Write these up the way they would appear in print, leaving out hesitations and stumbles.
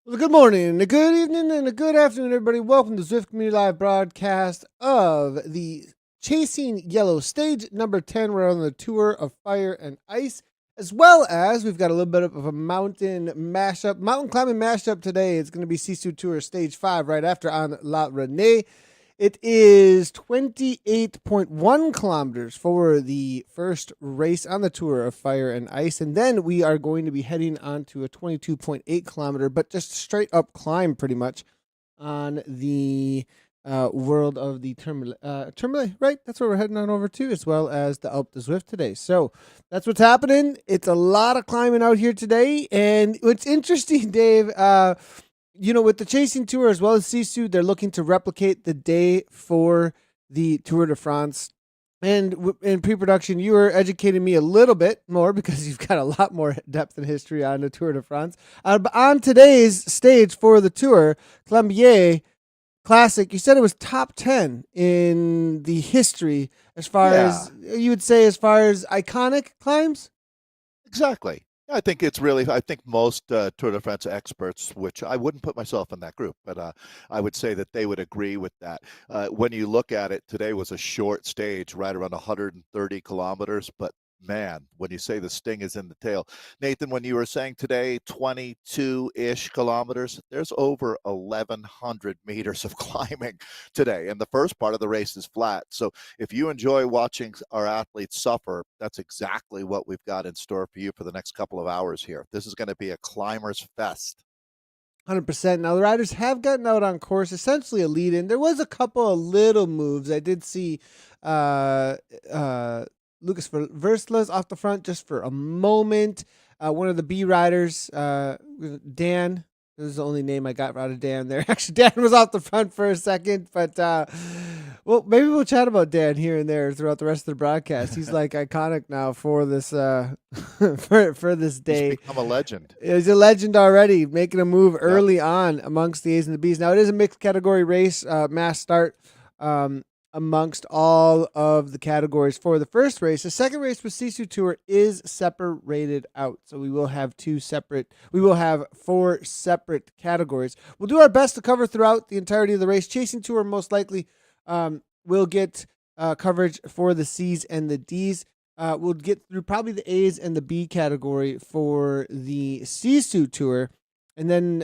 Well, good morning, a good evening, and a good afternoon, everybody. Welcome to Zwift Community Live broadcast of the Chasing Yellow stage number 10. We're on the tour of fire and ice, as well as we've got a little bit of a mountain climbing mashup today. It's going to be Sisu Tour stage 5 right after on La Renée. It is 28.1 kilometers for the first race on the Tour of Fire and Ice. And then we are going to be heading on to a 22.8 kilometer, but just straight up climb pretty much on the world of the Tourmalet, right? That's where we're heading on over to, as well as the Alpe d'Huez today. So that's what's happening. It's a lot of climbing out here today. And what's interesting, Dave, with the Chasing Tour as well as Sisu, they're looking to replicate the day for the Tour de France. And in pre-production, you were educating me a little bit more because you've got a lot more depth and history on the Tour de France. But on today's stage for the Tour, Clambier Classic, you said it was top 10 in the history as far Yeah, as, you would say, as far as iconic climbs? exactly. I think most Tour de France experts, which I wouldn't put myself in that group, but I would say that they would agree with that. When you look at it, today was a short stage, right around 130 kilometers, but man, when you say the sting is in the tail. Nathan, when you were saying today 22-ish kilometers, there's over 1,100 meters of climbing today. And the first part of the race is flat. So if you enjoy watching our athletes suffer, that's exactly what we've got in store for you for the next couple of hours here. This is going to be a climber's fest. 100%. Now, the riders have gotten out on course, essentially a lead in. There was a couple of little moves. I did see uh, uh, Lucas Verslas off the front just for a moment. One of the B riders, Dan, this is the only name I got out of Dan there. Actually, Dan was off the front for a second, but well, maybe we'll chat about Dan here and there throughout the rest of the broadcast. He's like iconic now for this for this He's day. become a legend. He's a legend already, making a move Yep. early on amongst the A's and the B's. Now it is a mixed category race, mass start amongst all of the categories for the first race. The second race with Sisu Tour is separated out, so we will have four separate categories. We'll do our best to cover throughout the entirety of the race. Chasing Tour most likely will get coverage for the C's and the D's. We'll get through probably the A's and the B category for the Sisu Tour, and then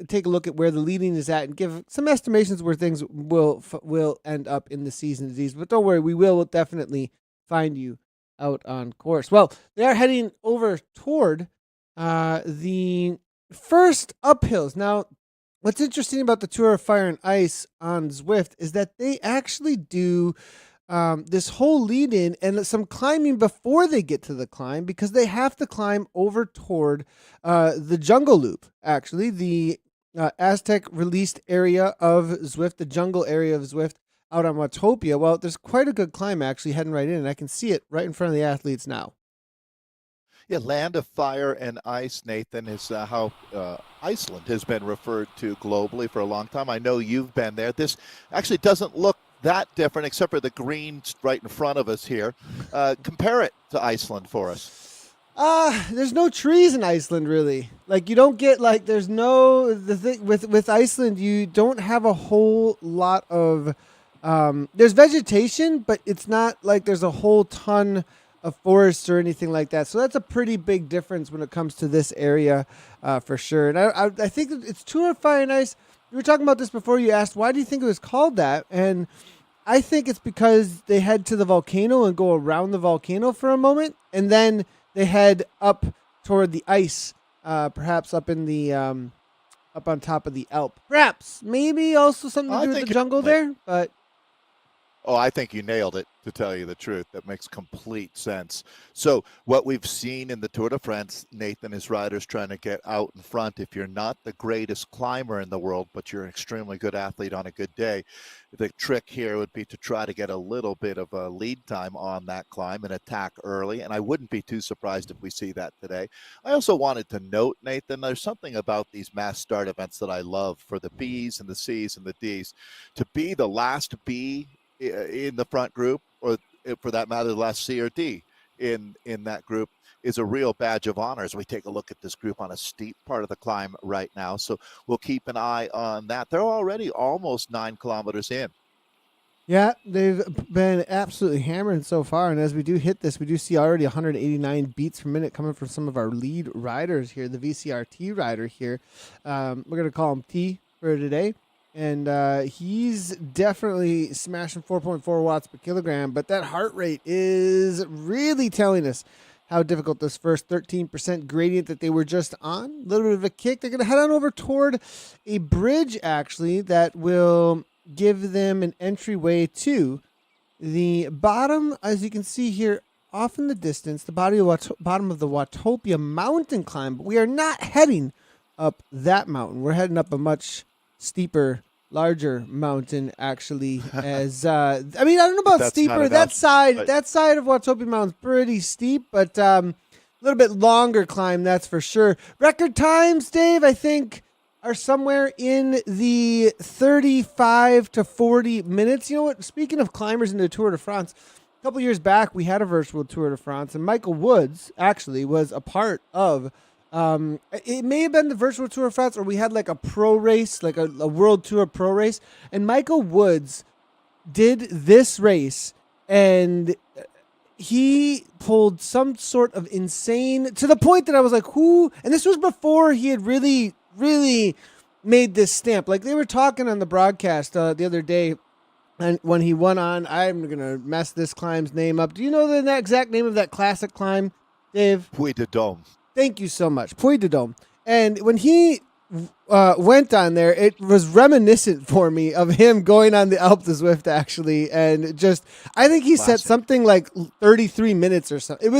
take a look at where the leading is at and give some estimations where things will end up in the C's and the D's. But don't worry, we will definitely find you out on course. Well, they are heading over toward the first uphills. Now, what's interesting about the Tour of Fire and Ice on Zwift is that they actually do this whole lead in and some climbing before they get to the climb because they have to climb over toward the jungle loop, actually, the Aztec released area of Zwift, the jungle area of Zwift out on Watopia. Well, there's quite a good climb actually heading right in, and I can see it right in front of the athletes now. Yeah, Land of Fire and Ice, Nathan, is how Iceland has been referred to globally for a long time. I know you've been there. This actually doesn't look that different, except for the greens right in front of us here. Compare it to Iceland for us. There's no trees in Iceland really. Like you don't get like there's no the thing with Iceland you don't have a whole lot of there's vegetation, but it's not like there's a whole ton of forests or anything like that. So that's a pretty big difference when it comes to this area, for sure. And I think that it's Tour of Fire and Ice. We were talking about this before. You asked why do you think it was called that, and I think it's because they head to the volcano and go around the volcano for a moment, and then they head up toward the ice, perhaps up in the up on top of the Alp. Perhaps, maybe also something to I do with the think jungle there. But Oh, I think you nailed it, to tell you the truth. That makes complete sense. So, what we've seen in the Tour de France, Nathan, is riders trying to get out in front. If you're not the greatest climber in the world, but you're an extremely good athlete on a good day, the trick here would be to try to get a little bit of a lead time on that climb and attack early. And I wouldn't be too surprised if we see that today. I also wanted to note, Nathan, there's something about these mass start events that I love for the B's and the C's and the D's. To be the last B in the front group, or for that matter, the last C or D in that group is a real badge of honor as we take a look at this group on a steep part of the climb right now. So we'll keep an eye on that. They're already almost 9 kilometers in. Yeah, they've been absolutely hammering so far. And as we do hit this, we do see already 189 beats per minute coming from some of our lead riders here, the VCRT rider here. We're going to call him T for today. And he's definitely smashing 4.4 watts per kilogram. But that heart rate is really telling us how difficult this first 13% gradient that they were just on. A little bit of a kick. They're going to head on over toward a bridge, actually, that will give them an entryway to the bottom, as you can see here, off in the distance, the bottom of the Watopia mountain climb. But we are not heading up that mountain. We're heading up a much steeper, larger mountain, actually. As I mean, I don't know about steeper. That side of Watopia Mountain's pretty steep, but a little bit longer climb, that's for sure. Record times, Dave, I think, are somewhere in the 35 to 40 minutes. You know what? Speaking of climbers in the Tour de France, a couple years back, we had a virtual Tour de France, and Michael Woods actually was a part of. It may have been the virtual Tour de France, or we had like a pro race, like a World Tour pro race, and Michael Woods did this race, and he pulled some sort of insane, to the point that I was like, who? And this was before he had really made this stamp. Like, they were talking on the broadcast the other day, and when he went on, I'm gonna mess this climb's name up. Do you know the exact name of that classic climb, Dave? Puy de Dôme. Thank you so much, Puy de Dôme. And when he went on there, it was reminiscent for me of him going on the Alpe d'Huez Zwift, actually, and just, I think he said something like 33 minutes or something.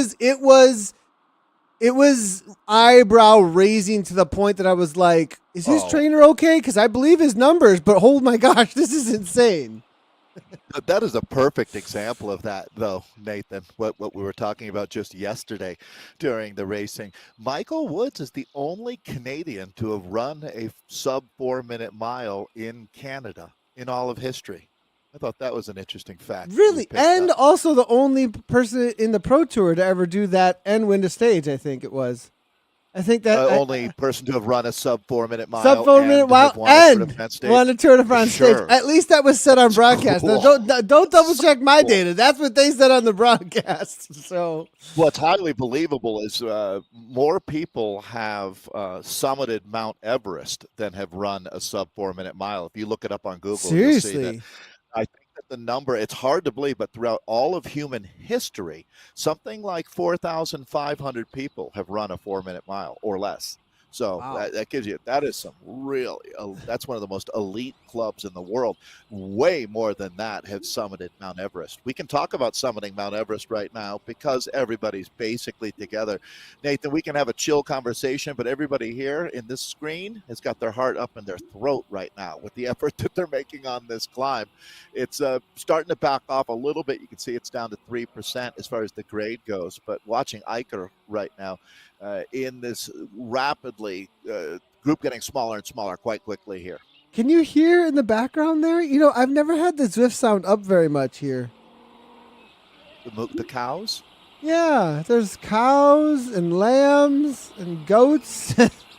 It was eyebrow raising to the point that I was like, is his trainer okay? Because I believe his numbers, but oh my gosh, this is insane. That is a perfect example of that, though, Nathan, what we were talking about just yesterday during the racing. Michael Woods is the only Canadian to have run a sub 4-minute mile in Canada in all of history. I thought that was an interesting fact. Really? And also the only person in the Pro Tour to ever do that and win the stage, I think it was. I think that only person to have run a sub 4-minute mile. Sub 4-minute mile and won a Tour de France stage. At least that was said on broadcast. Cool. Now, don't double check my data. That's what they said on the broadcast. So what's highly believable is more people have summited Mount Everest than have run a sub 4-minute mile. If you look it up on Google, seriously, you'll see that. I think that the number, it's hard to believe, but throughout all of human history, something like 4,500 people have run a 4-minute mile or less. So wow. that gives you, that is some really, that's one of the most elite clubs in the world. Way more than that have summited Mount Everest. We can talk about summiting Mount Everest right now because everybody's basically together. Nathan, we can have a chill conversation, but everybody here in this screen has got their heart up in their throat right now with the effort that they're making on this climb. It's starting to back off a little bit. You can see it's down to 3% as far as the grade goes, but watching Iker right now, in this rapidly group getting smaller and smaller quite quickly here. Can you hear in the background there? You know, I've never had the Zwift sound up very much here. The cows? Yeah, there's cows and lambs and goats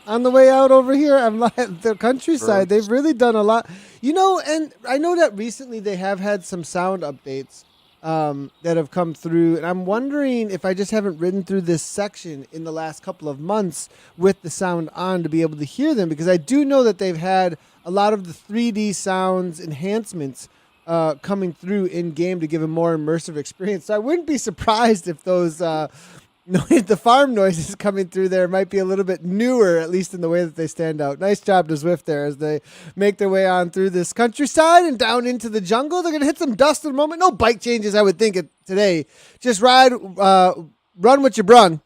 on the way out over here. I'm like, the countryside, they've really done a lot. You know, and I know that recently they have had some sound updates that have come through, and I'm wondering if I just haven't ridden through this section in the last couple of months with the sound on to be able to hear them, because I do know that they've had a lot of the 3D sounds enhancements coming through in game to give a more immersive experience. So I wouldn't be surprised if those the farm noises coming through there might be a little bit newer, at least in the way that they stand out. Nice job to Zwift there as they make their way on through this countryside and down into the jungle. They're going to hit some dust in a moment. No bike changes, I would think, today. Just run what you brung.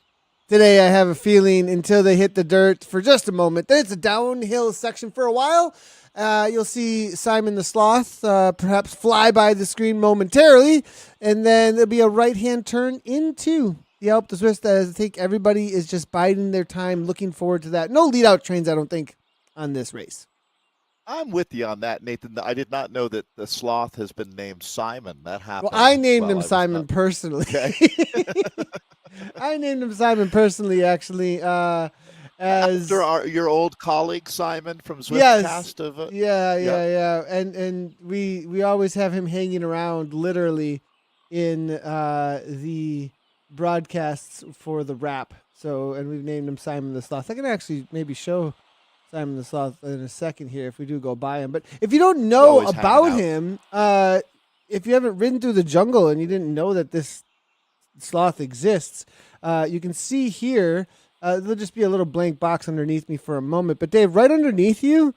Today, I have a feeling, until they hit the dirt for just a moment. Then it's a downhill section for a while. You'll see Simon the Sloth perhaps fly by the screen momentarily, and then there'll be a right-hand turn into the Alpe d'Huez. I think everybody is just biding their time, looking forward to that. No lead-out trains, I don't think, on this race. I'm with you on that, Nathan. I did not know that the sloth has been named Simon. That Well, I happened named while him I was Simon not personally. okay. I named him Simon personally, actually. After As your old colleague Simon from Yes, Swiftcast of yeah, yeah. yeah, yeah, and we always have him hanging around, literally, in the broadcasts for the rap. So, and we've named him Simon the Sloth. I can actually maybe show Simon the Sloth in a second here if we do go by him. But if you don't He's know always hanging about out. him, if you haven't ridden through the jungle and you didn't know that this sloth exists, you can see here. There'll just be a little blank box underneath me for a moment. But Dave, right underneath you,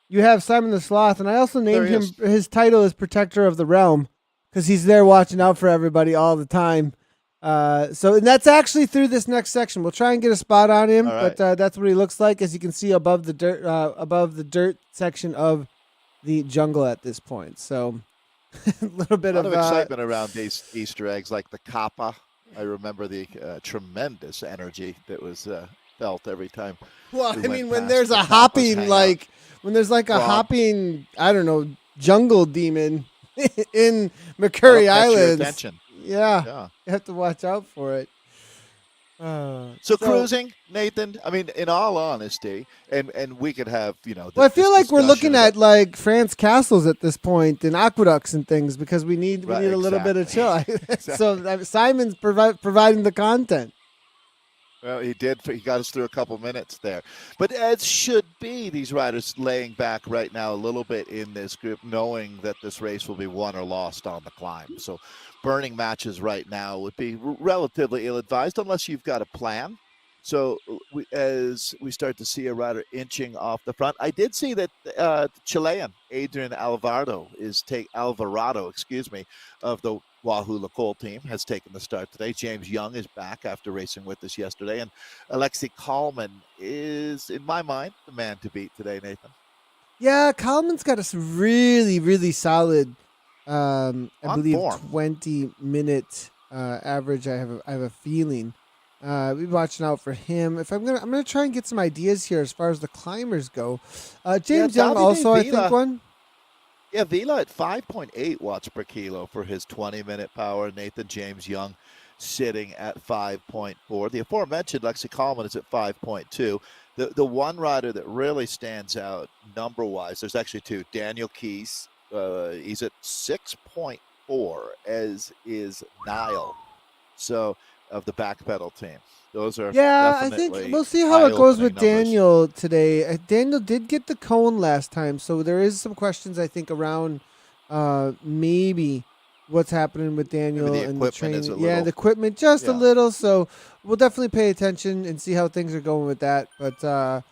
you have Simon the Sloth, and I also There named he is. him. His title is Protector of the Realm because he's there watching out for everybody all the time. And that's actually through this next section. We'll try and get a spot on him, All but right. that's what he looks like, as you can see above the dirt section of the jungle at this point. So a little bit A lot of of excitement around these Easter eggs, like the kappa. I remember the tremendous energy that was felt every time Well, we I went mean, when past there's the a kappa's hopping, hangout. when there's like a Frog, hopping, I don't know, jungle demon in that'll McCurry catch your Islands, attention. yeah, Yeah. you have to watch out for it. So So, cruising, Nathan. I mean, in all honesty, and we could have well, I this feel like we're discussion looking about at like France castles at this point and aqueducts and things because we right need a little bit of exactly, chill. So exactly. Simon's providing the content. Well, he did. He got us through a couple minutes there. But as should be, these riders laying back right now a little bit in this group, knowing that this race will be won or lost on the climb. So burning matches right now would be relatively ill advised unless you've got a plan. So as we start to see a rider inching off the front, I did see that Chilean Adrian Alvarado, excuse me, of the Wahoo Lacole team has taken the start today. James Young is back after racing with us yesterday, and Alexei Kallman is, in my mind, the man to beat today, Nathan. Yeah, Kalman's got a really, really solid, I On believe, form. 20-minute average. I have a feeling. We're watching out for him. If I'm gonna try and get some ideas here as far as the climbers go. Yeah, James Young Davide also, I think, Vila. one. Yeah, Vila at 5.8 watts per kilo for his 20-minute power. Nathan James Young sitting at 5.4. The aforementioned Lexi Coleman is at 5.2. The one rider that really stands out number wise, there's actually two. Daniel Keys, he's at 6.4, as is Niall. So of the back pedal team, those are Yeah, I think definitely we'll see how it goes eye-opening with numbers. Daniel today. Daniel did get the cone last time, so there is some questions I think around maybe what's happening with Maybe the Daniel and the equipment is training. a Yeah, the little, equipment just a yeah. little. So we'll definitely pay attention and see how things are going with that. But I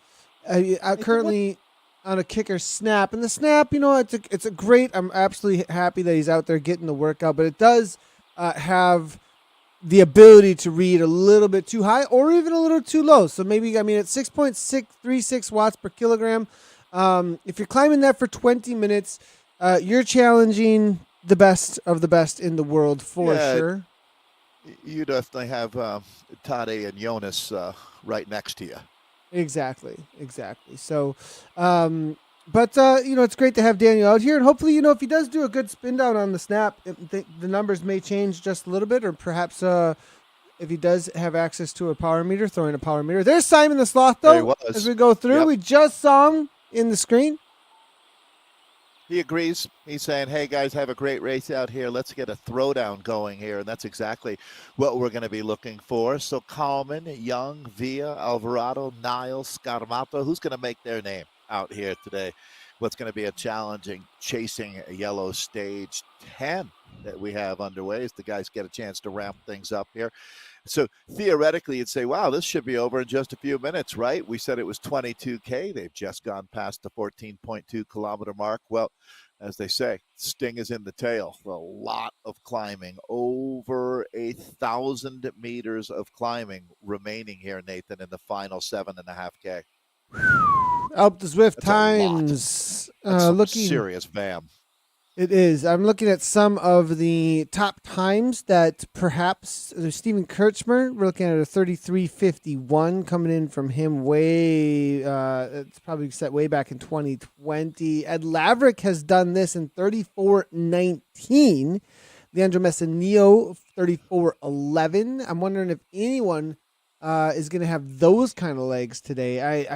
Nathan, what currently on a kicker snap, and the snap, it's a great. I'm absolutely happy that he's out there getting the workout, but it does have the ability to read a little bit too high or even a little too low. So maybe, I mean, at 6.636 watts per kilogram, if you're climbing that for 20 minutes, you're challenging the best of the best in the world for yeah, sure. you definitely have Tade and Jonas right next to you. Exactly, exactly. So, but it's great to have Daniel out here, and hopefully, if he does do a good spin down on the snap, the numbers may change just a little bit, or perhaps if he does have access to a power meter, throwing a power meter. There's Simon the Sloth, There he though, as was. we go through. Yep. We just saw him in the screen. He agrees. He's saying, hey, guys, have a great race out here. Let's get a throwdown going here. And that's exactly what we're going to be looking for. So Coleman, Young, Villa, Alvarado, Niles, Scarmato, who's going to make their name out here today? What's going to be a challenging chasing a yellow stage 10 that we have underway as the guys get a chance to ramp things up here. So theoretically, you'd say, wow, this should be over in just a few minutes, right? We said it was 22K. They've just gone past the 14.2 kilometer mark. Well, as they say, sting is in the tail. A lot of climbing, over 1,000 meters of climbing remaining here, Nathan, in the final 7.5K. Alp the Zwift That's a lot. times That's some looking serious VAM. It is. I'm looking at some of the top times that perhaps there's Steven Kurtzmer. We're looking at a 33:51 coming in from him way. It's probably set way back in 2020. Ed Laverick has done this in 34:19. Leandro Messineo 34:11. I'm wondering if anyone is going to have those kind of legs today.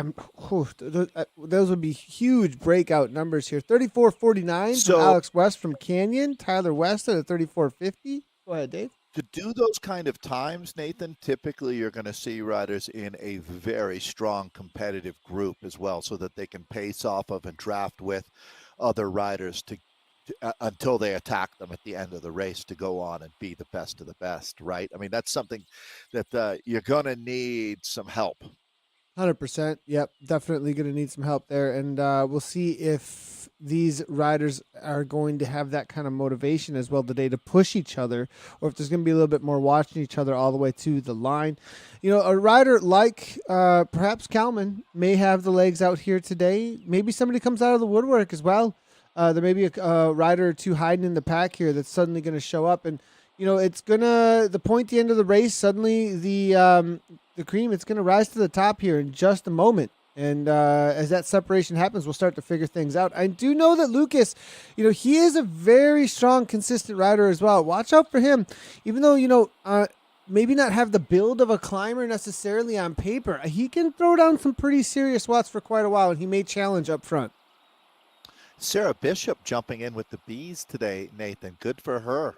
Those would be huge breakout numbers here. 34:49 from So Alex West from Canyon. Tyler West at a 34:50. Go ahead, Dave. to do those kind of times, Nathan, typically you're going to see riders in a very strong competitive group as well, so that they can pace off of and draft with other riders until they attack them at the end of the race to go on and be the best of the best, right? I mean, that's something that you're going to need some help. 100%. Yep, definitely going to need some help there, and we'll see if these riders are going to have that kind of motivation as well today to push each other, or if there's going to be a little bit more watching each other all the way to the line. You know, a rider like perhaps Kalman may have the legs out here today. Maybe somebody comes out of the woodwork as well. There may be a rider or two hiding in the pack here that's suddenly going to show up, and you know it's gonna the pointy end of the race. Suddenly the cream, it's going to rise to the top here in just a moment. And as that separation happens, we'll start to figure things out. I do know that Lucas, you know, he is a very strong, consistent rider as well. Watch out for him. Even though, you know, maybe not have the build of a climber necessarily on paper, he can throw down some pretty serious watts for quite a while, and he may challenge up front. Sarah Bishop jumping in with the bees today, Nathan. Good for her.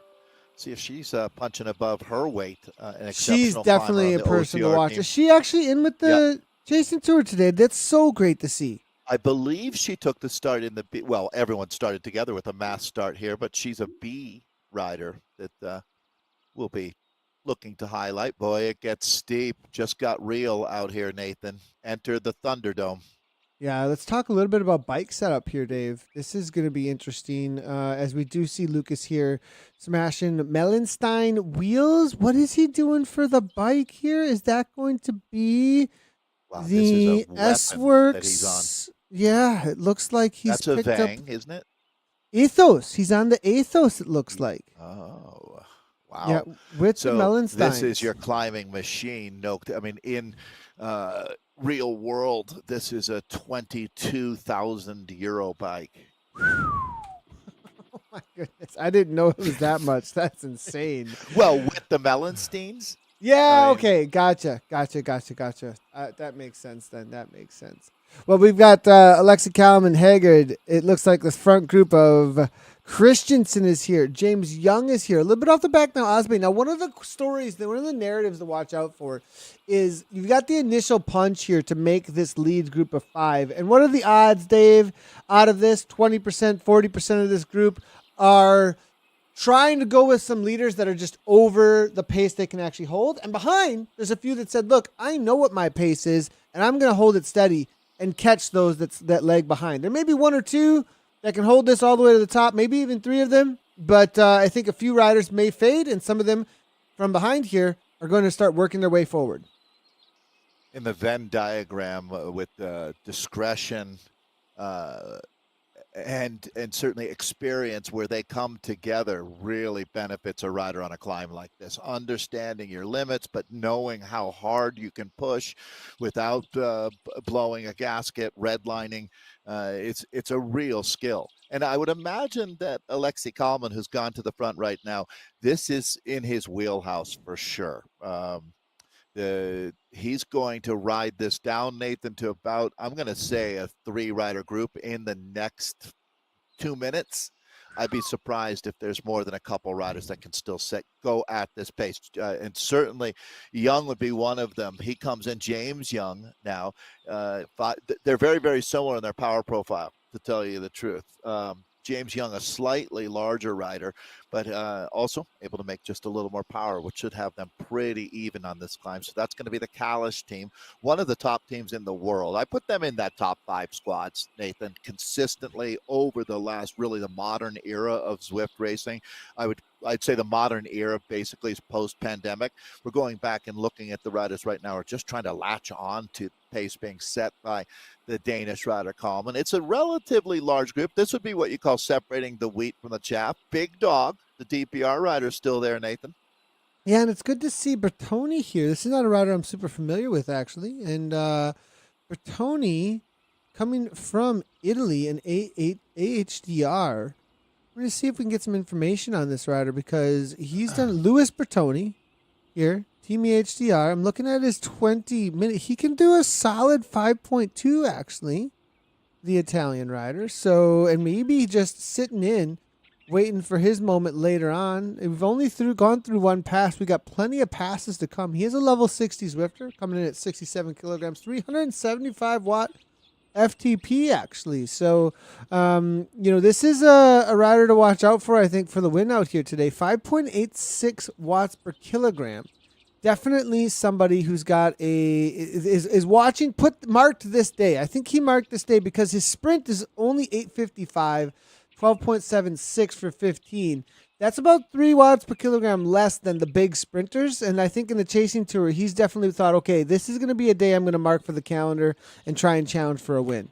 See if she's punching above her weight. An She's exceptional climber definitely on a the person to OCR watch. team. Is she actually in with Yep. the Chasing Tour today? That's so great to see. I believe she took the start in the B. Well, everyone started together with a mass start here, but she's a B rider that will be looking to highlight. Boy, it gets steep. Just got real out here, Nathan. Enter the Thunderdome. Yeah, let's talk a little bit about bike setup here, Dave. This is going to be interesting as we do see Lucas here smashing Mellenstein wheels. What is he doing for the bike here? Is that going to be Wow, this is a the S weapon that he's on. Works? Yeah, it looks like he's That's a picked up Vang, isn't it? Ethos. He's on the Ethos, it looks like. Oh, Yeah, wow. with the So this is Mellensteins. your climbing machine. No, I mean, in real world, this is a 22,000 euro bike. Oh my goodness. I didn't know it was that much. That's insane. Well, with the Mellensteins, Yeah, I mean, okay. Gotcha. That makes sense then. That makes sense. Well, we've got Alexa Callum and Haggard. It looks like this front group of Christensen is here. James Young is here. A little bit off the back now, Osby. Now, one of the stories, one of the narratives to watch out for is you've got the initial punch here to make this lead group of five. And what are the odds, Dave, out of this? 20%, 40% of this group are trying to go with some leaders that are just over the pace they can actually hold. And behind, there's a few that said, look, I know what my pace is, and I'm going to hold it steady and catch those that leg behind. There may be one or two that can hold this all the way to the top, maybe even three of them. But I think a few riders may fade, and some of them from behind here are going to start working their way forward. in the Venn diagram with discretion and certainly experience where they come together really benefits a rider on a climb like this. Understanding your limits, but knowing how hard you can push without blowing a gasket, redlining. It's a real skill. And I would imagine that Alexei Kalman, who's gone to the front right now, this is in his wheelhouse for sure. He's going to ride this down, Nathan, to about, I'm going to say, a three-rider group in the next 2 minutes. I'd be surprised if there's more than a couple riders that can still go at this pace. And certainly Young would be one of them. He comes in, James Young now. They're very, very similar in their power profile, to tell you the truth. James Young, a slightly larger rider, but also able to make just a little more power, which should have them pretty even on this climb. So that's going to be the Kalish team, one of the top teams in the world. I put them in that top 5 squads, Nathan, consistently over the last, really the modern era of Zwift racing. I'd say the modern era basically is post-pandemic. We're going back and looking at the riders right now are just trying to latch on to pace being set by the Danish rider Kalman. It's a relatively large group. This would be what you call separating the wheat from the chaff. Big Dog, the DPR rider, is still there, Nathan. Yeah, and it's good to see Bertoni here. This is not a rider I'm super familiar with, actually. And Bertoni, coming from Italy and AHDR. We're going to see if we can get some information on this rider because he's done Louis Bertoni here, Team AHDR. I'm looking at his 20-minute. He can do a solid 5.2, actually, the Italian rider. So, and maybe just sitting in, waiting for his moment later on. We've only gone through one pass. We got plenty of passes to come. He is a level 60 Zwifter, coming in at 67 kilograms, 375 watt FTP, actually. So, this is a rider to watch out for, I think, for the win out here today. 5.86 watts per kilogram. Definitely somebody who's got is watching, marked this day. I think he marked this day because his sprint is only 855, 12.76 for 15. That's about 3 watts per kilogram less than the big sprinters. And I think in the chasing tour, he's definitely thought, okay, this is going to be a day I'm going to mark for the calendar and try and challenge for a win.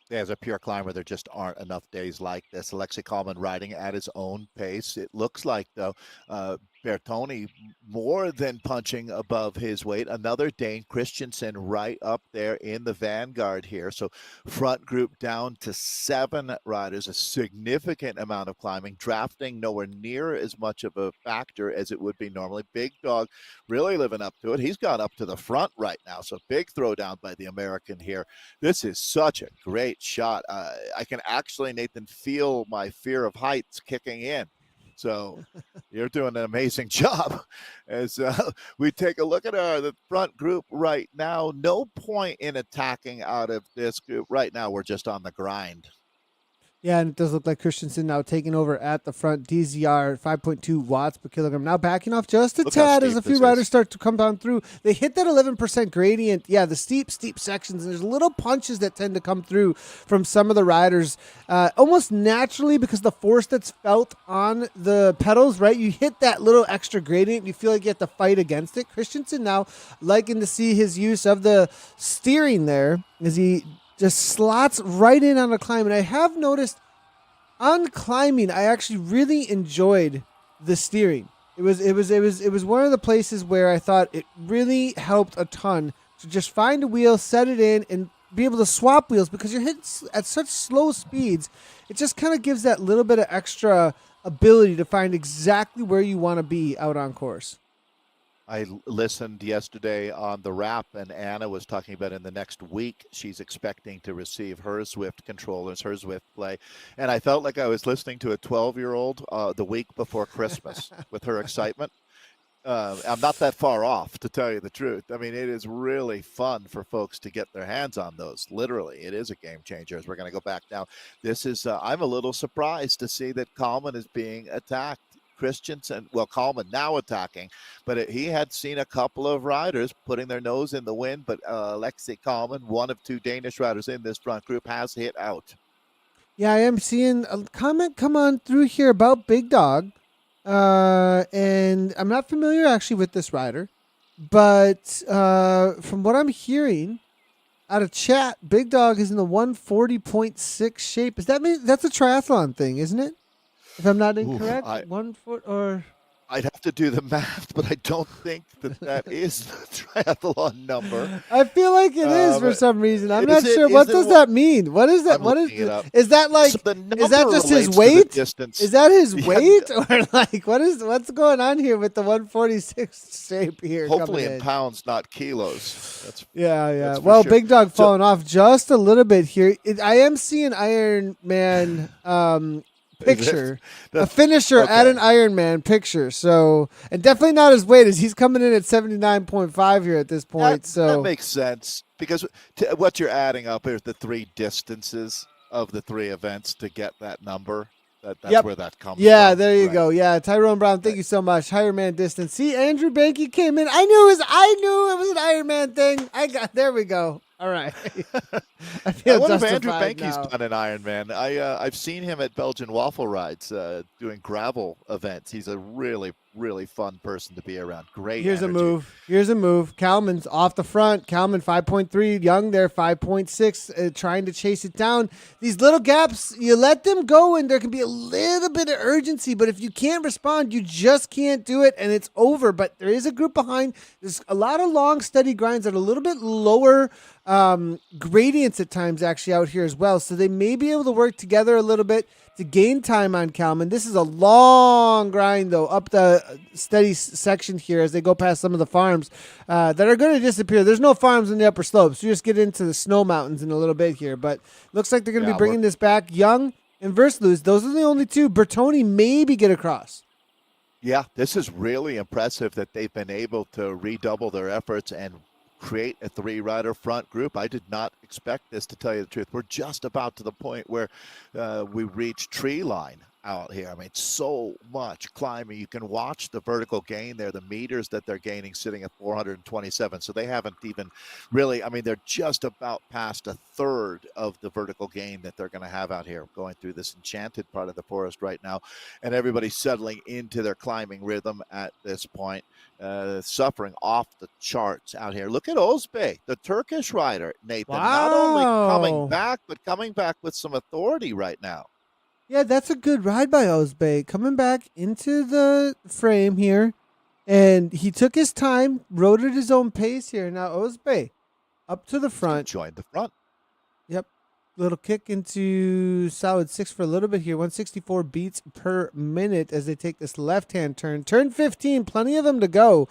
As a pure climber, there just aren't enough days like this. Alexei Kalman riding at his own pace. It looks like, though, Bertoni more than punching above his weight. Another Dane Christensen right up there in the vanguard here. So front group down to 7 riders, a significant amount of climbing. Drafting nowhere near as much of a factor as it would be normally. Big Dog really living up to it. He's gone up to the front right now. So big throwdown by the American here. This is such a great shot. I can actually, Nathan, feel my fear of heights kicking in. So you're doing an amazing job. As we take a look at the front group right now, no point in attacking out of this group. Right now, we're just on the grind. Yeah, and it does look like Christensen now taking over at the front. DZR 5.2 watts per kilogram. Now backing off just a tad as a few riders start to come down through. They hit that 11% gradient. Yeah, the steep sections. And there's little punches that tend to come through from some of the riders almost naturally because the force that's felt on the pedals, right? You hit that little extra gradient. You feel like you have to fight against it. Christensen now liking to see his use of the steering there as he just slots right in on a climb. And I have noticed on climbing, I actually really enjoyed the steering. It was one of the places where I thought it really helped a ton to just find a wheel, set it in, and be able to swap wheels because you're hitting at such slow speeds. It just kind of gives that little bit of extra ability to find exactly where you want to be out on course. I listened yesterday on the wrap, and Anna was talking about in the next week she's expecting to receive her Zwift controllers, her Zwift Play, and I felt like I was listening to a 12-year-old the week before Christmas with her excitement. I'm not that far off, to tell you the truth. I mean, it is really fun for folks to get their hands on those. Literally, it is a game changer. As we're going to go back now, this is I'm a little surprised to see that Kalman is being attacked. Christensen, Kalman now attacking, but he had seen a couple of riders putting their nose in the wind, but Alexei Kalman, one of 2 Danish riders in this front group, has hit out. Yeah, I am seeing a comment come on through here about Big Dog, and I'm not familiar actually with this rider, but from what I'm hearing out of chat, Big Dog is in the 140.6 shape. Does that mean that's a triathlon thing, isn't it? If I'm not incorrect, 1 foot or... I'd have to do the math, but I don't think that is the triathlon number. I feel like it is for some reason. I'm not sure. What does that mean? What is that? What is that like? So is that just his weight? Is that his weight, or like what's going on here with the 146 shape here? Hopefully in pounds, not kilos. That's well, sure. Big Dog falling off just a little bit here. I am seeing Iron Man. Picture a finisher at an Ironman picture, so and definitely not his weight as he's coming in at 79.5 here at this point. That makes sense because what you're adding up is the 3 distances of the 3 events to get that number. That's Yep. where that comes Yeah, from. there you Right. go. Yeah, Tyrone Brown, thank Right. you so much. Higher man distance. See, Andrew Banky came in. I knew it was an Iron Man thing. There we go. All right. I I feel wonder if Andrew justified Banky's now. done an Ironman. I've seen him at Belgian waffle rides doing gravel events. He's a really fun person to be around. Great Here's a energy. move. Kalman's off the front. Kalman 5.3. Young there 5.6. Trying to chase it down. These little gaps, you let them go, and there can be a little bit of urgency. But if you can't respond, you just can't do it, and it's over. But there is a group behind. There's a lot of long, steady grinds at a little bit lower gradients at times actually out here as well. So they may be able to work together a little bit to gain time on Kalman. This is a long grind, though, up the steady section here as they go past some of the farms that are going to disappear. There's no farms in the upper slopes. You just get into the snow mountains in a little bit here. But looks like they're going to Yeah, be bringing this back. Young and Versluz, those are the only two. Bertoni maybe get across. yeah, this is really impressive that they've been able to redouble their efforts and create a three-rider front group. I did not expect this, to tell you the truth. We're just about to the point where we reach tree line out here. I mean, so much climbing. You can watch the vertical gain there, the meters that they're gaining sitting at 427. So they haven't even really, I mean, they're just about past a third of the vertical gain that they're going to have out here going through this enchanted part of the forest right now. And everybody's settling into their climbing rhythm at this point. Suffering off the charts out here. Look at Ozbey, the Turkish rider, Nathan. Wow. Not only coming back, but coming back with some authority right now. Yeah, that's a good ride by Ozbey. Coming back into the frame here. And he took his time, rode at his own pace here. Now Ozbey up to the front. Joined the front. Yep. Little kick into solid 6 for a little bit here. 164 beats per minute as they take this left-hand turn. Turn 15, plenty of them to go.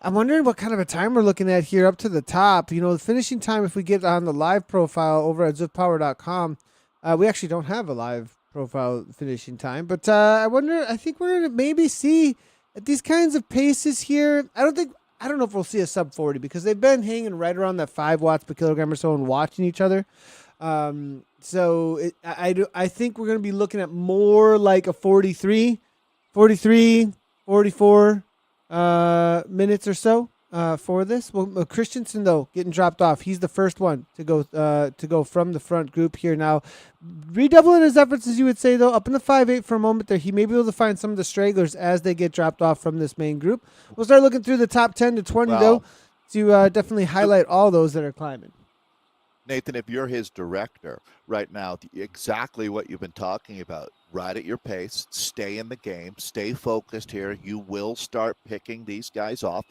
I'm wondering what kind of a time we're looking at here up to the top. You know, the finishing time, if we get on the live profile over at zwiftpower.com, we actually don't have a live profile finishing time. But I think we're going to maybe see at these kinds of paces here. I don't know if we'll see a sub 40 because they've been hanging right around that 5 watts per kilogram or so and watching each other. I think we're going to be looking at more like a 43, 44 minutes or so for this. Well, Christensen though getting dropped off. He's the first one to go from the front group here now, redoubling his efforts, as you would say, though, up in the 5.8 for a moment there. He may be able to find some of the stragglers as they get dropped off from this main group. We'll start looking through the top 10 to 20 though to definitely highlight all those that are climbing. Nathan, if you're his director right now, exactly what you've been talking about. Ride at your pace, stay in the game, stay focused here. You will start picking these guys off.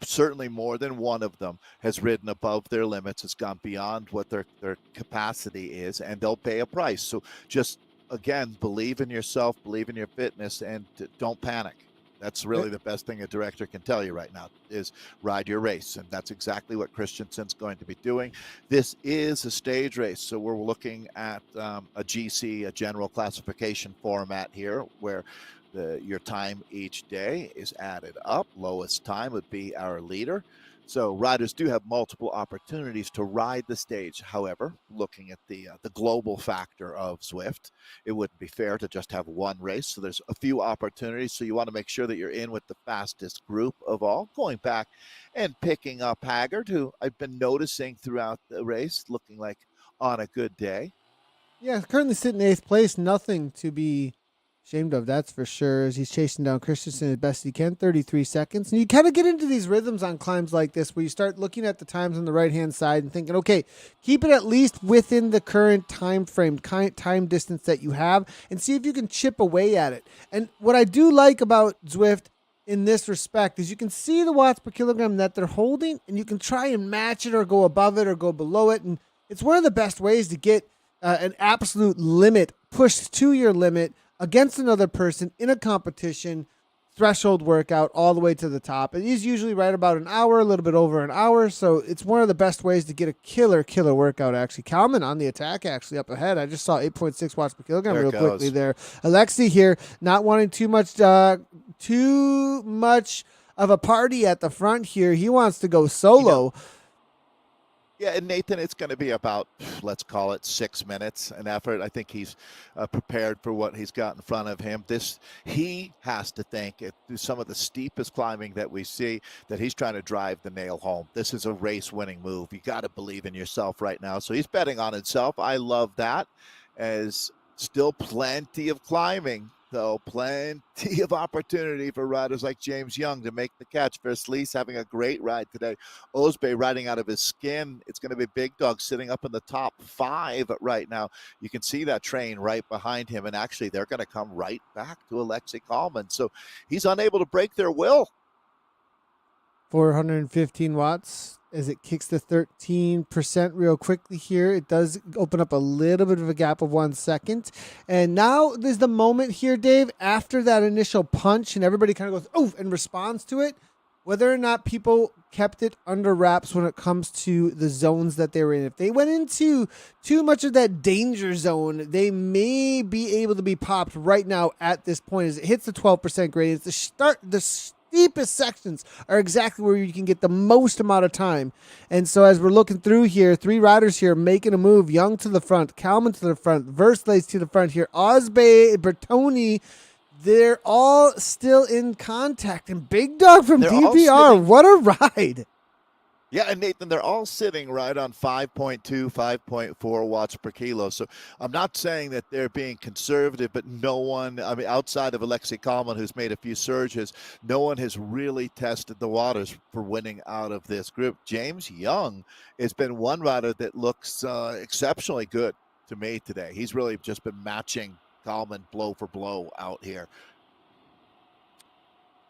Certainly more than one of them has ridden above their limits, has gone beyond what their capacity is, and they'll pay a price. So just, again, believe in yourself, believe in your fitness, and don't panic. That's really the best thing a director can tell you right now is ride your race. And that's exactly what Christensen's going to be doing. This is a stage race. So we're looking at a GC, a general classification format here where your time each day is added up. Lowest time would be our leader. So riders do have multiple opportunities to ride the stage. However, looking at the global factor of Zwift, it wouldn't be fair to just have one race. So there's a few opportunities. So you want to make sure that you're in with the fastest group of all. Going back and picking up Haggard, who I've been noticing throughout the race, looking like on a good day. Yeah, currently sitting in 8th place. Nothing to be ashamed of, that's for sure, as he's chasing down Christensen as best he can. 33 seconds. And you kind of get into these rhythms on climbs like this where you start looking at the times on the right-hand side and thinking, okay, keep it at least within the current time frame, time distance that you have, and see if you can chip away at it. And what I do like about Zwift in this respect is you can see the watts per kilogram that they're holding, and you can try and match it or go above it or go below it. And it's one of the best ways to get an absolute limit pushed to your limit against another person in a competition threshold workout all the way to the top. It is usually right about an hour, a little bit over an hour. So it's one of the best ways to get a killer workout, actually. Kalman on the attack, actually, up ahead. I just saw 8.6 watts per kilogram real quickly there. Alexi here, not wanting too much of a party at the front here. He wants to go solo. Yeah, and Nathan, it's going to be about, let's call it 6 minutes an effort. I think he's prepared for what he's got in front of him. He has to think through some of the steepest climbing that we see that he's trying to drive the nail home. This is a race-winning move. You got to believe in yourself right now. So he's betting on himself. I love that. As still plenty of climbing, though, plenty of opportunity for riders like James Young to make the catch. Verslees having a great ride today. Osbe riding out of his skin. It's going to be Big Dog sitting up in the top 5 right now. You can see that train right behind him, and actually they're going to come right back to Alexei Kalman. So he's unable to break their will. 415 watts as it kicks to 13% real quickly here. It does open up a little bit of a gap of 1 second. And now there's the moment here, Dave, after that initial punch and everybody kind of goes, oh, and responds to it. Whether or not people kept it under wraps when it comes to the zones that they were in. If they went into too much of that danger zone, they may be able to be popped right now at this point as it hits the 12% grade. It's the steepest sections are exactly where you can get the most amount of time. And so as we're looking through here, 3 riders here making a move. Young to the front, Kalman to the front, Versleys to the front here, Osbe, Bertoni, they're all still in contact. And Big Dog from DPR, what a ride. Yeah, and Nathan, they're all sitting right on 5.2, 5.4 watts per kilo. So I'm not saying that they're being conservative, but no one, I mean, outside of Alexei Kalman, who's made a few surges, no one has really tested the waters for winning out of this group. James Young has been one rider that looks exceptionally good to me today. He's really just been matching Kalman blow for blow out here.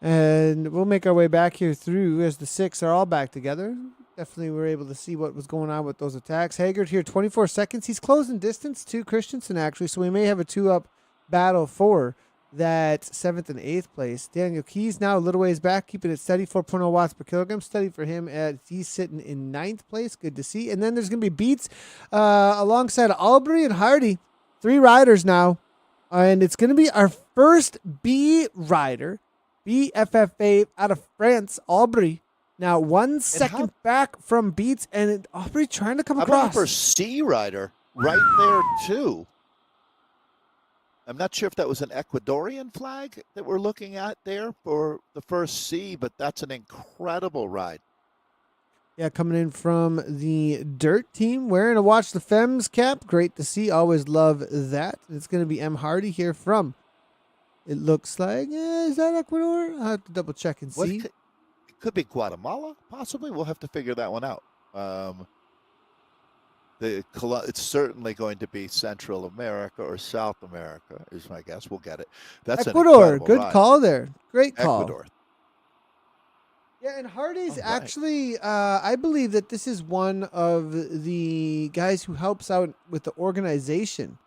And we'll make our way back here through as the 6 are all back together. Definitely we're able to see what was going on with those attacks. Haggard here, 24 seconds. He's closing distance to Christensen, actually, so we may have a 2-up battle for that 7th and 8th place. Daniel Keys now a little ways back, keeping it steady, 4.0 watts per kilogram. Steady for him as he's sitting in 9th place. Good to see. And then there's going to be beats alongside Albury and Hardy. 3 riders now. And it's going to be our first B rider. BFFA out of France, Aubry. Now 1 second back from Beats, and Aubry trying to come across. For C rider right there too. I'm not sure if that was an Ecuadorian flag that we're looking at there for the first C, but that's an incredible ride. Yeah, coming in from the Dirt team, wearing a Watch the Femmes cap. Great to see. Always love that. It's going to be M. Hardy here from, it looks like, is that Ecuador? I'll have to double check and see. It could be Guatemala, possibly. We'll have to figure that one out. It's certainly going to be Central America or South America, is my guess. We'll get it. That's Ecuador. Good ride. Call there. Great call. Ecuador. Yeah, and Hardy's actually, I believe that this is one of the guys who helps out with the organization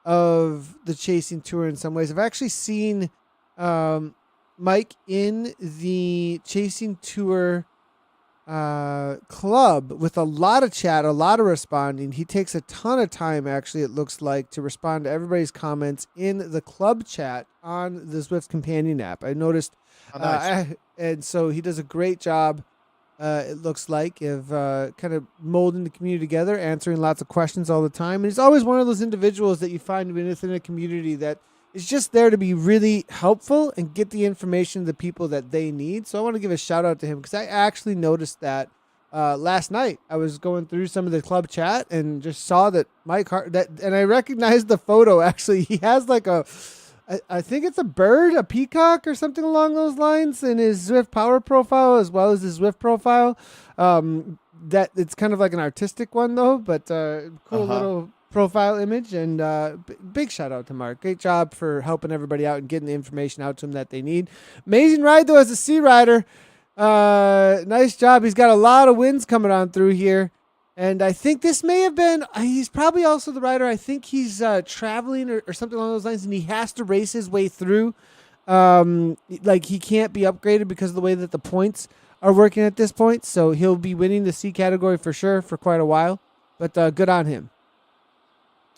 of the Chasing Tour in some ways. I've actually seen Mike in the Chasing Tour club with a lot of chat, a lot of responding. He takes a ton of time, actually, it looks like, to respond to everybody's comments in the club chat on the Zwift Companion app. I noticed, and so he does a great job, it looks like, of kind of molding the community together, answering lots of questions all the time. And he's always one of those individuals that you find within a community that is just there to be really helpful and get the information to the people that they need. So I want to give a shout out to him because I actually noticed that last night. I was going through some of the club chat and just saw that and I recognized the photo. Actually, he has like I think it's a bird, a peacock or something along those lines in his Zwift Power profile as well as his Zwift profile. That it's kind of like an artistic one though, but cool little profile image. And big shout out to Mark. Great job for helping everybody out and getting the information out to them that they need. Amazing ride though as a sea rider. Nice job. He's got a lot of wins coming on through here. And I think this may have been, he's probably also the rider. I think he's traveling or something along those lines, and he has to race his way through. Like he can't be upgraded because of the way that the points are working at this point. So he'll be winning the C category for sure for quite a while. But good on him.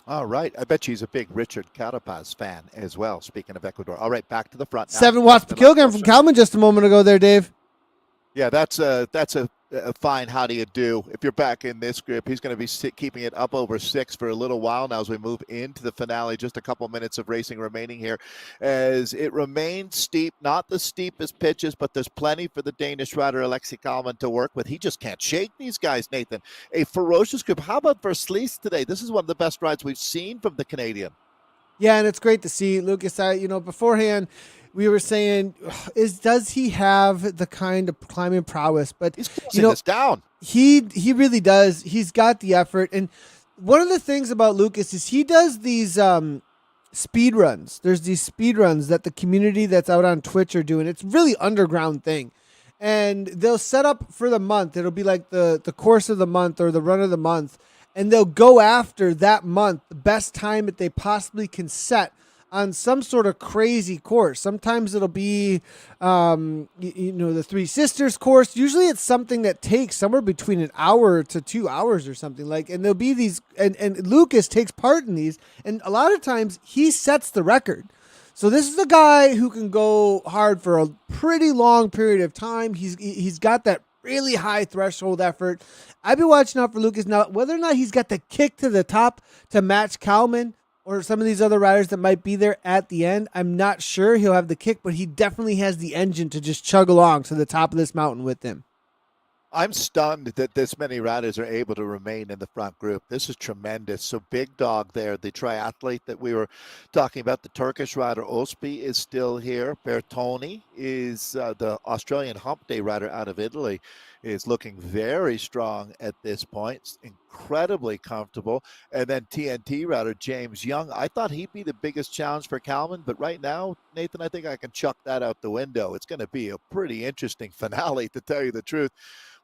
All right. I bet she's a big Richard Carapaz fan as well, speaking of Ecuador. All right, back to the front now. 7 watts per kilogram from Kalman just a moment ago there, Dave. Yeah, that's a fine how do you do. If you're back in this group, he's going to be keeping it up over 6 for a little while now as we move into the finale. Just a couple minutes of racing remaining here as it remains steep, not the steepest pitches, but there's plenty for the Danish rider Alexi Kalman to work with. He just can't shake these guys, Nathan. A ferocious group. How about Verslees today? This is one of the best rides we've seen from the Canadian. Yeah, and it's great to see Lucas. Beforehand, we were saying, does he have the kind of climbing prowess? But He's closing this down. He really does. He's got the effort, and one of the things about Lucas is he does these speed runs. There's these speed runs that the community that's out on Twitch are doing. It's really underground thing. And they'll set up for the month. It'll be like the course of the month or the run of the month. And they'll go after that month, the best time that they possibly can set on some sort of crazy course. Sometimes it'll be, the Three Sisters course. Usually it's something that takes somewhere between an hour to 2 hours or something like, and there'll be these, and Lucas takes part in these. And a lot of times he sets the record. So this is a guy who can go hard for a pretty long period of time. He's got that really high threshold effort. I've been watching out for Lucas now. Whether or not he's got the kick to the top to match Kalman or some of these other riders that might be there at the end, I'm not sure he'll have the kick, but he definitely has the engine to just chug along to the top of this mountain with him. I'm stunned that this many riders are able to remain in the front group. This is tremendous. So Big Dog there, the triathlete that we were talking about, the Turkish rider Ospi is still here. Bertoni is the Australian hump day rider out of Italy, is looking very strong at this point. Incredibly comfortable. And then TNT rider James Young. I thought he'd be the biggest challenge for Kalman, but right now, Nathan, I think I can chuck that out the window. It's going to be a pretty interesting finale, to tell you the truth,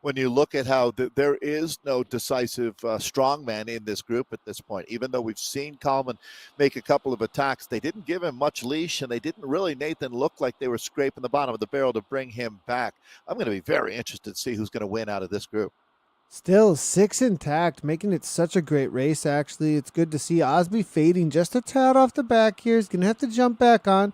when you look at how there is no decisive strongman in this group at this point. Even though we've seen Kalman make a couple of attacks, they didn't give him much leash, and they didn't really, Nathan, look like they were scraping the bottom of the barrel to bring him back. I'm going to be very interested to see who's going to win out of this group. Still 6 intact, making it such a great race, actually. It's good to see Osby fading just a tad off the back here. He's going to have to jump back on.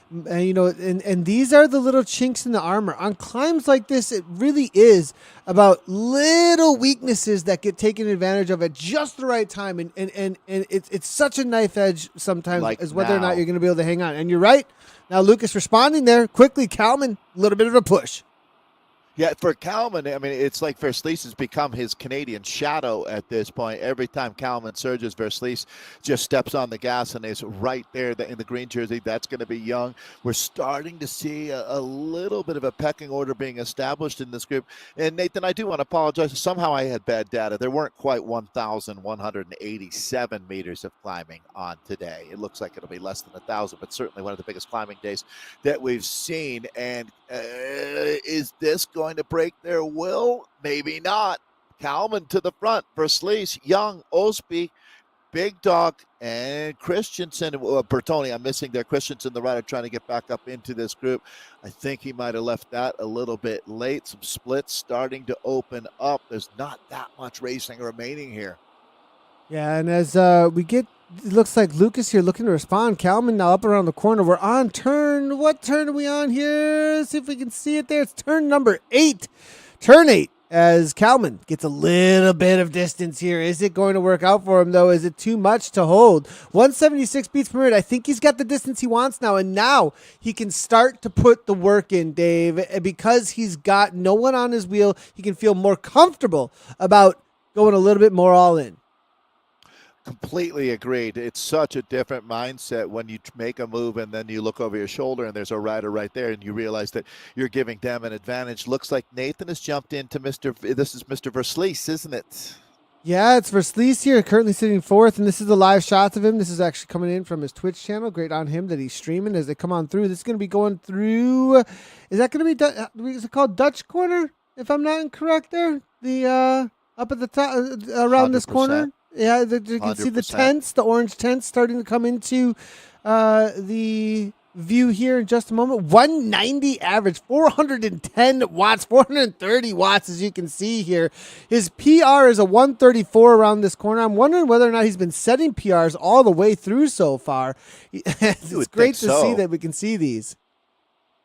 And these are the little chinks in the armor. On climbs like this, it really is about little weaknesses that get taken advantage of at just the right time. And it's such a knife edge sometimes like as whether now. or not you're going to be able to hang on. And you're right. Now, Lucas responding there quickly. Kalman, a little bit of a push. Yeah, for Kalman, I mean, it's like Verslees has become his Canadian shadow at this point. Every time Kalman surges, Verslees just steps on the gas and is right there in the green jersey. That's going to be Young. We're starting to see a little bit of a pecking order being established in this group. And Nathan, I do want to apologize. Somehow I had bad data. There weren't quite 1,187 meters of climbing on today. It looks like it'll be less than 1,000, but certainly one of the biggest climbing days that we've seen. And is this going to break their will? Maybe not. Kalman to the front. Verslees, Young, Osby, Big Dog, and Christensen. Bertoni, I'm missing there. Christensen, the rider, trying to get back up into this group. I think he might have left that a little bit late. Some splits starting to open up. There's not that much racing remaining here. Yeah, and as we get, it looks like Lucas here looking to respond. Kalman now up around the corner. We're on turn. What turn are we on here? Let's see if we can see it there. It's turn number 8. Turn 8 as Kalman gets a little bit of distance here. Is it going to work out for him, though? Is it too much to hold? 176 beats per minute. I think he's got the distance he wants now, and now he can start to put the work in, Dave. Because he's got no one on his wheel, he can feel more comfortable about going a little bit more all in. Completely agreed. It's such a different mindset when you make a move and then you look over your shoulder and there's a rider right there and you realize that you're giving them an advantage. Looks like Nathan has jumped into this is Mr. Verslees, isn't it? Yeah, it's Verslees here, currently sitting 4th, and this is the live shots of him. This is actually coming in from his Twitch channel. Great on him that he's streaming as they come on through. This is going to be going through, is that going to be, is it called Dutch Corner, if I'm not incorrect there? The, up at the top, around 100%. This corner. Yeah, you can 100%. See the tents, the orange tents starting to come into the view here in just a moment. 190 average, 410 watts, 430 watts, as you can see here. His PR is a 134 around this corner. I'm wondering whether or not he's been setting PRs all the way through so far. It's great to see that we can see these.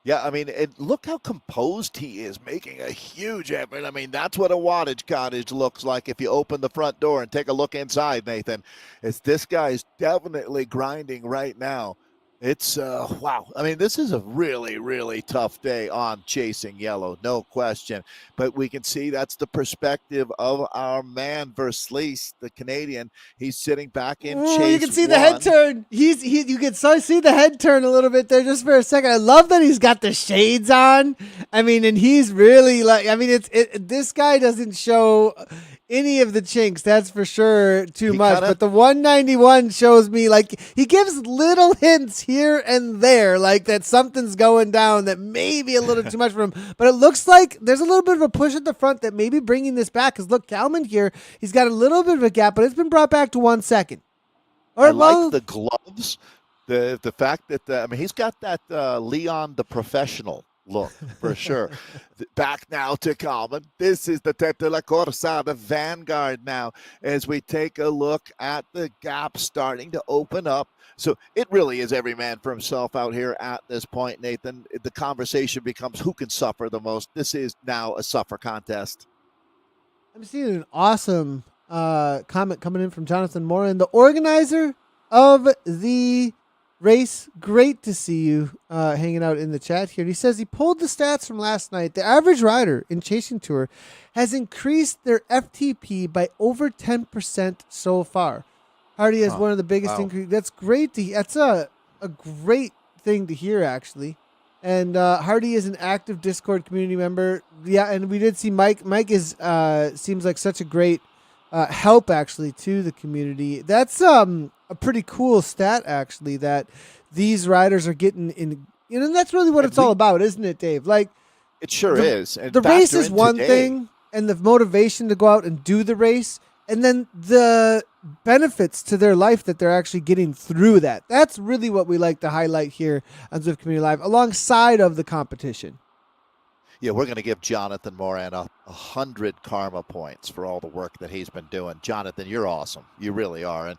Yeah, I mean, and look how composed he is, making a huge effort. I mean, that's what a wattage cottage looks like if you open the front door and take a look inside, Nathan. It's this guy's definitely grinding right now. It's wow. I mean, this is a really, really tough day on chasing yellow, no question. But we can see that's the perspective of our man Verslees, the Canadian. He's sitting back in Ooh, you chase can see the head one. turn. You can see the head turn a little bit there just for a second. I love that he's got the shades on. I mean, and he's really like. I mean, this guy doesn't show any of the chinks. That's for sure. Too He much. kind of But the 191 shows me like he gives little hints here and there, like that something's going down that may be a little too much for him. But it looks like there's a little bit of a push at the front that may be bringing this back. Because look, Kalman here, he's got a little bit of a gap, but it's been brought back to 1 second. I like the gloves. The fact that I mean he's got that Leon the professional look for sure. Back now to Kalman. This is the Tête de la Corsa, the vanguard now, as we take a look at the gap starting to open up. So it really is every man for himself out here at this point, Nathan. The conversation becomes who can suffer the most. This is now a suffer contest. I'm seeing an awesome comment coming in from Jonathan Moran, the organizer of the race. Great to see you hanging out in the chat here. He says he pulled the stats from last night. The average rider in Chasing Tour has increased their FTP by over 10% so far. Hardy has one of the biggest increase. That's great to. That's a great thing to hear, actually. And Hardy is an active Discord community member. Yeah, and we did see Mike. Mike is seems like such a great help actually to the community. That's a pretty cool stat actually that these riders are getting in. You know, and that's really what it's all about, isn't it, Dave? Like it sure is. And the race is one thing, and the motivation to go out and do the race, and then the benefits to their life that they're actually getting through that. That's really what we like to highlight here on Zwift Community Live, alongside of the competition. Yeah, we're going to give Jonathan Moran 100 karma points for all the work that he's been doing. Jonathan, you're awesome. You really are. And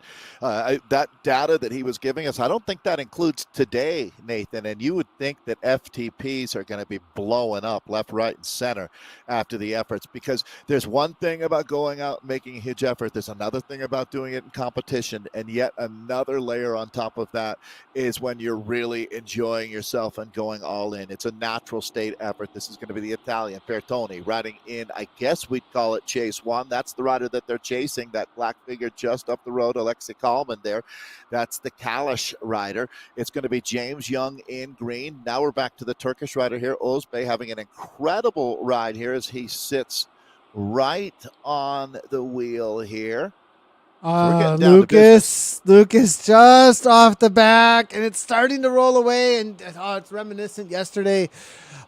that data that he was giving us, I don't think that includes today, Nathan. And you would think that FTPs are going to be blowing up left, right, and center after the efforts, because there's one thing about going out and making a huge effort. There's another thing about doing it in competition. And yet another layer on top of that is when you're really enjoying yourself and going all in. It's a natural state effort. This is going to be the Italian Bertoni riding in, I guess we'd call it chase one. That's the rider that they're chasing, that black figure just up the road, Alexei Kalman there. That's the Kalish rider. It's going to be James Young in green. Now we're back to the Turkish rider here, Ozbey, having an incredible ride here as he sits right on the wheel here. Lucas just off the back, and it's starting to roll away, and it's reminiscent yesterday.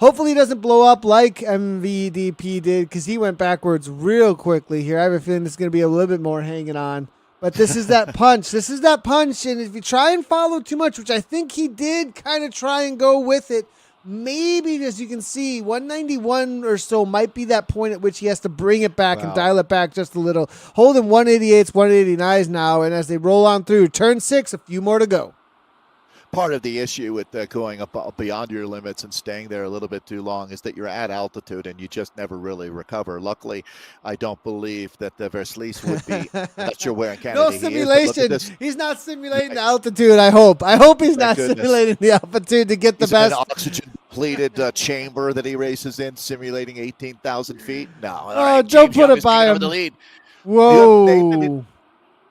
Hopefully he doesn't blow up like MVDP did, because he went backwards real quickly here. I have a feeling it's going to be a little bit more hanging on. But this is that punch. This is that punch, and if you try and follow too much, which I think he did kind of try and go with it, maybe, as you can see, 191 or so might be that point at which he has to bring it back and dial it back just a little. Holding 188s, 189s now, and as they roll on through, turn 6, a few more to go. Part of the issue with going up beyond your limits and staying there a little bit too long is that you're at altitude and you just never really recover. Luckily, I don't believe that the Verslees would be. I'm not sure where in Canada no simulation. He's not simulating the altitude. I hope he's not simulating the altitude to get the best. An oxygen-depleted chamber that he races in, simulating 18,000 feet. No. Oh, don't put it by him. The lead. Whoa.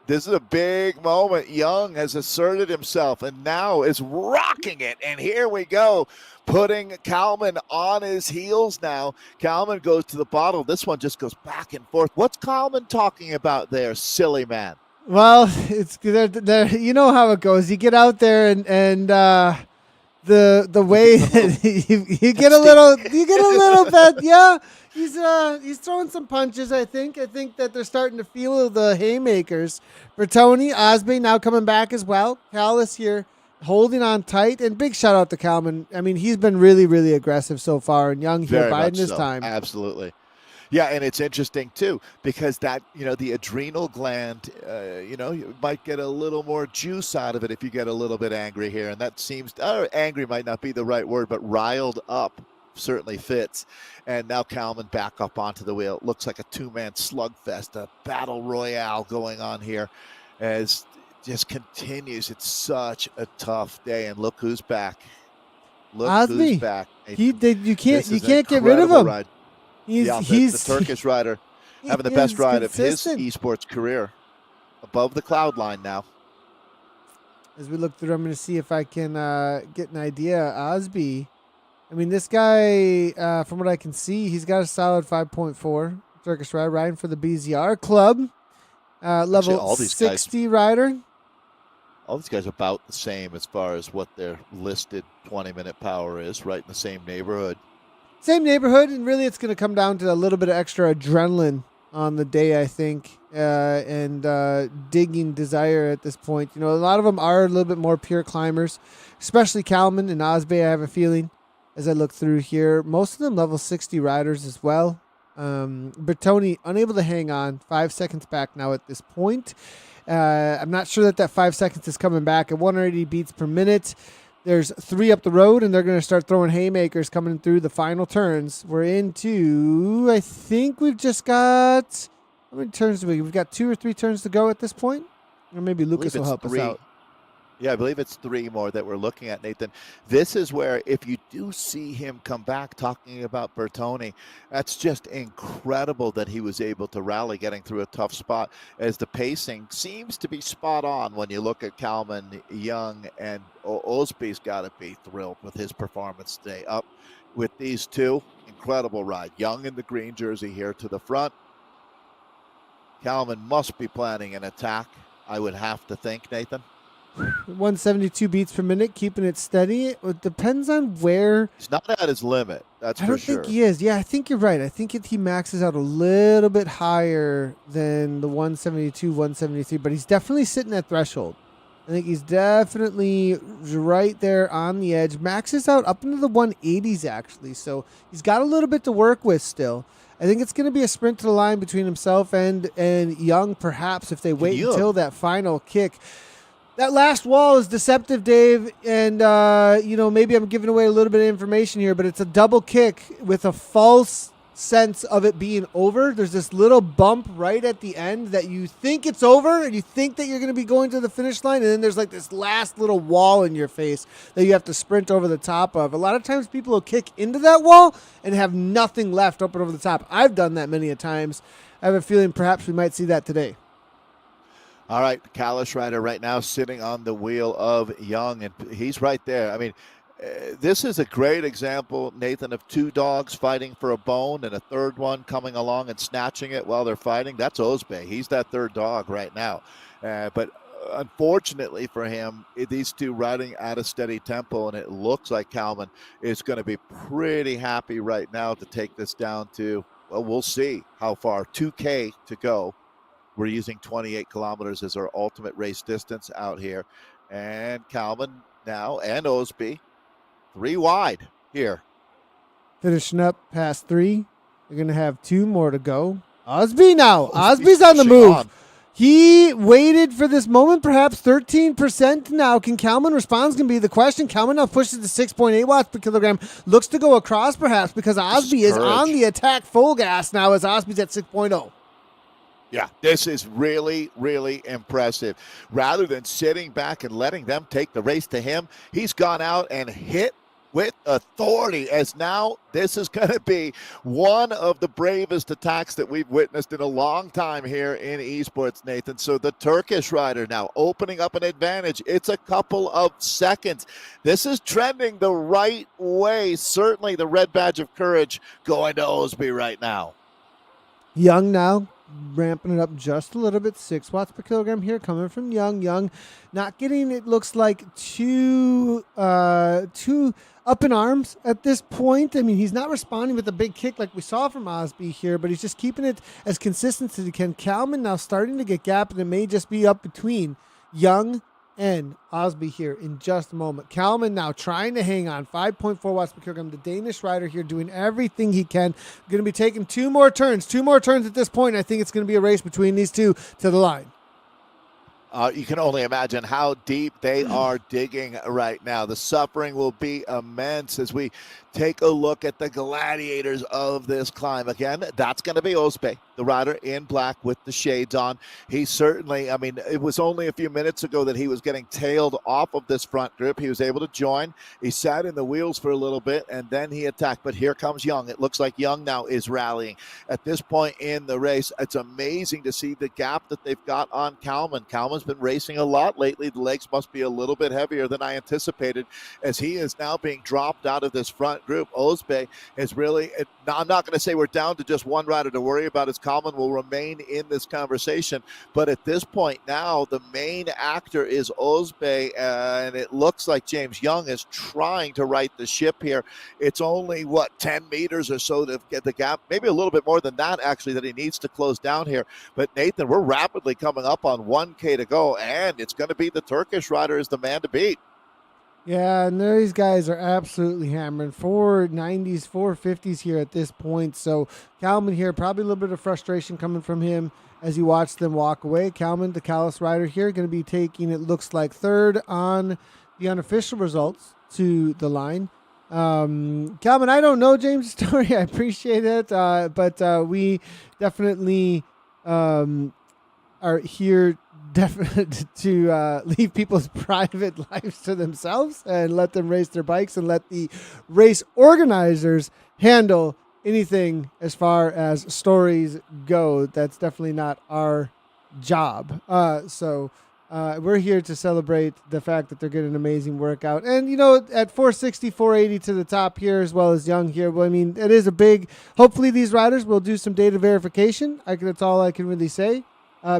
This is a big moment. Young has asserted himself and now is rocking it. And here we go, putting Kalman on his heels now. Kalman goes to the bottle. This one just goes back and forth. What's Kalman talking about there, silly man? Well, it's you know how it goes. You get out there and the way that you get a little bit, yeah. He's throwing some punches, I think. I think that they're starting to feel the haymakers. Bertoni, Osby now coming back as well. Callis here holding on tight. And big shout out to Kalman. I mean, he's been really, really aggressive so far. And Young here biding his time. Absolutely. Yeah, and it's interesting too because that the adrenal gland, you might get a little more juice out of it if you get a little bit angry here, and that seems angry might not be the right word, but riled up certainly fits. And now Kalman back up onto the wheel. It looks like a two-man slugfest, a battle royale going on here, as it just continues. It's such a tough day, and look who's back. Look who's Osby, back, he Nathan. did. You can't This you is an can't get rid of incredible him. ride. He's Yeah, the he's Turkish rider he having the best is ride of his consistent. esports career, above the cloud line now. As we look through, I'm going to see if I can get an idea. Osby, I mean, this guy, from what I can see, he's got a solid 5.4 Turkish ride, riding for the BZR club, Actually, level 60 rider. all these guys are about the same as far as what their listed 20-minute power is, right in the same neighborhood. Same neighborhood, and really it's going to come down to a little bit of extra adrenaline on the day, I think, and digging desire at this point. You know, a lot of them are a little bit more pure climbers, especially Kalman and Osby, I have a feeling, as I look through here. Most of them level 60 riders as well. Bertoni unable to hang on, 5 seconds back now at this point. I'm not sure that 5 seconds is coming back at 180 beats per minute. There's 3 up the road, and they're going to start throwing haymakers coming through the final turns. We're into, I think we've just got, how many turns do we? We've got 2 or 3 turns to go at this point, or maybe Lucas will help us out. Yeah, I believe it's 3 more that we're looking at, Nathan. This is where, if you do see him come back talking about Bertoni, that's just incredible that he was able to rally getting through a tough spot, as the pacing seems to be spot on when you look at Kalman, Young, and Osby's got to be thrilled with his performance today. Up with these two, incredible ride. Young in the green jersey here to the front. Kalman must be planning an attack, I would have to think, Nathan. 172 beats per minute, keeping it steady. It depends on where. He's not at his limit, that's for sure. I don't think he is. Yeah, I think you're right. I think he maxes out a little bit higher than the 172, 173, but he's definitely sitting at threshold. I think he's definitely right there on the edge. Maxes out up into the 180s, actually. So he's got a little bit to work with still. I think it's going to be a sprint to the line between himself and Young, perhaps, if they wait until that final kick. That last wall is deceptive, Dave, and, maybe I'm giving away a little bit of information here, but it's a double kick with a false sense of it being over. There's this little bump right at the end that you think it's over, and you think that you're going to be going to the finish line, and then there's like this last little wall in your face that you have to sprint over the top of. A lot of times people will kick into that wall and have nothing left up and over the top. I've done that many a times. I have a feeling perhaps we might see that today. All right, Kalish rider right now sitting on the wheel of Young, and he's right there. I mean, this is a great example, Nathan, of 2 dogs fighting for a bone and a third one coming along and snatching it while they're fighting. That's Osby. He's that third dog right now. But unfortunately for him, these 2 riding at a steady tempo, and it looks like Kalman is going to be pretty happy right now to take this down to, well, we'll see how far, 2K to go. We're using 28 kilometers as our ultimate race distance out here. And Kalman now and Osby, 3 wide here. Finishing up past 3. We're going to have 2 more to go. Osby now. Osby's on the move. He waited for this moment, perhaps 13% now. Can Kalman respond? Is going to be the question. Kalman now pushes to 6.8 watts per kilogram. Looks to go across, perhaps, because Osby is on the attack full gas now as Osby's at 6.0. Yeah, this is really, really impressive. Rather than sitting back and letting them take the race to him, he's gone out and hit with authority, as now this is going to be one of the bravest attacks that we've witnessed in a long time here in esports, Nathan. So the Turkish rider now opening up an advantage. It's a couple of seconds. This is trending the right way. Certainly the red badge of courage going to Osby right now. Young now ramping it up just a little bit, 6 watts per kilogram here coming from Young. Young not getting, it looks like, too up in arms at this point. I mean, he's not responding with a big kick like we saw from Osby here, but he's just keeping it as consistent as he can. Kalman now starting to get gap, and it may just be up between Young and Osby here in just a moment. Kalman now trying to hang on. 5.4 watts per kilogram. The Danish rider here doing everything he can. Going to be taking two more turns at this point. I think it's going to be a race between these two to the line. You can only imagine how deep they are digging right now. The suffering will be immense as we take a look at the gladiators of this climb. Again, that's going to be Osbe, the rider in black with the shades on. He certainly, I mean, it was only a few minutes ago that he was getting tailed off of this front group. He was able to join. He sat in the wheels for a little bit, and then he attacked. But here comes Young. It looks like Young now is rallying. At this point in the race, it's amazing to see the gap that they've got on Kalman. Kalman's been racing a lot lately. The legs must be a little bit heavier than I anticipated, as he is now being dropped out of this front group. Osbe is really, I'm not going to say we're down to just one rider to worry about, as Kalman will remain in this conversation. But at this point now, the main actor is Osbe, and it looks like James Young is trying to right the ship here. It's only, 10 meters or so to get the gap, maybe a little bit more than that, actually, that he needs to close down here. But Nathan, we're rapidly coming up on 1K to go, and it's going to be the Turkish rider is the man to beat. Yeah, and these guys are absolutely hammering 490s, 450s here at this point. So Kalman here, probably a little bit of frustration coming from him as you watch them walk away. Kalman, the Callis rider here, going to be taking, it looks like, third on the unofficial results to the line. Kalman, I don't know James' story. I appreciate it, but we definitely are here to leave people's private lives to themselves and let them race their bikes and let the race organizers handle anything as far as stories go. That's definitely not our job. So we're here to celebrate the fact that they're getting an amazing workout. And, at 460, 480 to the top here, as well as Young here. Well, I mean, it is a big, hopefully these riders will do some data verification. That's all I can really say.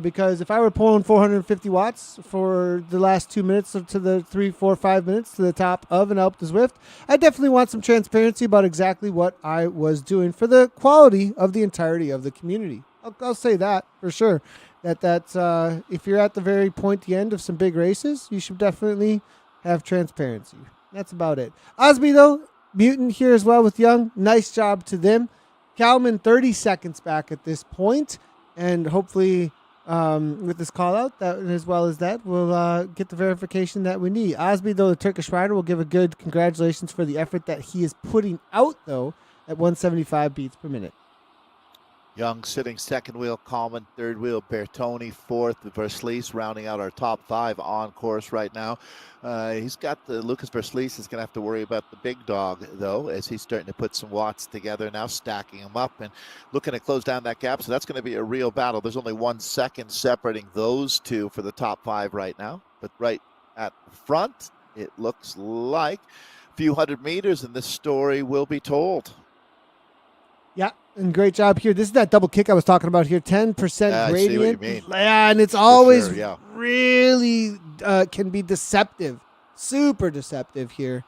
Because if I were pulling 450 watts for the last 2 minutes to the 3, 4, 5 minutes to the top of an Alpe d'Huez, I definitely want some transparency about exactly what I was doing for the quality of the entirety of the community. I'll say that for sure. That's if you're at the very pointy end of some big races, you should definitely have transparency. That's about it. Osby, though, mutant here as well with Young. Nice job to them. Kalman 30 seconds back at this point, and hopefully with this call out, that as well as that, we'll get the verification that we need. Osby, though, the Turkish rider, will give a good congratulations for the effort that he is putting out, though, at 175 beats per minute. Young sitting second wheel, Kalman third wheel, Bertoni fourth, Verslees rounding out our top five on course right now. He's got Lucas Verslees is going to have to worry about the big dog, though, as he's starting to put some watts together now, stacking them up and looking to close down that gap. So that's going to be a real battle. There's only 1 second separating those two for the top five right now. But right at the front, it looks like a few hundred meters, and this story will be told. Yeah, and great job here. This is that double kick I was talking about here. 10% gradient. I see what you mean. Yeah, and it's always sure, really can be deceptive. Super deceptive here.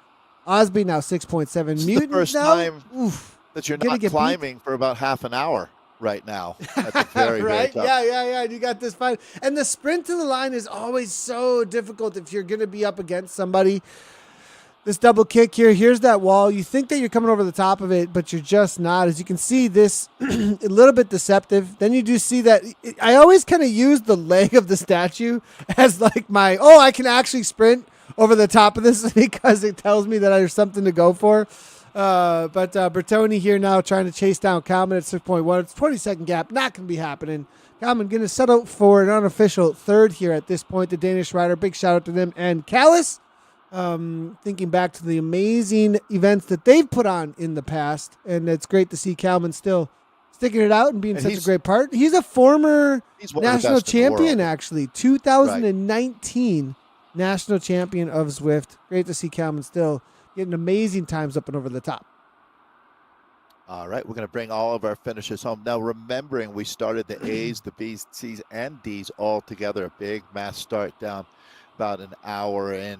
Osby now 6.7. It's Mutant the first now, time that you're not climbing for about half an hour right now at the very, right? very top. Yeah. You got this fine. And the sprint to the line is always so difficult if you're going to be up against somebody. This double kick here, here's that wall. You think that you're coming over the top of it, but you're just not. As you can see, this a little bit deceptive. Then you do see that I always kind of use the leg of the statue as like I can actually sprint over the top of this because it tells me that there's something to go for. But Bertoni here now trying to chase down Kalman at 6.1. It's 20-second gap. Not going to be happening. Kalman going to settle for an unofficial third here at this point. The Danish rider, big shout out to them. And Callis, thinking back to the amazing events that they've put on in the past, and it's great to see Kalman still sticking it out and being such a great part. He's a former national champion, actually, 2019 national champion of Zwift. Great to see Kalman still getting amazing times up and over the top. All right, we're going to bring all of our finishers home. Now, remembering we started the A's, the B's, C's, and D's all together. A big mass start down about an hour and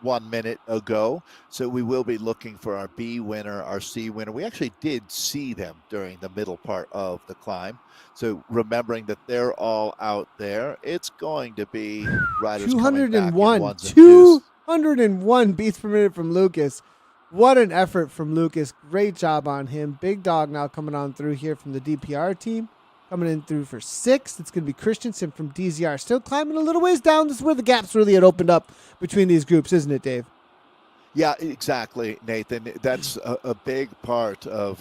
1 minute ago. So we will be looking for our B winner, our C winner. We actually did see them during the middle part of the climb. So remembering that they're all out there, it's going to be riders coming back in 201. ones and twos. 201 beats per minute from Lucas. What an effort from Lucas. Great job on him. Big Dog now coming on through here from the DPR team. Coming in through for 6th. It's going to be Christensen from DZR. Still climbing a little ways down. This is where the gaps really had opened up between these groups, isn't it, Dave? Yeah, exactly, Nathan. That's a big part of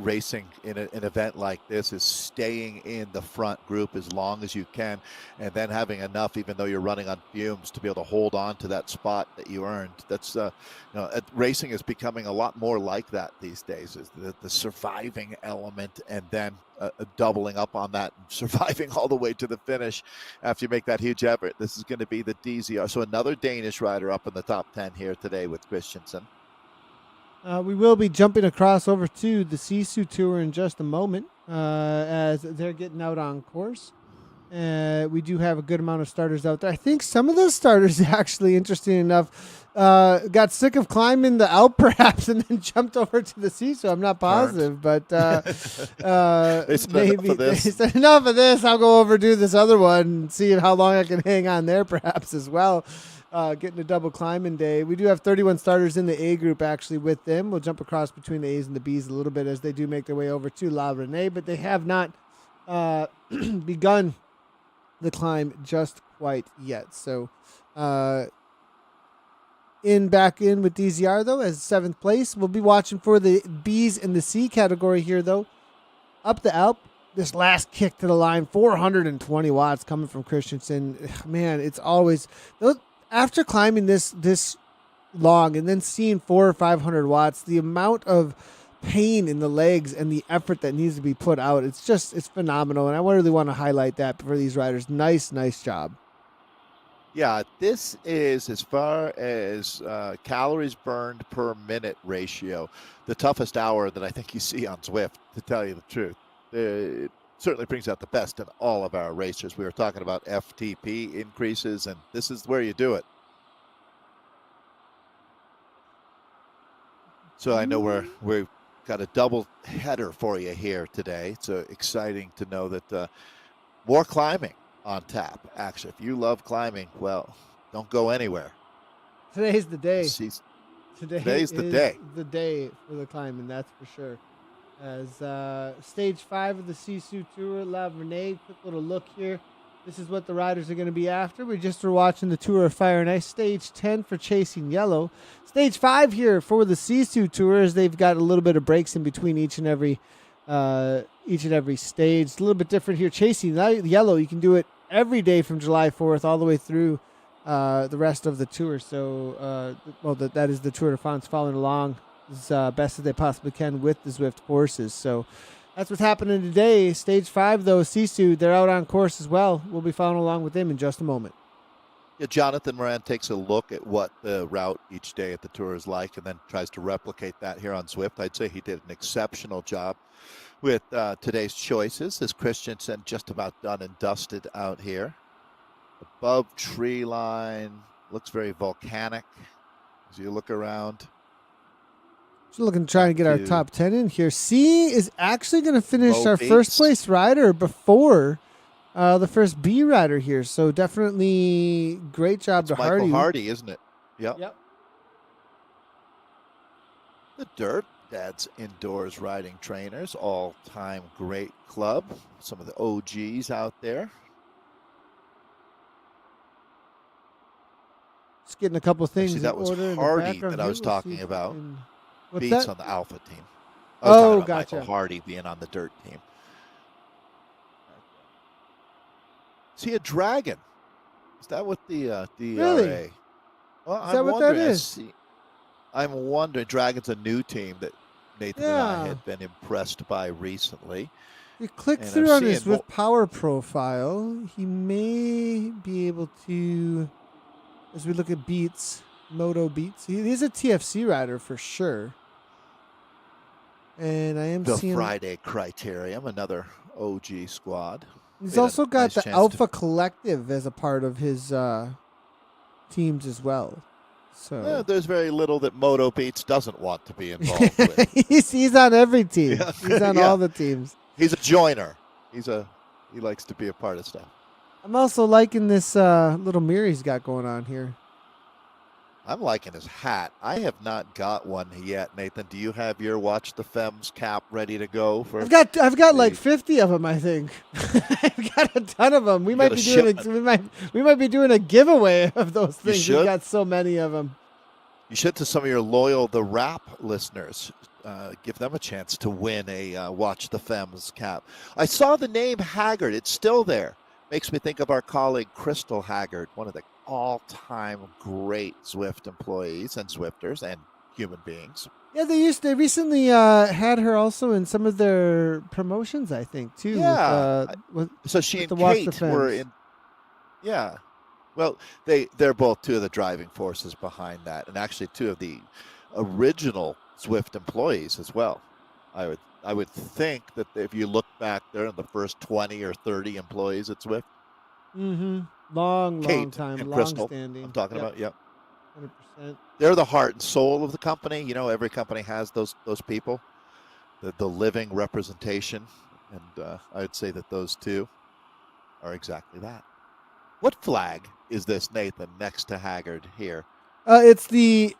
racing in an event like this is staying in the front group as long as you can, and then having enough, even though you're running on fumes, to be able to hold on to that spot that you earned. That's racing is becoming a lot more like that these days. Is the surviving element, and then doubling up on that, and surviving all the way to the finish after you make that huge effort. This is going to be the DZR. So another Danish rider up in the top 10 here today with Christensen. We will be jumping across over to the Sisu Tour in just a moment as they're getting out on course. We do have a good amount of starters out there. I think some of those starters, actually, interesting enough, got sick of climbing the Alp perhaps and then jumped over to the Sisu. I'm not positive, but maybe they said, enough of this. I'll go over do this other one and see how long I can hang on there perhaps as well. Getting a double climbing day. We do have 31 starters in the A group actually with them. We'll jump across between the A's and the B's a little bit as they do make their way over to La Renee, but they have not begun the climb just quite yet. So back in with DZR though as 7th place. We'll be watching for the B's and the C category here though. Up the Alp, this last kick to the line, 420 watts coming from Christensen. Man, it's always those after climbing this long and then seeing 400 or 500 watts, the amount of pain in the legs and the effort that needs to be put out, it's phenomenal. And I really want to highlight that for these riders. Nice job. Yeah, this is, as far as calories burned per minute ratio, the toughest hour that I think you see on Zwift, to tell you the truth. It certainly brings out the best in all of our racers. We were talking about FTP increases, and this is where you do it. So I know we've got a double header for you here today. So exciting to know that more climbing on tap. Actually, if you love climbing, well, don't go anywhere. Today's the day. Today's the day. The day for the climbing, that's for sure. As stage 5 of the Sisu Tour, La Renee, quick little look here. This is what the riders are going to be after. We just were watching the Tour of Fire and Ice. Stage 10 for Chasing Yellow. Stage 5 here for the Sisu Tour, as they've got a little bit of breaks in between each and every stage. It's a little bit different here. Chasing Yellow, you can do it every day from July 4th all the way through the rest of the tour. So, that is the Tour de France following along as best as they possibly can with the Zwift courses. So that's what's happening today. Stage 5, though, Sisu, they're out on course as well. We'll be following along with them in just a moment. Yeah, Jonathan Moran takes a look at what the route each day at the Tour is like and then tries to replicate that here on Zwift. I'd say he did an exceptional job with today's choices. As Christensen just about done and dusted out here. Above tree line, looks very volcanic as you look around. Just looking to try and get our top 10 in here. C is actually going to finish our first place rider before the first B rider here. So definitely great job to Hardy. Michael Hardy, isn't it? Yep. The Dirt Dads Indoors Riding Trainers, all-time great club. Some of the OGs out there. Just getting a couple things that was order Hardy that I was talking about. What's Beats that? on the Alpha team. Gotcha. Michael Hardy being on the Dirt team. See a dragon? Is that what the Really? Well, Is that what that is? I'm wondering. Dragon's a new team that Nathan and I had been impressed by recently. You click through on his Zwift power profile. He may be able to, as we look at beats, Moto beats. He is a TFC rider for sure. And I am seeing the Friday Criterium, another OG squad. He's also got the Alpha Collective as a part of his teams as well. So there's very little that Moto Beats doesn't want to be involved with. he's on every team. Yeah, He's on yeah. all the teams. He's a joiner. He likes to be a part of stuff. I'm also liking this little mirror he's got going on here. I'm liking his hat. I have not got one yet, Nathan. Do you have your Watch the Femmes cap ready to go? For I've got like 50 of them. I think I've got a ton of them. We might be doing a giveaway of those things. We've got so many of them. You should, to some of your loyal The Rap listeners, give them a chance to win a Watch the Femmes cap. I saw the name Haggard. It's still there. Makes me think of our colleague Crystal Haggard, one of the all-time great Zwift employees and Zwifters and human beings. Yeah, they recently had her also in some of their promotions, I think, too. Yeah. So she and Kate were in. Yeah. Well, they're both two of the driving forces behind that, and actually two of the original Zwift employees as well. I would think that if you look back there in the first 20 or 30 employees at Zwift. Mm-hmm. Long time, and long Crystal, standing. I'm talking about, yep. 100%. They're the heart and soul of the company. You know, every company has those people, the living representation, and I'd say that those two are exactly that. What flag is this, Nathan, next to Haggard here? It's the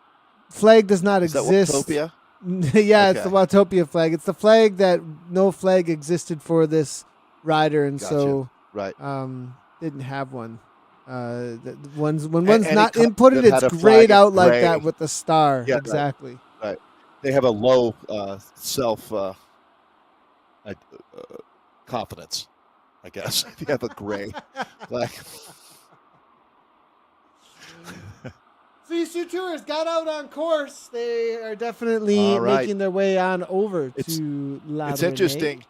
flag does not exist. Is that Watopia? Yeah, okay. It's the Watopia flag. It's the flag that no flag existed for this rider, and so didn't have one. When one's not inputted, it's grayed out like that with the star. Yeah, exactly. Right. They have a low self confidence, I guess. If you have a gray flag. Sisu Tour got out on course. They are definitely making their way on over to La It's interesting,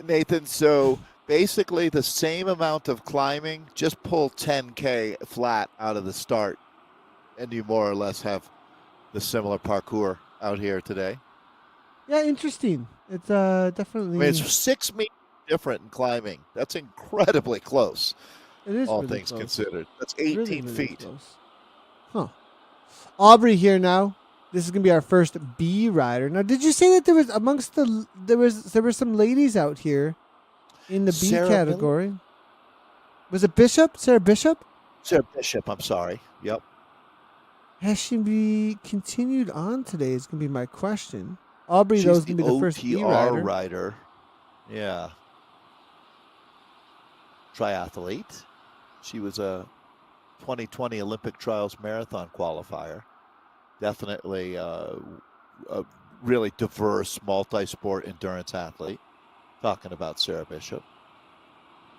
Nathan. So basically the same amount of climbing, just pull 10K flat out of the start, and you more or less have the similar parkour out here today. Yeah, interesting. It's definitely... I mean, it's 6 meters different in climbing. That's incredibly close. It is all really things close. Considered. That's 18 really feet. Close. Huh. Aubrey here now. This is gonna be our first B rider. Now, did you say that there were some ladies out here in the B category? Miller? Was it Bishop? Sarah Bishop? Sarah Bishop. I'm sorry. Yep. Has she be continued on today? Is gonna be my question. Aubrey, though, is gonna be the first B rider. Yeah. Triathlete. She was a 2020 Olympic Trials marathon qualifier. Definitely a really diverse multi-sport endurance athlete. Talking about Sarah Bishop.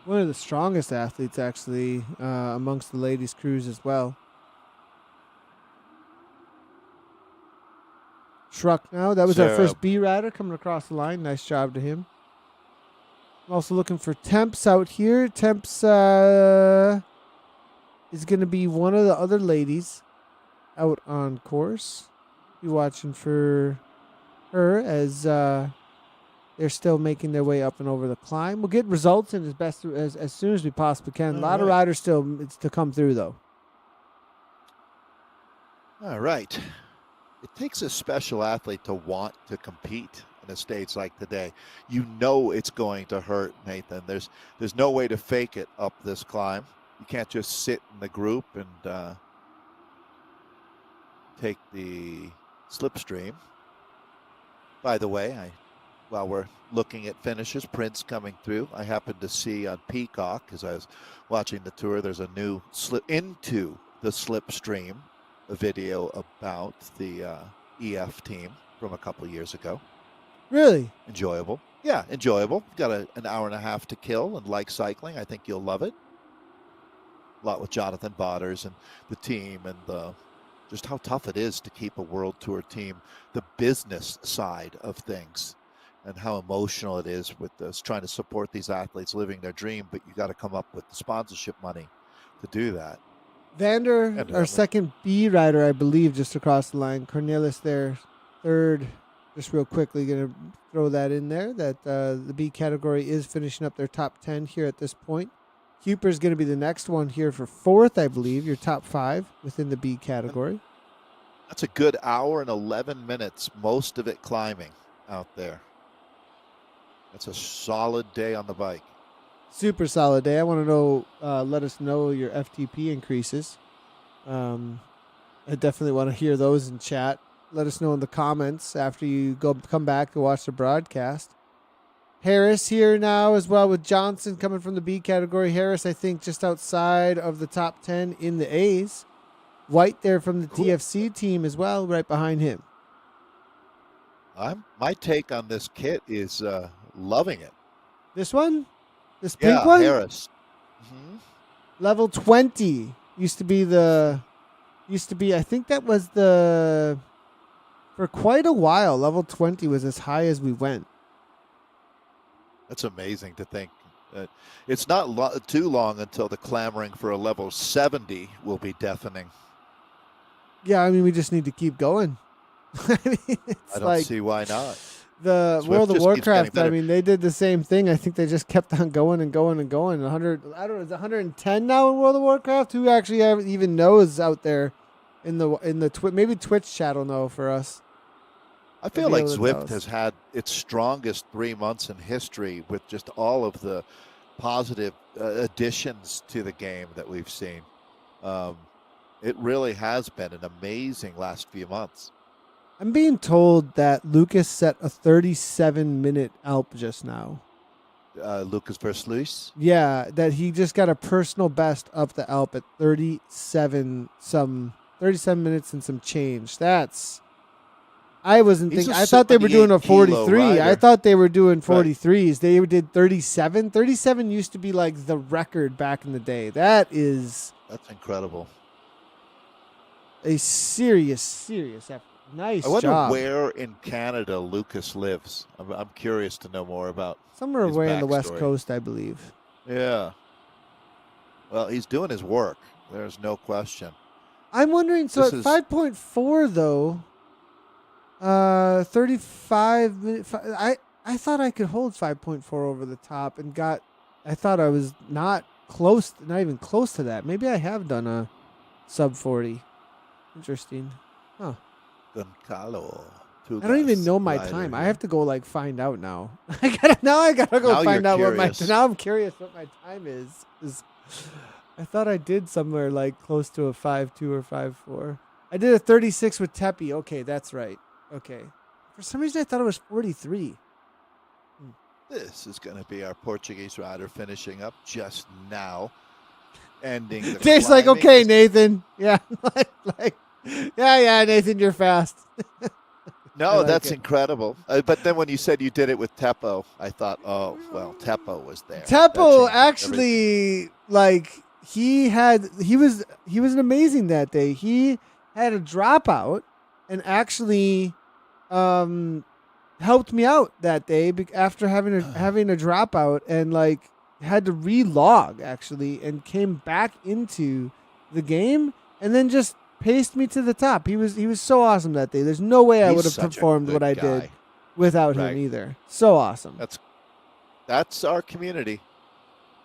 One of the strongest athletes, actually, amongst the ladies' crews as well. Schruck now. That was our first B rider coming across the line. Nice job to him. I'm also looking for Temps out here. Temps is going to be one of the other ladies out on course. Be watching for her as they're still making their way up and over the climb. We'll get results in as soon as we possibly can. A lot of riders still to come through, though. All right. It takes a special athlete to want to compete in a stage like today. You know it's going to hurt, Nathan. There's no way to fake it up this climb. You can't just sit in the group and take the slipstream. By the way, while we're looking at finishes, Prince coming through, I happened to see on Peacock, as I was watching the tour, there's a new slip into the slipstream, a video about the EF team from a couple years ago. Really? Enjoyable. Yeah, enjoyable. Got an hour and a half to kill and like cycling. I think you'll love it. A lot with Jonathan Botters and the team and just how tough it is to keep a World Tour team, the business side of things, and how emotional it is with this, trying to support these athletes living their dream, but you got to come up with the sponsorship money to do that. Vander, our second B rider, I believe, just across the line. Cornelis there, third. Just real quickly, going to throw that in there, that the B category is finishing up their top 10 here at this point. Huper's going to be the next one here for fourth, I believe. Your top 5 within the B category. That's a good hour and 11 minutes, most of it climbing out there. That's a solid day on the bike. Super solid day. I want to know, let us know your FTP increases. I definitely want to hear those in chat. Let us know in the comments after you come back and watch the broadcast. Harris here now as well with Johnson coming from the B category. Harris, I think, just outside of the top 10 in the A's. White there from the TFC team as well, right behind him. My take on this kit is loving it. This one? This pink one? Harris. Mm-hmm. Level 20 used to be, I think that was for quite a while, level 20 was as high as we went. That's amazing to think. It's not too long until the clamoring for a level 70 will be deafening. Yeah, I mean, we just need to keep going. I mean, I don't see why not. The Swift World of just keeps Warcraft, getting I mean, they did the same thing. I think they just kept on going and going and going. 100, I don't know, is it 110 now in World of Warcraft? Who actually even knows out there in the maybe Twitch chat will know for us. I feel like Zwift has had its strongest 3 months in history with just all of the positive additions to the game that we've seen. It really has been an amazing last few months. I'm being told that Lucas set a 37-minute Alp just now. Lucas versus Luis? Yeah, that he just got a personal best up the Alp at 37 minutes and some change. I wasn't thinking. I thought they were doing a 43. I thought they were doing 43s. Right. They did 37. 37 used to be like the record back in the day. That's incredible. A serious effort. Nice job. I wonder where in Canada Lucas lives. I'm curious to know more about somewhere his away backstory. On the West Coast, I believe. Yeah. Well, he's doing his work. There's no question. I'm wondering. So at 5.4 though. 35 minutes. I thought I could hold 5.4 over the top and I thought I was not even close to that. Maybe I have done a sub 40. Interesting. Huh. I don't even know my time. I have to go find out now. I gotta go find out what my now I'm curious what my time is. I thought I did somewhere close to a 5.2 or 5.4. I did a 36 with Tepe. Okay, that's right. Okay. For some reason, I thought it was 43. This is going to be our Portuguese rider finishing up just now. Ending the Dave's like, okay, Nathan. Yeah. Yeah, Nathan, you're fast. No, that's incredible. But then when you said you did it with Teppo, I thought, oh, well, Teppo was there. Teppo actually, he was amazing that day. He had a dropout and actually helped me out that day after having a dropout and had to relog actually and came back into the game and then just paced me to the top. He was so awesome that day. There's no way I would have performed what I did without him either. So awesome. That's our community.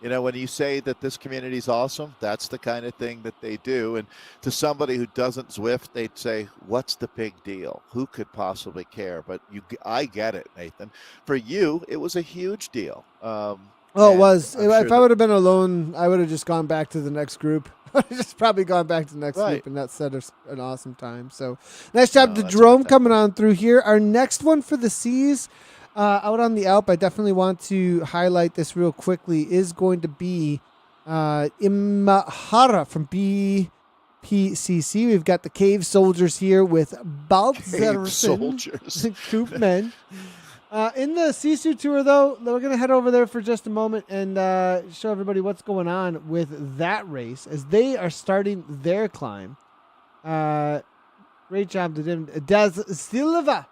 You know, when you say that this community is awesome, that's the kind of thing that they do. And to somebody who doesn't Zwift, they'd say, what's the big deal? Who could possibly care? But I get it, Nathan. For you, it was a huge deal. It was. If I would have been alone, I would have just gone back to the next group. I would have just probably gone back to the next group and that set an awesome time. So nice job to Jerome coming on through here. Our next one for the C's. Out on the Alp, I definitely want to highlight this real quickly, is going to be Imahara from BPCC. We've got the Cave Soldiers here with Baltzerson, Coop Men. In the Sisu Tour, though, we're going to head over there for just a moment and show everybody what's going on with that race as they are starting their climb. Great job to them. Des Silva.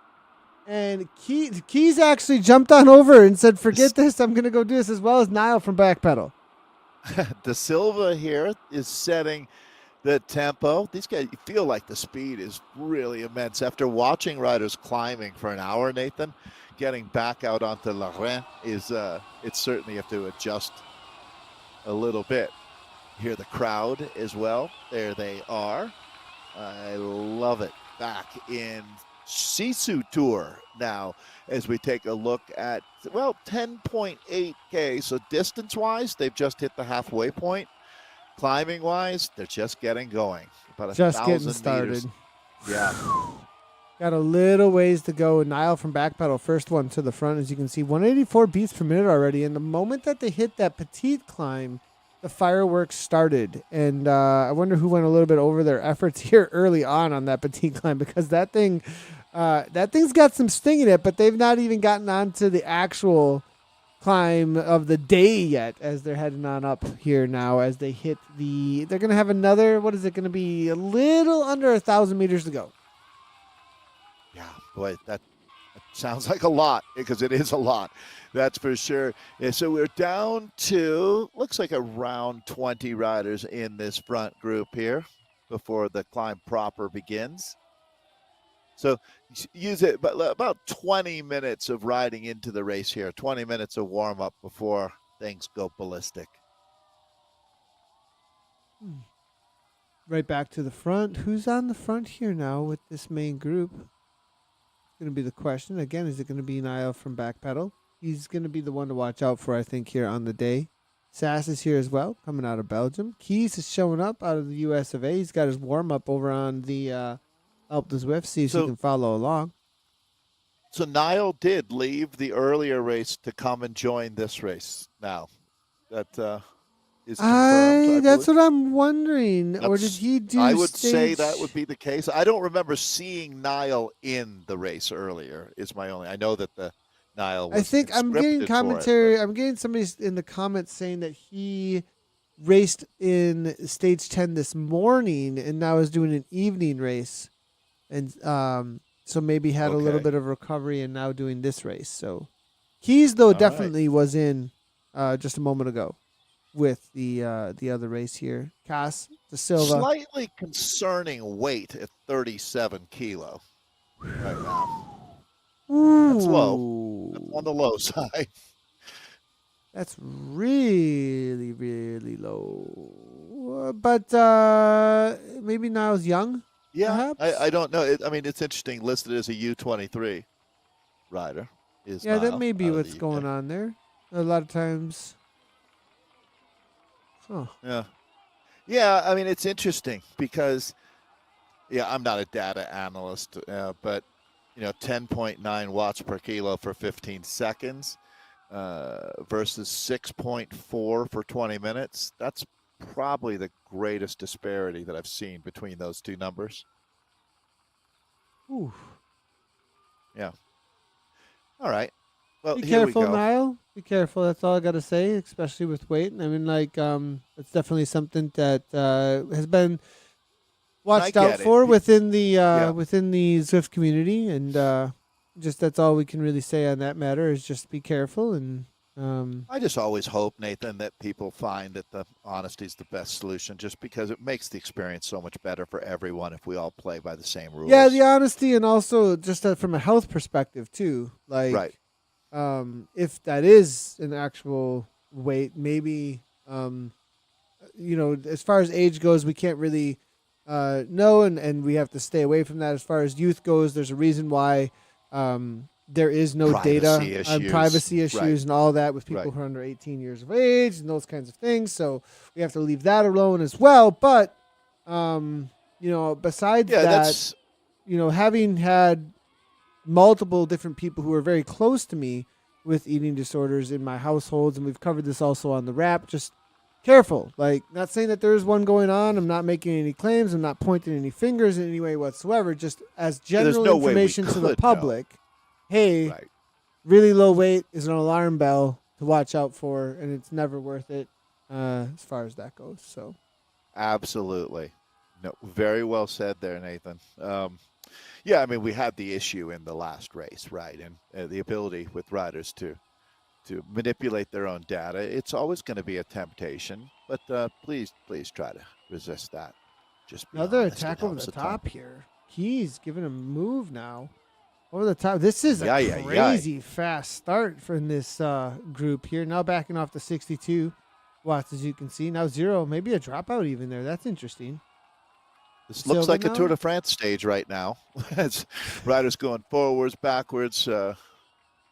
And Keys actually jumped on over and said, forget this. I'm going to go do this as well as Niall from Backpedal. De Silva here is setting the tempo. These guys, you feel like the speed is really immense. After watching riders climbing for an hour, Nathan, getting back out onto La Reine is, it's certainly you have to adjust a little bit. Hear the crowd as well. There they are. I love it. Back in Sisu Tour now as we take a look at, well, 10.8K. So distance wise, they've just hit the halfway point. Climbing wise, they're just getting going. About Just getting 1,000 meters. started. Yeah. Got a little ways to go. Nile from back pedal, first one to the front. As you can see, 184 beats per minute already. And the moment that they hit that petite climb, the fireworks started. And I wonder who went a little bit over their efforts here early on that petite climb, because that thing's got some sting in it, but they've not even gotten onto the actual climb of the day yet, as they're heading on up here now as they hit they're going to have another, what is it going to be, a little under 1,000 meters to go. Yeah, boy, that sounds like a lot, because it is a lot. That's for sure. Yeah, so we're down to, looks like around 20 riders in this front group here before the climb proper begins. So use it, but about 20 minutes of riding into the race here, 20 minutes of warm up before things go ballistic. Right back to the front. Who's on the front here now with this main group? It's going to be the question. Again, is it going to be Niall from back pedal? He's going to be the one to watch out for, I think, here on the day. Sass is here as well, coming out of Belgium. Keys is showing up out of the US of A. He's got his warm up over on the Alpe d'Huez. See if he can follow along. So Niall did leave the earlier race to come and join this race now. That is confirmed. That's what I'm wondering. Or did he do I would say that would be the case. I don't remember seeing Niall in the race earlier, is my only. I know that the Niall was, I think I'm getting commentary. I'm getting somebody in the comments saying that he raced in stage 10 this morning and now is doing an evening race. And so maybe had a little bit of recovery and now doing this race. So Keys, though, definitely was in just a moment ago with the other race here. Cass De Silva. Slightly concerning weight at 37 kilo right now. Ooh. That's low. That's on the low side. That's really, really low. But maybe Niall's young. Yeah, I don't know. I mean, it's interesting. Listed as a U23 rider. Yeah, that may be what's going on there. A lot of times. Huh. Yeah. Yeah, I mean, it's interesting because, I'm not a data analyst, but, 10.9 watts per kilo for 15 seconds versus 6.4 for 20 minutes. That's probably the greatest disparity that I've seen between those two numbers. Ooh. Yeah. All right. Well, be careful, Niall. Be careful. That's all I got to say, especially with weight. I mean, it's definitely something that has been watched out for within the Zwift community, and just that's all we can really say on that matter is just be careful. And I just always hope, Nathan, that people find that the honesty is the best solution, just because it makes the experience so much better for everyone if we all play by the same rules. Yeah, the honesty, and also just from a health perspective too. Right. If that is an actual weight, maybe as far as age goes, we can't really know, and we have to stay away from that. As far as youth goes, there's a reason why there is no data on privacy issues and all that with people who are under 18 years of age and those kinds of things. So we have to leave that alone as well. But besides that, having had multiple different people who are very close to me with eating disorders in my households, and we've covered this also on the wrap, just careful. Not saying that there is one going on. I'm not making any claims. I'm not pointing any fingers in any way whatsoever. Just as general information to the public. Hey, really low weight is an alarm bell to watch out for, and it's never worth it as far as that goes. So, absolutely. No, very well said there, Nathan. I mean, we had the issue in the last race, right? And the ability with riders to manipulate their own data. It's always going to be a temptation, but please try to resist that. Just another attack over the top here. Keys giving a move now over the top. This is a crazy fast start from this group here. Now backing off the 62. watts, as you can see. Now 0, maybe a dropout even there. That's interesting. This looks Silva like a Tour now. de France stage right now. As riders going forwards, backwards.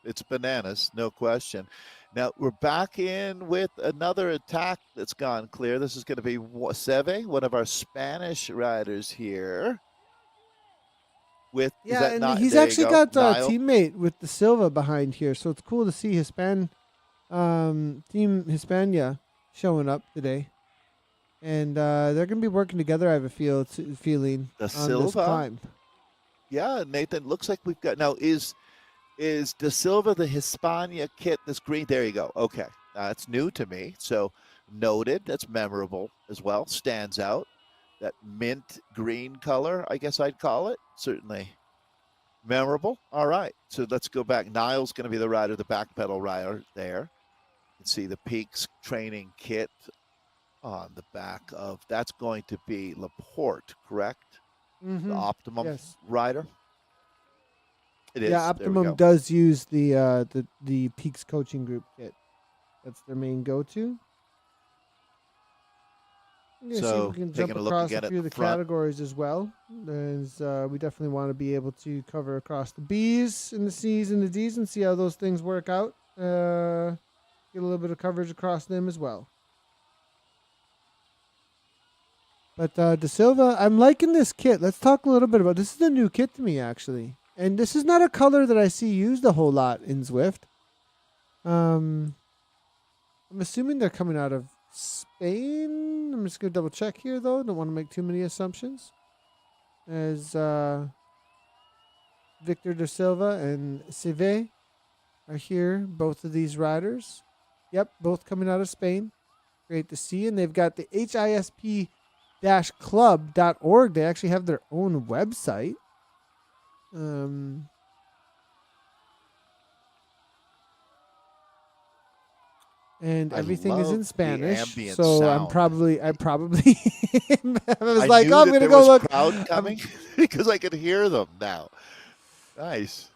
It's bananas, no question. Now we're back in with another attack that's gone clear. This is going to be Seve, one of our Spanish riders here. With is Yeah, that and not? he's There you actually go, got a Niall. teammate with the Silva behind here, so it's cool to see Team Hispania showing up today, and they're gonna be working together. I have a feeling Da on this Silva. climb. Yeah, Nathan. Looks like we've got now. Is Da Silva the Hispania kit? This green. There you go. Okay, that's new to me. So noted. That's memorable as well. Stands out. That mint green color, I guess I'd call it. Certainly memorable. All right. So let's go back. Niall's going to be the rider, the back pedal rider there. You can see the Peaks training kit on the back of that's going to be Laporte, correct? The Mm-hmm. Optimum Yes. rider. It Yeah, is. There we Optimum go. does use the Peaks coaching group kit. That's their main go-to. I'm gonna see if we So can jump taking a look across a again at few the of the front. categories as well. As we definitely want to be able to cover across the B's and the C's and the D's and see how those things work out. Get a little bit of coverage across them as well. But De Silva, I'm liking this kit. Let's talk a little bit about this. Is a new kit to me actually, and this is not a color that I see used a whole lot in Zwift. Um, I'm assuming they're coming out of Spain. I'm just gonna double check here though. Don't want to make too many assumptions. As Victor De Silva and Cive are here, both of these riders. Yep, both coming out of Spain. Great to see. And they've got the HISP club.org. They actually have their own website. Um, and I everything is love in the Spanish. ambient So sound. I probably I was I like, knew oh, I'm that gonna there go was look. crowd I'm, coming because I could hear them now. Nice.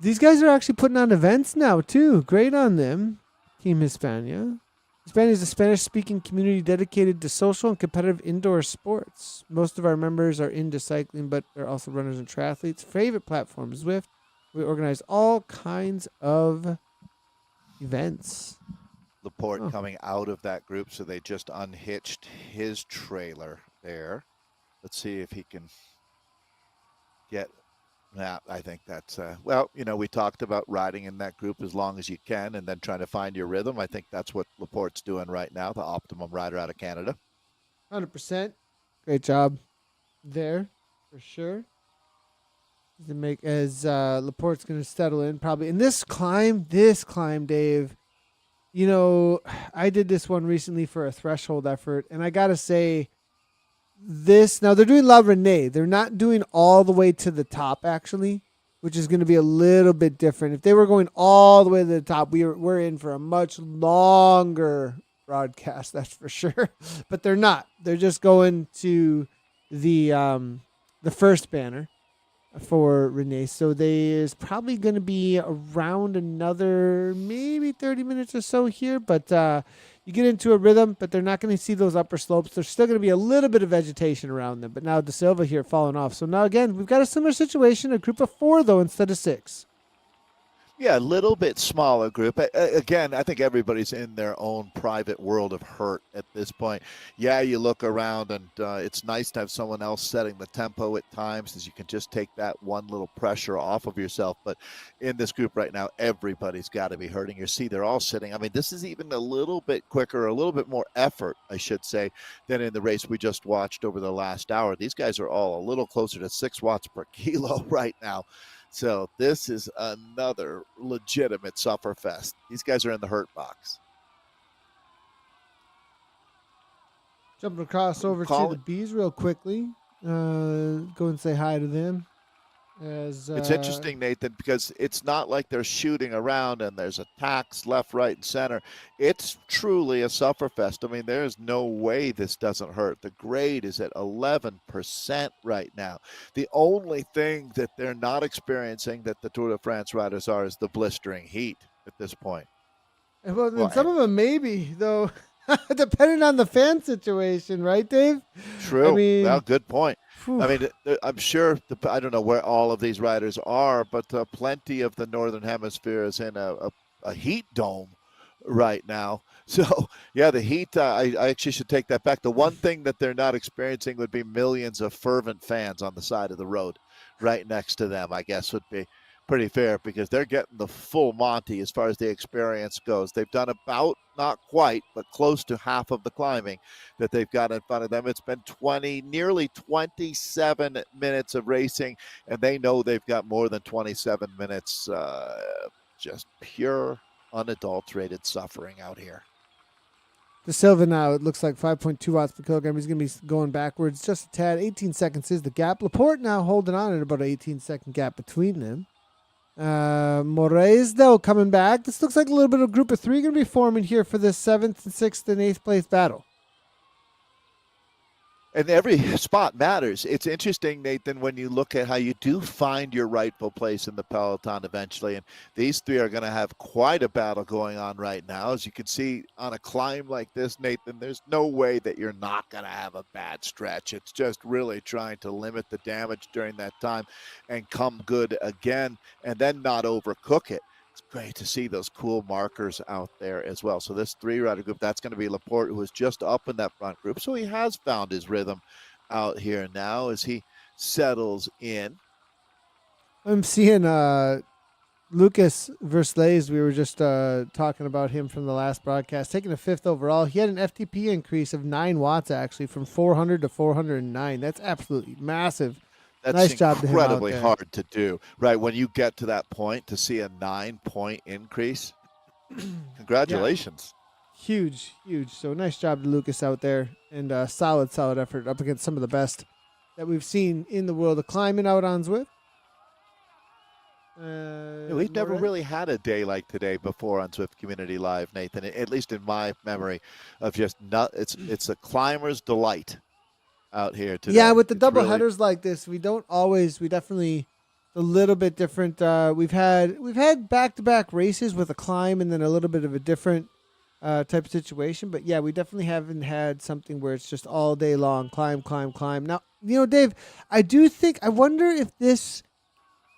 These guys are actually putting on events now too. Great on them, Team Hispania. Hispania is a Spanish-speaking community dedicated to social and competitive indoor sports. Most of our members are into cycling, but they're also runners and triathletes. Favorite platform is Zwift. We organize all kinds of events. Laporte Oh, coming out of that group, so they just unhitched his trailer there. Let's see if he can get that. I think that's well, we talked about riding in that group as long as you can and then trying to find your rhythm. I think that's what Laporte's doing right now, the optimum rider out of Canada. 100%. Great job there for sure. To make as Laporte's going to settle in probably in this climb, Dave. You know, I did this one recently for a threshold effort, and I gotta say, this now they're doing La Renee. They're not doing all the way to the top actually, which is going to be a little bit different. If they were going all the way to the top, we're in for a much longer broadcast, that's for sure. But they're not. They're just going to the first banner for Renee. So there's probably going to be around another maybe 30 minutes or so here, but you get into a rhythm, but they're not going to see those upper slopes. There's still going to be a little bit of vegetation around them, but now De Silva here falling off. So now again, we've got a similar situation, a group of 4 though instead of 6. Yeah, a little bit smaller group. Again, I think everybody's in their own private world of hurt at this point. Yeah, you look around, and it's nice to have someone else setting the tempo at times, as you can just take that one little pressure off of yourself. But in this group right now, everybody's got to be hurting. You see, they're all sitting. I mean, this is even a little bit quicker, a little bit more effort, I should say, than in the race we just watched over the last hour. These guys are all a little closer to 6 watts per kilo right now. So this is another legitimate sufferfest. These guys are in the hurt box. Jumping across over to the bees real quickly. Go and say hi to them. As It's interesting, Nathan, because it's not like they're shooting around and there's attacks left, right, and center. It's truly a sufferfest. I mean, there's no way this doesn't hurt. The grade is at 11% right now. The only thing that they're not experiencing that the Tour de France riders are is the blistering heat at this point. Well, Well, then some of them maybe though, depending on the fan situation, right, Dave? I true. Well, mean, good point. whew. I mean, I'm sure, I don't know where all of these riders are, but plenty of the Northern Hemisphere is in a heat dome right now. So, yeah, the heat, I actually should take that back. The one thing that they're not experiencing would be millions of fervent fans on the side of the road right next to them, I guess would be pretty fair because they're getting the full Monty as far as the experience goes. They've done about, not quite, but close to half of the climbing that they've got in front of them. It's been nearly 27 minutes of racing, and they know they've got more than 27 minutes just pure, unadulterated suffering out here. De Silva now, it looks like 5.2 watts per kilogram. He's going to be going backwards just a tad. 18 seconds is the gap. Laporte now holding on at about an 18-second gap between them. Moraes, though, coming back. This looks like a little bit of group of three going to be forming here for this 7th and 6th and 8th place battle. And every spot matters. It's interesting, Nathan, when you look at how you do find your rightful place in the peloton eventually. And these three are going to have quite a battle going on right now. As you can see on a climb like this, Nathan, there's no way that you're not going to have a bad stretch. It's just really trying to limit the damage during that time and come good again and then not overcook it. It's great to see those cool markers out there as well. So this three-rider group, that's going to be Laporte, who was just up in that front group. So he has found his rhythm out here now as he settles in. I'm seeing Lucas Versleys. We were just talking about him from the last broadcast, taking a 5th overall. He had an FTP increase of 9 watts, actually, from 400 to 409. That's absolutely massive. That's nice job to him out incredibly there. hard to do, right? When you get to that point, to see a 9-point increase, congratulations. Yeah. Huge, huge. So nice job to Lucas out there, and solid effort up against some of the best that we've seen in the world of climbing out on Zwift. We've never really had a day like today before on Zwift Community Live, Nathan. At least in my memory, of just not. It's a climber's delight out here today. Yeah, with the it's double really... headers like this, we definitely a little bit different. We've had back-to-back races with a climb and then a little bit of a different type of situation. But yeah, we definitely haven't had something where it's just all day long climb, climb, climb. Now, Dave, I wonder if this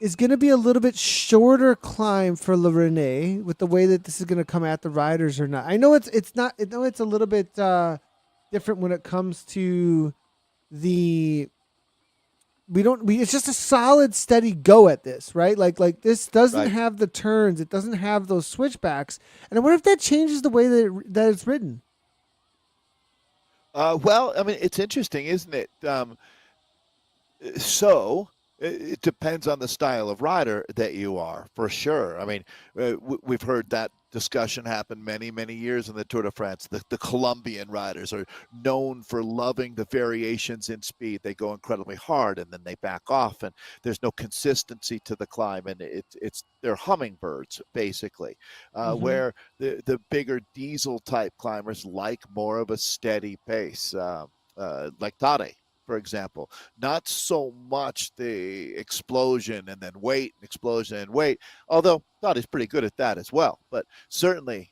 is going to be a little bit shorter climb for La Renee with the way that this is going to come at the riders or not. I know it's not. I know it's a little bit different when it comes to the it's just a solid steady go at this, right? Like this doesn't have the turns, it doesn't have those switchbacks, and I wonder if that changes the way that it's written. Well, I mean, it's interesting, isn't it? So it depends on the style of rider that you are, for sure. I mean, we've heard that discussion happen many, many years in the Tour de France. The Colombian riders are known for loving the variations in speed. They go incredibly hard and then they back off, and there's no consistency to the climb, and they're hummingbirds basically. Where the bigger diesel type climbers like more of a steady pace, like Tade, for example. Not so much the explosion and then wait, explosion and wait, although Dottie's pretty good at that as well. But certainly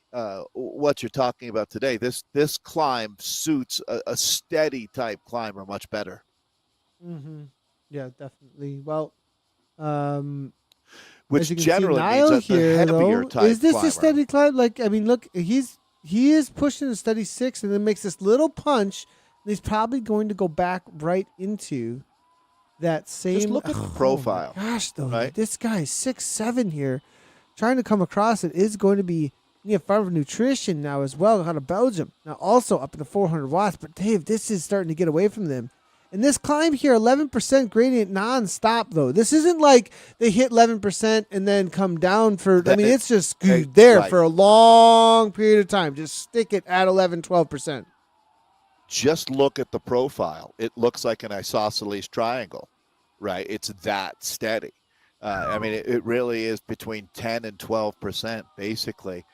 what you're talking about today, this climb suits a steady type climber much better. Mm-hmm. Yeah, definitely. Well, which generally means a heavier though, type is this climber. A steady climb? Like, I mean, look, he is pushing a steady 6 and then makes this little punch. He's probably going to go back right into that same. Just look at the profile. Oh my gosh, though, right? This guy is 6'7" here, trying to come across it is going to be Farm Nutrition now as well out of Belgium. Now also up in the 400 watts, but Dave, this is starting to get away from them. And this climb here, 11% gradient nonstop though. This isn't like they hit 11% and then come down for. I mean, it's just there for a long period of time. Just stick it at 11, 12%. Just look at the profile. It looks like an isosceles triangle, right? It's that steady. I mean, it really is between 10 and 12%, basically,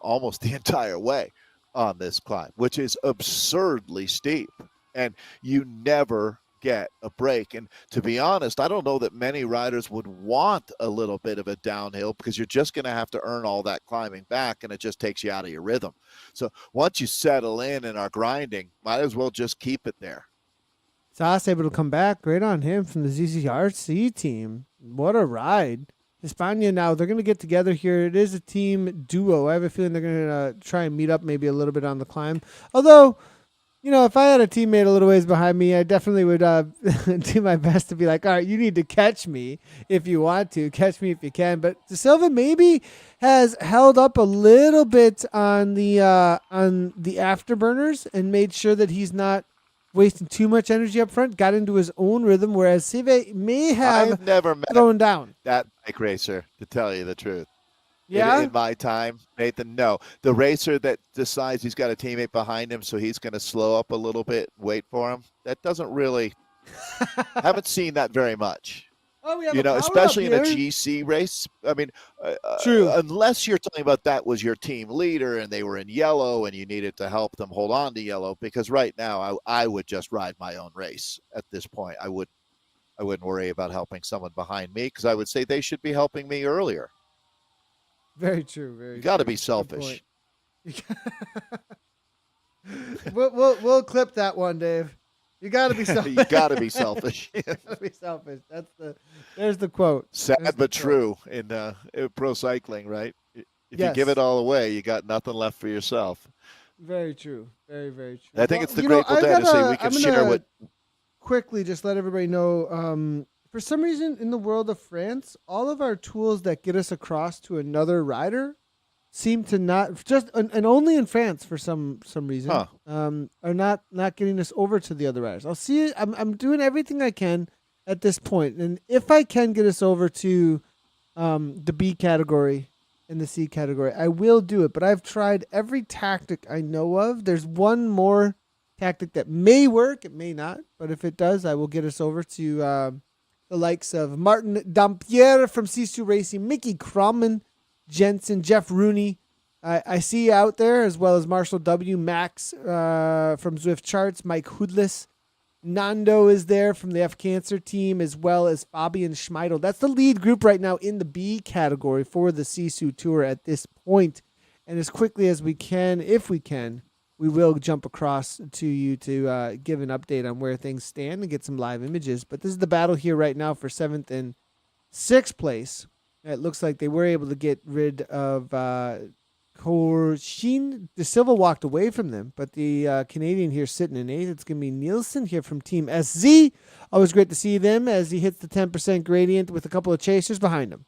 almost the entire way on this climb, which is absurdly steep. And you never get a break. And to be honest, I don't know that many riders would want a little bit of a downhill because you're just going to have to earn all that climbing back, and it just takes you out of your rhythm. So once you settle in and are grinding, might as well just keep it there. Sauce able to come back. Great on him from the ZZRC team. What a ride. Hispania now, they're going to get together here. It is a team duo. I have a feeling they're going to try and meet up maybe a little bit on the climb. Although, if I had a teammate a little ways behind me, I definitely would do my best to be like, all right, you need to catch me if you want to. Catch me if you can. But De Silva maybe has held up a little bit on the afterburners and made sure that he's not wasting too much energy up front, got into his own rhythm, whereas Sive may have I've never met thrown down. that bike racer, to tell you the truth. Yeah? In my time, Nathan, no. The racer that decides he's got a teammate behind him, so he's going to slow up a little bit, wait for him, that doesn't really, haven't seen that very much. Oh, we have especially in a GC race. I mean, true. Unless you're talking about that was your team leader and they were in yellow and you needed to help them hold on to yellow. Because right now, I would just ride my own race at this point. I wouldn't worry about helping someone behind me because I would say they should be helping me earlier. Very true. Very. You got to be selfish. We'll clip that one, Dave. You got to be selfish. You got to be selfish. Gotta be selfish. There's the quote. Sad but true in pro cycling, right? If you give it all away, you got nothing left for yourself. Very true. Very, very true. I think it's the Grateful Dead to say we can share what. Quickly, just let everybody know. For some reason, in the world of France, all of our tools that get us across to another rider seem to not and only in France for some reason are not getting us over to the other riders. I'll see. I'm doing everything I can at this point, and if I can get us over to the B category and the C category, I will do it. But I've tried every tactic I know of. There's one more tactic that may work, it may not, but if it does, I will get us over to the likes of Martin Dampierre from Sisu Racing, Mickey Cromman, Jensen, Jeff Rooney. I see out there, as well as Marshall W. Max from Zwift Charts, Mike Hoodless. Nando is there from the F Cancer team, as well as Fabian Schmeidel. That's the lead group right now in the B category for the Sisu Tour at this point. And as quickly as we can, if we can, we will jump across to you to give an update on where things stand and get some live images. But this is the battle here right now for 7th and 6th place. It looks like they were able to get rid of Korshin. De Silva walked away from them, but the Canadian here sitting in 8th. It's going to be Nielsen here from Team SZ. Always great to see them as he hits the 10% gradient with a couple of chasers behind him.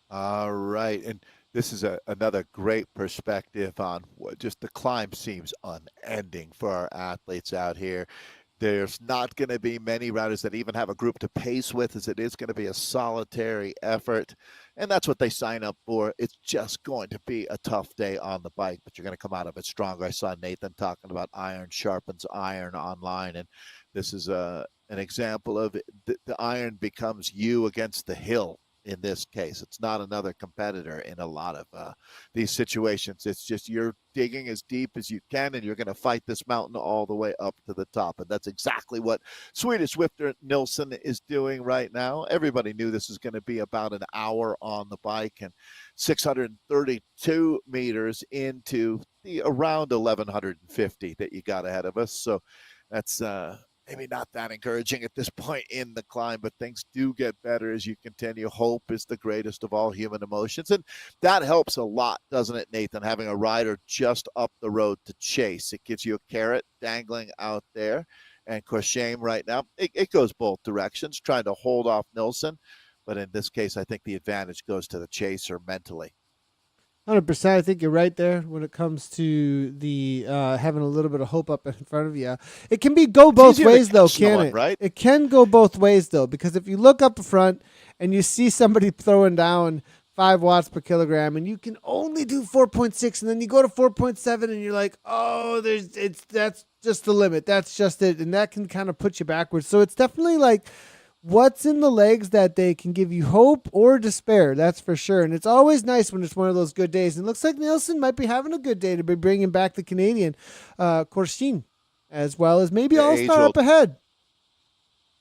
All right. And this is another great perspective on what just the climb seems unending for our athletes out here. There's not going to be many riders that even have a group to pace with, as it is going to be a solitary effort. And that's what they sign up for. It's just going to be a tough day on the bike, but you're going to come out of it stronger. I saw Nathan talking about iron sharpens iron online, and this is an example of the iron becomes you against the hill. In this case, it's not another competitor in a lot of these situations. It's just you're digging as deep as you can, and you're going to fight this mountain all the way up to the top. And that's exactly what Swedish Swifter Nilsson is doing right now. Everybody knew this was going to be about an hour on the bike and 632 meters into the around 1150 that you got ahead of us. So that's maybe not that encouraging at this point in the climb, but things do get better as you continue. Hope is the greatest of all human emotions. And that helps a lot, doesn't it, Nathan, having a rider just up the road to chase. It gives you a carrot dangling out there. And Koshame right now, it goes both directions, trying to hold off Nilsson. But in this case, I think the advantage goes to the chaser mentally. 100%. I think you're right there when it comes to the having a little bit of hope up in front of you. It can go both ways, though, can it? Right? It can go both ways, though, because if you look up front and you see somebody throwing down 5 watts per kilogram and you can only do 4.6, and then you go to 4.7 and you're like, oh, that's just the limit. That's just it. And that can kind of put you backwards. So it's definitely like, what's in the legs that they can give you hope or despair, that's for sure. And it's always nice when it's one of those good days. And it looks like Nielsen might be having a good day to be bringing back the Canadian, Korshin. as well as maybe The All age Star up old ahead.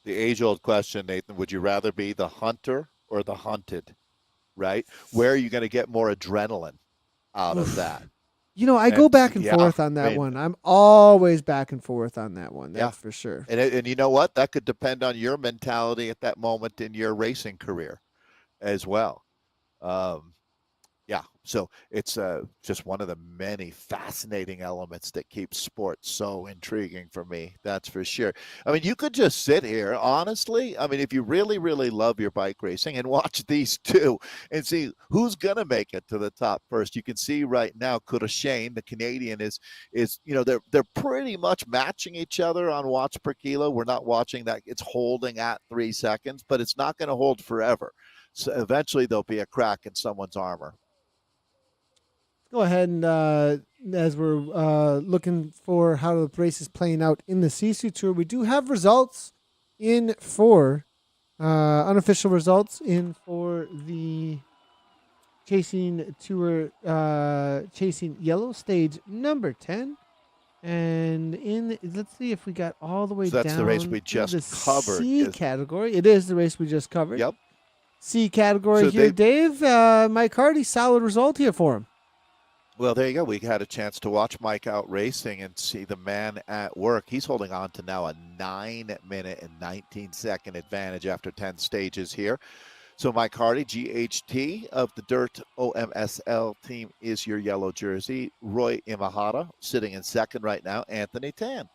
the age old question, Nathan, would you rather be the hunter or the hunted, right? Where are you going to get more adrenaline out of Oof. that? I go And back and yeah, forth on I that mean, one. I'm always back and forth on that one. yeah. That's for sure. And you know what? That could depend on your mentality at that moment in your racing career as well. Um, Yeah, so it's just one of the many fascinating elements that keeps sports so intriguing for me. That's for sure. I mean, you could just sit here, honestly. I mean, if you really, really love your bike racing and watch these two and see who's gonna make it to the top first. You can see right now, Shane, the Canadian, is they're pretty much matching each other on watts per kilo. We're not watching that; it's holding at 3 seconds, but it's not going to hold forever. So eventually, there'll be a crack in someone's armor. Go ahead and as we're looking for how the race is playing out in the Sisu Tour, we do have results in for unofficial results in for the Chasing Tour, Chasing Yellow stage number 10. And let's see if we got all the way So that's the race down we to the just covered. C category. It is the race we just covered. Yep. C category So here, they Dave. Mike Hardy, solid result here for him. well, there you go. We had a chance to watch Mike out racing and see the man at work. He's holding on to now a 9 minute and 19-second advantage after 10 stages here. So Mike Hardy, GHT of the Dirt OMSL team is your yellow jersey. Roy Imahara sitting in second right now. Anthony Tan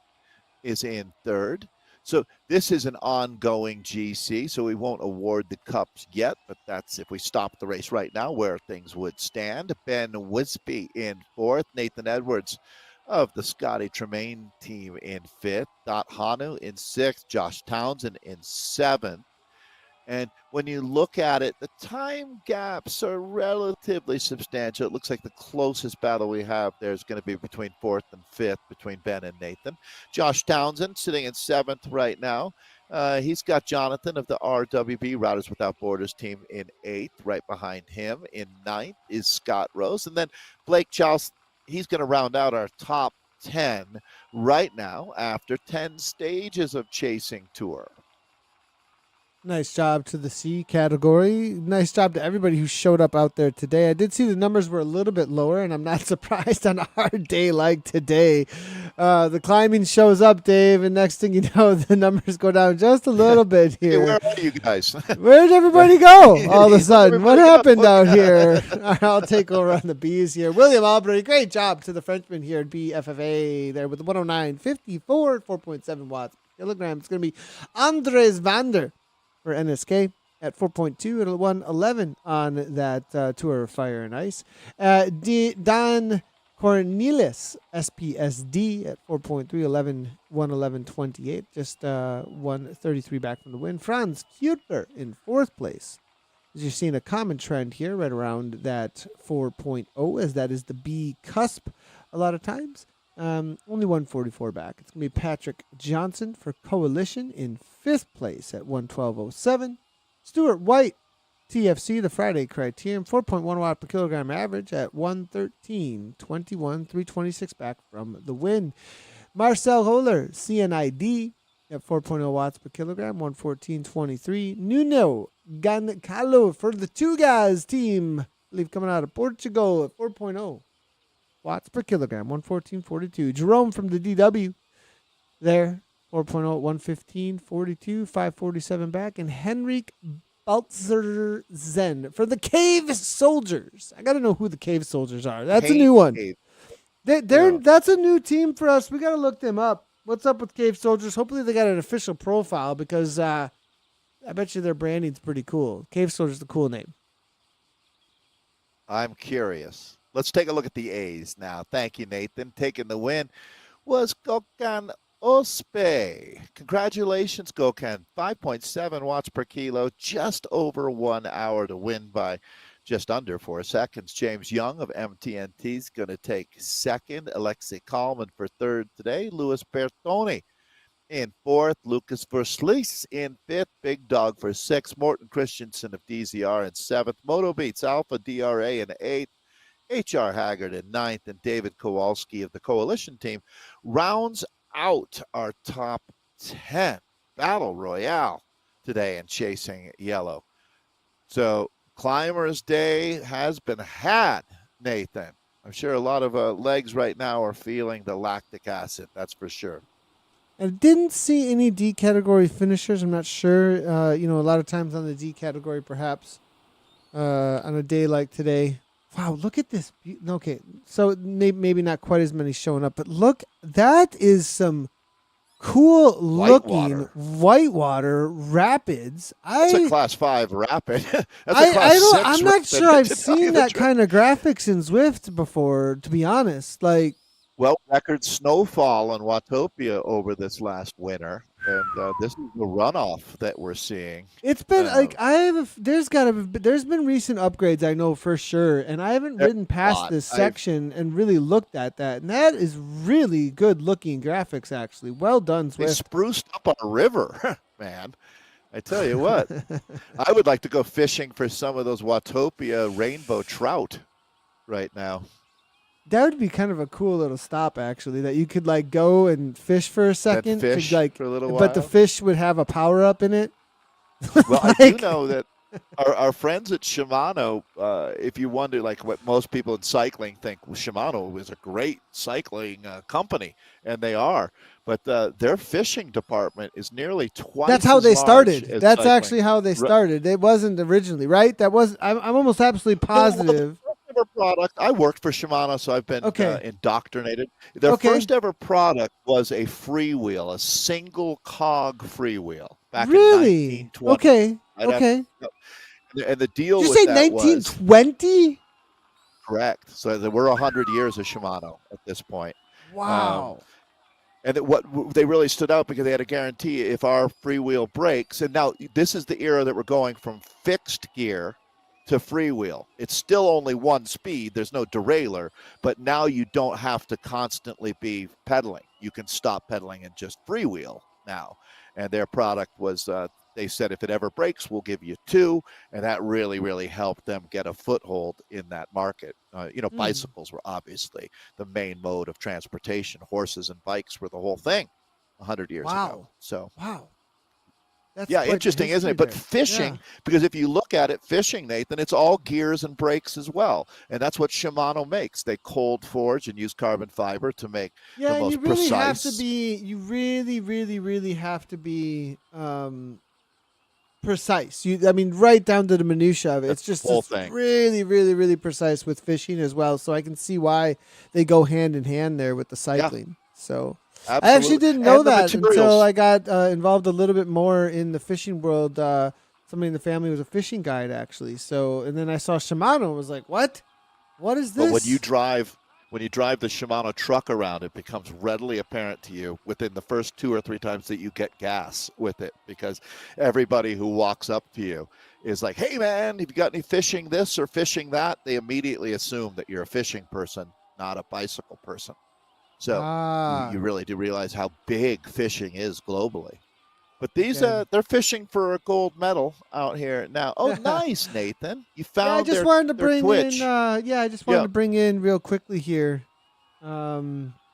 is in third. So this is an ongoing GC, so we won't award the cups yet, but that's if we stop the race right now where things would stand. Ben Wisby in fourth, Nathan Edwards of the Scotty Tremaine team in fifth, Dot Hanu in sixth, Josh Townsend in seventh. And when you look at it, the time gaps are relatively substantial. It looks like the closest battle we have there is going to be between fourth and fifth between Ben and Nathan. Josh Townsend sitting in seventh right now. He's got Jonathan of the RWB Riders Without Borders team in eighth. Right behind him in ninth is Scott Rose. And then Blake Charles, he's going to round out our top 10 right now after 10 stages of Chasing Tour. Nice job to the C category. Nice job to everybody who showed up out there today. I did see the numbers were a little bit lower, and I'm not surprised on a hard day like today. The climbing shows up, Dave, and next thing you know, the numbers go down just a little bit Hey, here. where are you guys? Where'd everybody go all of a sudden? What Everybody happened got out here? All right, I'll take over on the B's here. William Aubrey, great job to the Frenchman here at BFFA there with the 109.54, 4.7 watts per kilogram. It's going to be Andres Vander for NSK at 4.2 at 111 on that Tour of Fire and Ice. Don Cornelis SPSD at 4.3, 111.28, just 133 back from the win. Franz Kuetler in fourth place. As you're seeing a common trend here, right around that 4.0, as that is the B cusp a lot of times. Only 144 back. It's going to be Patrick Johnson for Coalition in fifth place at 112.07. Stuart White, TFC, the Friday Criterion, 4.1 watt per kilogram average at 113.21, 326 back from the win. Marcel Holler, CNID, at 4.0 watts per kilogram, 114.23. Nuno Gancalo for the Two Guys team, I believe coming out of Portugal at 4.0 watts per kilogram, 114.42. Jerome from the DW there, 4.0 at 115.42, 547 back. And Henrik Balzer Zen for the Cave Soldiers. I got to know who the Cave Soldiers are. That's a new one. That's a new team for us. We got to look them up. What's up with Cave Soldiers? Hopefully they got an official profile because I bet you their branding's pretty cool. Cave Soldiers is a cool name. I'm curious. Let's take a look at the A's now. Thank you, Nathan. Taking the win was Gökhan Ospe. Congratulations, Gökhan. 5.7 watts per kilo, just over 1 hour to win by just under 4 seconds. James Young of MTNT is going to take second. Alexei Kalman for third today. Luis Bertoni in fourth. Lucas Verslees in fifth. Big Dog for sixth. Morton Christensen of DZR in seventh. Moto Beats Alpha DRA in eighth. H.R. Haggard in ninth, and David Kowalski of the Coalition team rounds out our top 10 battle royale today in chasing yellow. So Climbers Day has been had, Nathan. I'm sure a lot of legs right now are feeling the lactic acid. That's for sure. I didn't see any D category finishers. I'm not sure. A lot of times on the D category, perhaps on a day like today. Wow, look at this. Okay, so maybe not quite as many showing up, but look, that is some cool looking Whitewater. whitewater rapids. That's a I class 5 rapid. That's a I class I don't. 6 I'm not rapid, sure I've to tell you seen the that truth. kind of graphics in Zwift before. To be honest, like Well, record snowfall in Watopia over this last winter, and this is the runoff that we're seeing. it's been Uh, like there's been recent upgrades I know for sure, and I haven't there's ridden a past lot. this section and really looked at that, and that is really good looking graphics. Actually, well done, They Zwift. spruced up on a river, man. I tell you what, I would like to go fishing for some of those Watopia rainbow trout right now. That would be kind of a cool little stop, actually. That you could like go and fish for a Then second to fish like, for a little but the while. fish would have a power up in it. Well, I do Like, know that our friends at Shimano, if you wonder, like what most people in cycling think, well, Shimano is a great cycling company, and they are, but their fishing department is nearly that's twice how as they large started. as That's cycling. actually how they started. It wasn't originally right. That was. I'm almost absolutely No, well, the positive. first ever product, I worked for Shimano, so I've been Okay. indoctrinated. Their Okay. first ever product was a freewheel, a single cog freewheel back in Really? 1920. Okay. Right after, Okay. and the Did deal you with say that was 1920? correct. So there were 100 years of Shimano at this point. Um, Wow. and what they really stood out because they had a guarantee if our freewheel breaks. And now this is the era that we're going from fixed gear to freewheel. It's still only one speed. There's no derailleur, but now you don't have to constantly be pedaling. You can stop pedaling and just freewheel now. And their product was, they said, if it ever breaks, we'll give you two. And that really, really helped them get a foothold in that market. Hmm. Bicycles were obviously the main mode of transportation. Horses and bikes were the whole thing 100 years ago. Wow. So Wow. That's yeah, quite the interesting, isn't history it? But there. Yeah. fishing, because if you look at it, fishing, Nathan, it's all gears and brakes as well. And that's what Shimano makes. They cold forge and use carbon fiber to make Yeah, the and you most really have to precise. be. You really, really, really have to be precise. I mean, right down to the minutia of it. That's It's the just whole it's thing. really, really, really precise with fishing as well. So I can see why they go hand in hand there with the Yeah, cycling. So I actually absolutely. didn't know And the that until materials. I got involved a little bit more in the fishing world. Somebody in the family was a fishing guide, actually. So, and then I saw Shimano and was like, "What? What is But this?" when you drive the Shimano truck around, it becomes readily apparent to you within the first 2 or 3 times that you get gas with it, because everybody who walks up to you is like, "Hey, man, have you got any fishing this or fishing that?" They immediately assume that you're a fishing person, not a bicycle person. So you Ah, really do realize how big fishing is globally. But these, okay. they're fishing for a gold medal out here now. Oh, nice, Nathan! You Yeah, I found just their wanted to their bring in. Twitch. Yeah, I just wanted Yep, to bring in real quickly here.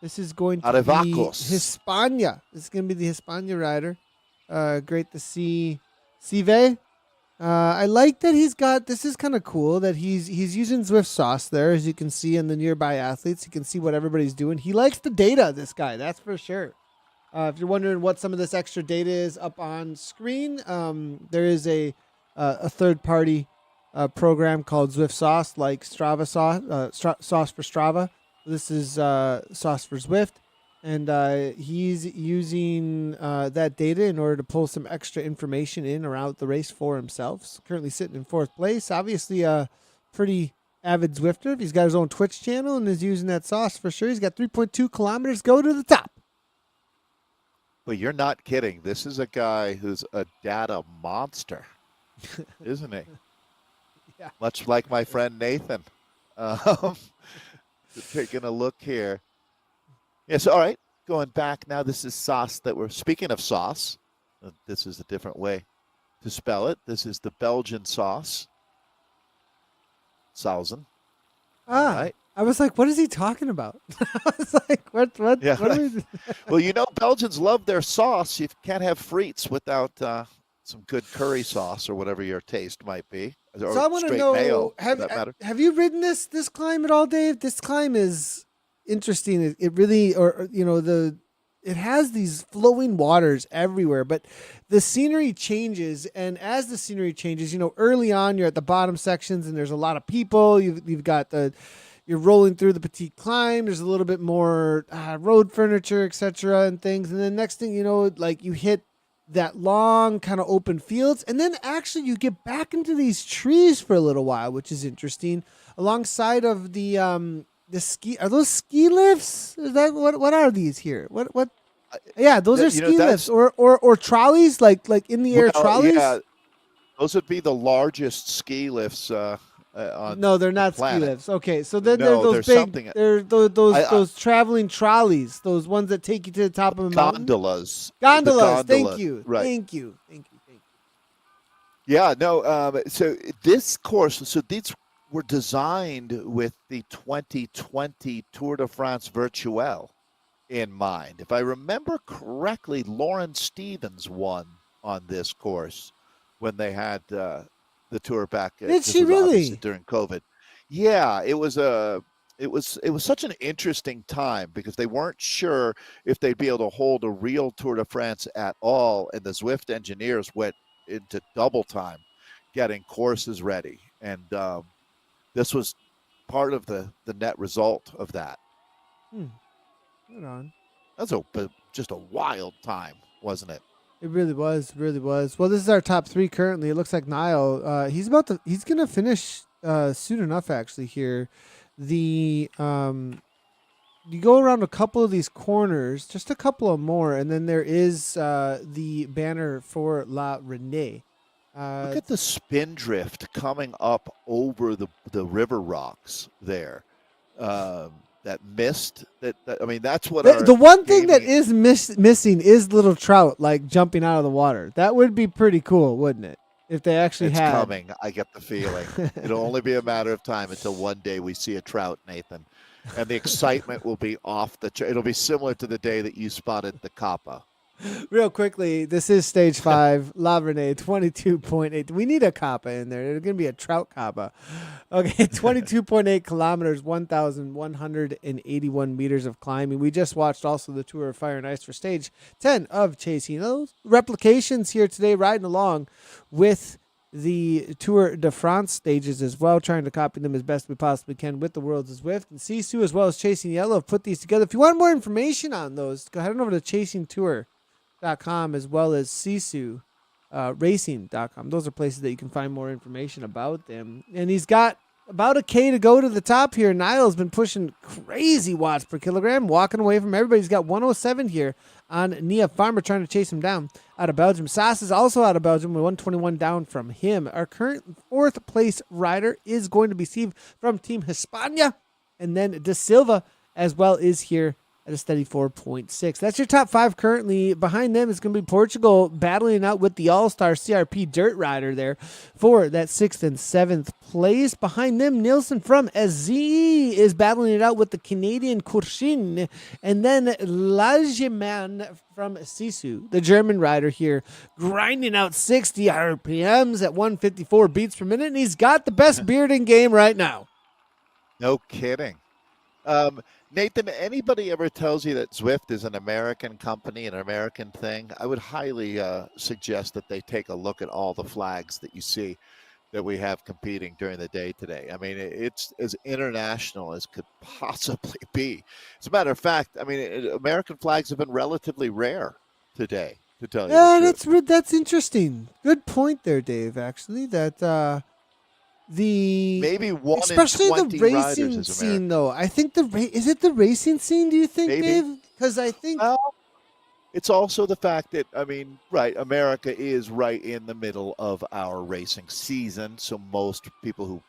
This is going to be Arevacos. Hispania. This is going to be the Hispania rider. Great to see Sive. I like that he's got. This is kind of cool that he's using Zwift sauce there, as you can see in the nearby athletes. You can see what everybody's doing. He likes the data. This guy, that's for sure. If you're wondering what some of this extra data is up on screen, there is a third party program called Zwift Sauce, like Strava sauce, sauce for Strava. This is sauce for Zwift, and he's using that data in order to pull some extra information in around the race for himself. So currently sitting in fourth place. Obviously, a pretty avid Zwifter. He's got his own Twitch channel and is using that sauce for sure. He's got 3.2 kilometers. Go to the top. But you're not kidding. This is a guy who's a data monster, isn't he? Yeah. Much like my friend Nathan. Um, taking a look here. Yes, all right. Going back now, this is sauce that we're speaking of sauce. This is a different way to spell it. This is the Belgian sauce. Sausen. All Ah, right. I was like, what is he talking about? I was like, Yeah, what are right. we? Well, Belgians love their sauce. You can't have frites without some good curry sauce or whatever your taste might be, So or I want to straight know mayo for that matter. have you ridden this climb at all, Dave? This climb is interesting. It really, or it has these flowing waters everywhere, but the scenery changes, and as the scenery changes, early on you're at the bottom sections, and there's a lot of people. You've got you're rolling through the petite climb. There's a little bit more road furniture, etc., and things, and then next thing you know, like you hit that long kind of open fields, and then actually you get back into these trees for a little while, which is interesting, alongside of the ski. Are those ski lifts? Is that what are these here? What? Uh, Yeah, those are ski lifts that's or trolleys, like in the air well, yeah. trolleys. Those would be the largest ski lifts on No, they're the not ski planet. lifts. Okay, so then there's No, those there's big, something. there's those I, I those traveling trolleys, those ones that take you to the top of a mountain. gondolas, the Gondolas. Thank gondola, you, right? thank you, thank you, thank Yeah, no. So this course, so these were designed with the 2020 Tour de France Virtuelle in mind. If I remember correctly, Lauren Stevens won on this course when they had the tour back. you. Did This she was obviously really? during COVID. Yeah, it was such an interesting time because they weren't sure if they'd be able to hold a real Tour de France at all, and the Zwift engineers went into double time getting courses ready, and this was part of the net result of that. Hmm. Right on. That's just a wild time, wasn't it? It really was, really was. Well, this is our top three currently. It looks like Niall. He's gonna finish soon enough. Actually, here, the you go around a couple of these corners, just a couple of more, and then there is the banner for La Renée. Look Uh, at the spin drift coming up over the river rocks there. That mist. I mean, that's what the our one thing that gaming. is missing is little trout like jumping out of the water. That would be pretty cool, wouldn't it? If they actually It's had. coming. I get the feeling it'll only be a matter of time until one day we see a trout, Nathan, and the excitement will be off the. It'll be similar to the day that you spotted the kappa. Real quickly, this is stage five. La Renée, 22.8. We need a kappa in there. There's going to be a trout kappa. Okay, 22.8 kilometers, 1,181 meters of climbing. We just watched also the Tour of Fire and Ice for stage 10 of Chasing. Those replications here today, riding along with the Tour de France stages as well, trying to copy them as best we possibly can with the World's Zwift. And Sisu as well as Chasing Yellow have put these together. If you want more information on those, go ahead and over to Chasing Tour.com as well as Sisu racing.com. Those are places that you can find more information about them. And he's got about a K to go to the top here. Niall's been pushing crazy watts per kilogram, walking away from everybody. He's got 107 here on Nia Farmer trying to chase him down out of Belgium. Sass is also out of Belgium with 121 down from him. Our current fourth place rider is going to be Steve from Team Hispania. And then De Silva as well is here at a steady 4.6. That's your top five currently. Behind them is going to be Portugal battling out with the All-Star CRP Dirt Rider there for that 6th and 7th place. Behind them, Nielsen from SZ is battling it out with the Canadian Kurshin. And then Lageman from Sisu, the German rider here, grinding out 60 RPMs at 154 beats per minute. And he's got the best beard in game right now. No kidding. Nathan, anybody ever tells you that Zwift is an American company, an American thing, I would highly suggest that they take a look at all the flags that you see that we have competing during the day today. I mean, it's as international as could possibly be. As a matter of fact, I mean, American flags have been relatively rare today, to tell you the Yeah, truth. that's interesting. Good point there, Dave. Actually, that the Maybe one in especially the 20 riders racing is scene American. though. I think is it the racing scene? Do you think, Maybe. Dave? Because I think Well, it's also the fact that, I mean, right, America is right in the middle of our racing season. So most people who,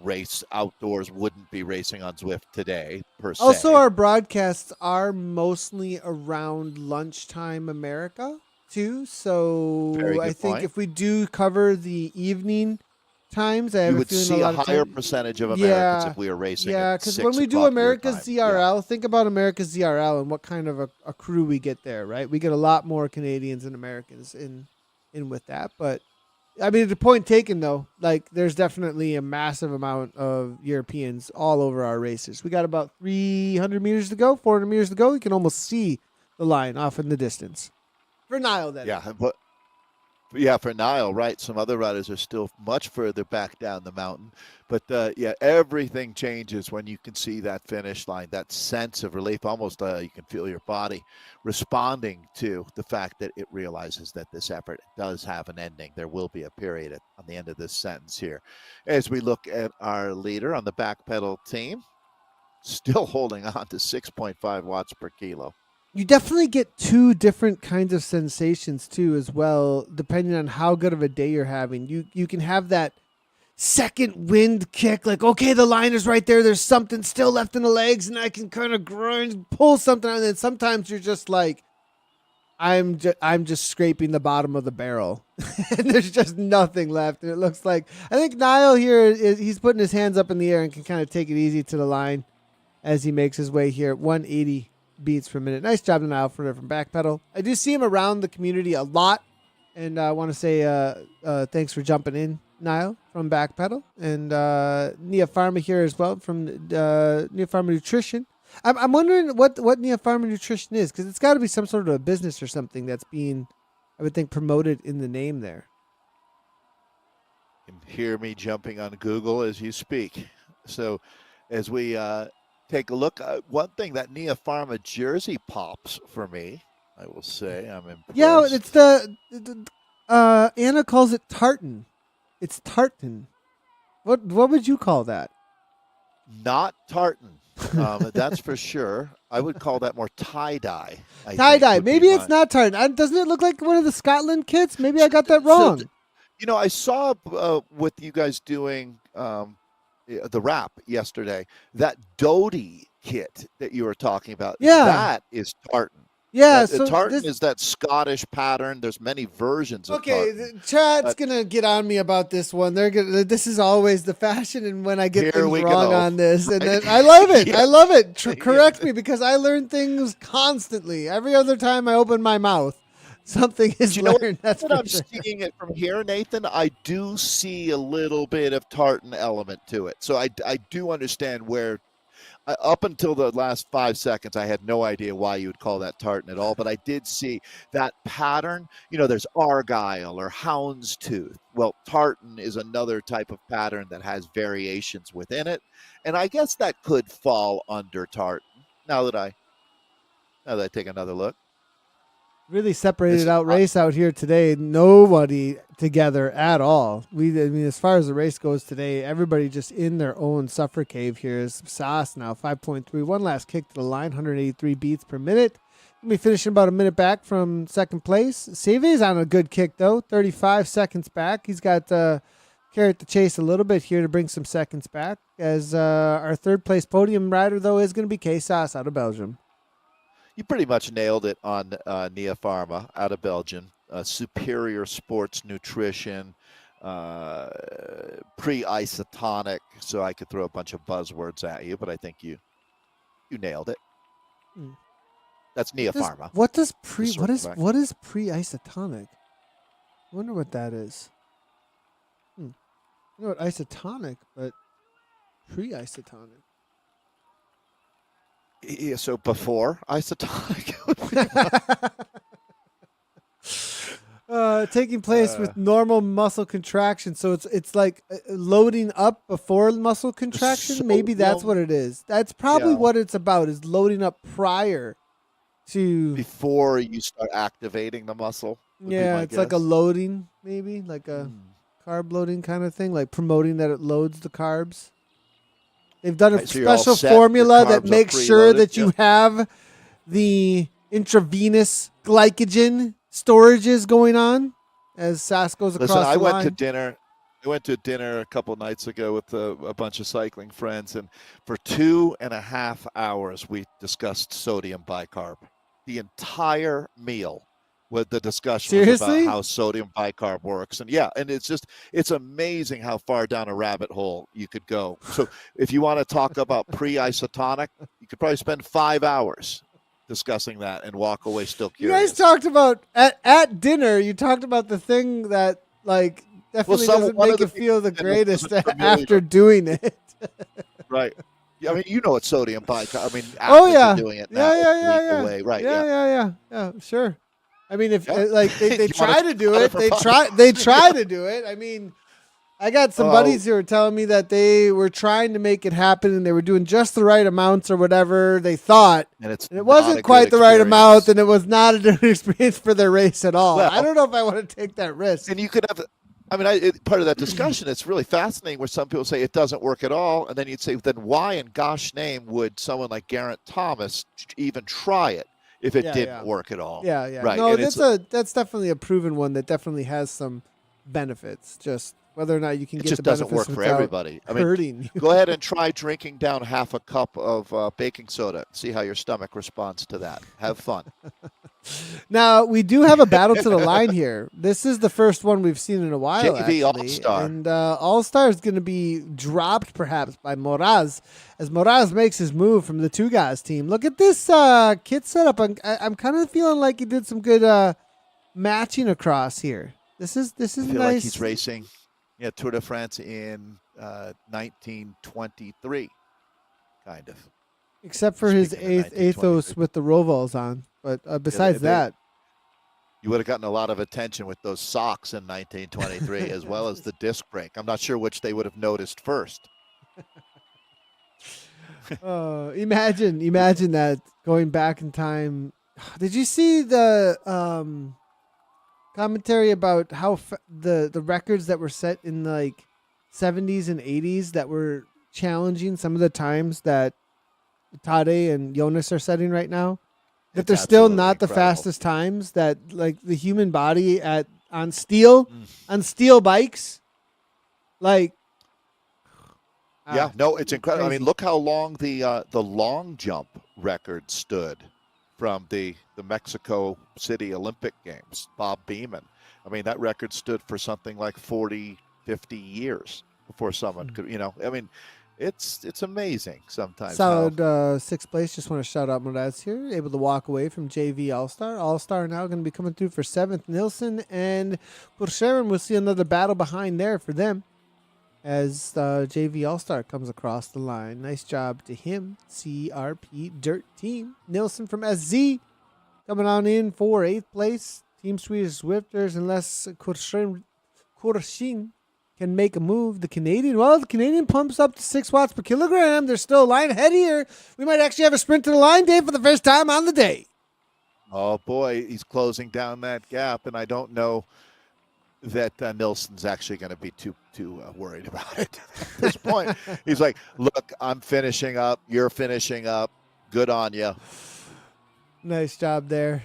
race outdoors wouldn't be racing on Zwift today, per also se. our broadcasts are mostly around lunchtime America too. Very So I good think point. if we do cover the evening times. I have You a would feeling a see a lot of higher times. percentage of Americans Yeah, if we were racing at yeah. Because when six we do o'clock your America's time. Yeah. ZRL, think about America's ZRL and what kind of a crew we get there, right? We get a lot more Canadians than Americans in with that. But I mean, the point taken though, like there's definitely a massive amount of Europeans all over our races. We got about 300 meters to go, 400 meters to go. You can almost see the line off in the distance. For Nile, that is. Yeah, but yeah, for Nile, right? Some other riders are still much further back down the mountain. But yeah, everything changes when you can see that finish line, that sense of relief. Almost you can feel your body responding to the fact that it realizes that this effort does have an ending. There will be a period on the end of this sentence here. As we look at our leader on the back pedal team, still holding on to 6.5 watts per kilo. You definitely get two different kinds of sensations too, as well, depending on how good of a day you're having. You can have that second wind kick, like okay, the line is right there. There's something still left in the legs, and I can kind of grind, pull something out. And then sometimes you're just like, I'm just scraping the bottom of the barrel, and there's just nothing left. And it looks like I think Niall here he's putting his hands up in the air and can kind of take it easy to the line as he makes his way here. 180 beats per minute. Nice job to Niall from backpedal. I do see him around the community a lot, and I want to say thanks for jumping in, Niall from backpedal, and Nia Pharma here as well from Nia Pharma Nutrition. I'm wondering what Nia Pharma Nutrition is, because it's got to be some sort of a business or something that's being, I would think, promoted in the name there. You can hear me jumping on Google as you speak. So as we take a look, one thing, that Nia Pharma jersey pops for me, I will say. I'm impressed. Yeah, it's Anna calls it tartan. It's tartan. What would you call that? Not tartan. That's for sure. I would call that more tie-dye. Tie-dye. Maybe it's not tartan. Doesn't it look like one of the Scotland kits? Maybe I got that wrong. So, I saw with you guys doing the wrap yesterday, that Doty kit that you were talking about. Yeah. That is tartan. Yeah, so tartan is that Scottish pattern. There's many versions of tartan. Chat's gonna get on me about this one. This is always the fashion, and when I get things wrong on this, and then I love it. Yeah. I love it. Correct me, because I learn things constantly. Every other time I open my mouth, something is learned. That's what I'm seeing it from here, Nathan. I do see a little bit of tartan element to it, so I do understand where. Up until the last 5 seconds, I had no idea why you would call that tartan at all, but I did see that pattern. There's argyle or houndstooth. Well, tartan is another type of pattern that has variations within it, and I guess that could fall under tartan. Now that I take another look. Really separated out race out here today. Nobody together at all. I mean, as far as the race goes today, everybody just in their own suffer cave here. Is Sauce now 5.3. One last kick to the line, 183 beats per minute. Gonna be finishing about a minute back from second place. Save's on a good kick though, 35 seconds back. He's got carrot the chase a little bit here to bring some seconds back. As our third place podium rider though is going to be K Sauce out of Belgium. You pretty much nailed it on Nia Pharma out of Belgium. Superior sports nutrition, pre-isotonic. So I could throw a bunch of buzzwords at you, but I think you nailed it. That's Nia Pharma. What is pre-isotonic? I wonder what that is. I know what isotonic, but pre-isotonic. Yeah, so before isotonic. Taking place with normal muscle contraction, so it's like loading up before muscle contraction. So, maybe that's what it is. That's probably what it's about, is loading up prior to, before you start activating the muscle. Yeah, it's like a loading, maybe like a carb loading kind of thing, like promoting that it loads the carbs. They've done a special formula that makes sure that you have the intravenous glycogen storages going on as SAS goes across the line. I went to dinner a couple nights ago with a bunch of cycling friends, and for 2.5 hours we discussed sodium bicarb. The entire meal What the discussion was about Seriously? how sodium bicarb works. And yeah, and it's amazing how far down a rabbit hole you could go. So if you want to talk about pre-isotonic, you could probably spend 5 hours discussing that and walk away still You guys curious. talked about at dinner. You talked about the thing that like Well, definitely doesn't one make of the you people feel the that greatest wasn't familiar, after doing it. right? Yeah, I mean, you know what sodium bicarb. I mean, Oh athletes are yeah, doing it now. yeah, It's yeah, the yeah, legal yeah, way, right? yeah, Yeah, yeah, yeah, yeah. Sure. I mean, if yeah. like they You want try to to talk do about it it, for 5 hours? they try to do it. I mean, I got some Oh, buddies who were telling me that they were trying to make it happen and they were doing just the right amounts or whatever they thought. and it's And it not wasn't a good quite the right amount experience. and it was not a good experience for their race at all. I Well, don't know if I want to take that risk. and you could have, I mean, part of that discussion, it's really fascinating where some people say it doesn't work at all. And then you'd say, then why in gosh name would someone like Geraint Thomas even try it if it Yeah, didn't yeah. work at all? Yeah, yeah. Right. No, And it's, that's definitely a proven one that definitely has some benefits. Just whether or not you can it get just the doesn't benefits work for without everybody. I mean, hurting you. go ahead and try drinking down half a cup of baking soda. See how your stomach responds to that. Have fun. Now we do have a battle to the line here. This is the first one we've seen in a while, JV All actually, Star. and All Star is going to be dropped perhaps by Moraz as Moraz makes his move from the two guys team. Look at this kit setup. I'm kind of feeling like he did some good matching across here. This is I feel nice. like he's racing, yeah, Tour de France in 1923, kind of. Except for his Speaking of ethos 1923. with the Rovals on. But besides that, You would have gotten a lot of attention with those socks in 1923, as well as the disc brake. I'm not sure which they would have noticed first. imagine that going back in time. Did you see the commentary about how the records that were set in like 70s and 80s that were challenging some of the times that Tade and Jonas are setting right now? That It's they're still absolutely not the incredible. fastest times that like the human body on steel bikes like Yeah, no, it's incredible. I mean, crazy. look how long the long jump record stood from the Mexico City Olympic Games. Bob Beeman. I mean, that record stood for something like 40, 50 years before someone could. I mean, it's amazing sometimes how. Solid sixth place. Just want to shout out Moraz here. Able to walk away from JV All Star. All Star now going to be coming through for seventh. Nilsson and Pursharen. We'll see another battle behind there for them as JV All Star comes across the line. Nice job to him. CRP Dirt Team. Nilsson from SZ coming on in for eighth place. Team Swedish Swifters, unless Kurshin can make a move. The Canadian pumps up to 6 watts per kilogram. There's still a line ahead here. We might actually have a sprint to the line, Dave, for the first time on the day. Oh boy, he's closing down that gap, and I don't know that Nilsson's actually going to be too worried about it at this point. He's like, "Look, I'm finishing up. You're finishing up. Good on you. Nice job there.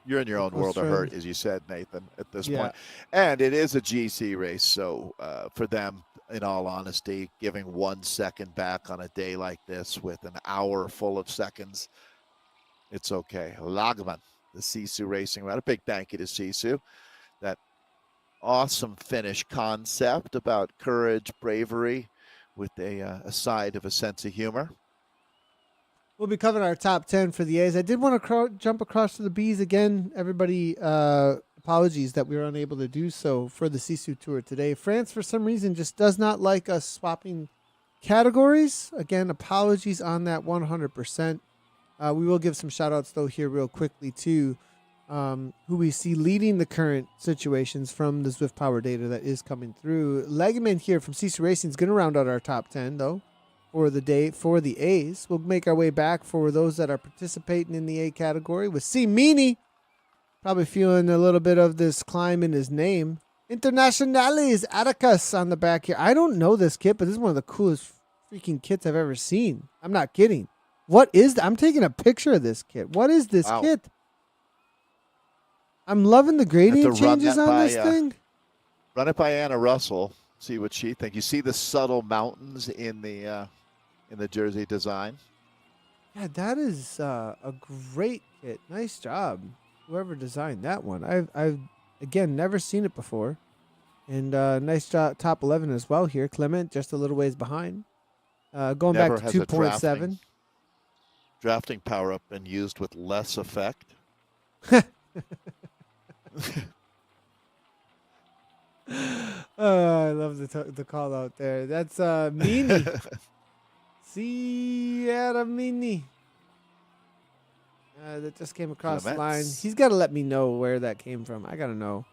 You're in your own world of hurt," as you said, Nathan, at this Yeah. point. And it is a GC race, so for them, in all honesty, giving 1 second back on a day like this with an hour full of seconds, it's okay. Lagman, the Sisu Racing Route. A big thank you to Sisu. That awesome finish concept about courage, bravery, with a side of a sense of humor. We'll be covering our top 10 for the A's. I did want to jump across to the B's again. Everybody, apologies that we were unable to do so for the Sisu Tour today. France, for some reason, just does not like us swapping categories. Again, apologies on that 100%. We will give some shout-outs, though, here real quickly, to who we see leading the current situations from the Zwift Power data that is coming through. Legeman here from Sisu Racing is going to round out our top 10, though, for the day for the A's. We'll make our way back for those that are participating in the A category with C. Meany. Probably feeling a little bit of this climb in his name. Internationales Atticus on the back here. I don't know this kit, but this is one of the coolest freaking kits I've ever seen. I'm not kidding. What is that? I'm taking a picture of this kit. What is this kit? I'm loving the gradient changes on this thing. Run it by Anna Russell. See what she thinks. You see the subtle mountains in the jersey design. Yeah, that is a great kit. Nice job. whoever designed that one. I've again never seen it before. And nice top 11 as well here. Clement just a little ways behind. Going back Never to has a 2.7. drafting power up been used with less effect. Oh, I love the call out there. That's Meanie. Sierra Meanie. That just came across the line. Clements. He's got to let me know where that came from. I got to know.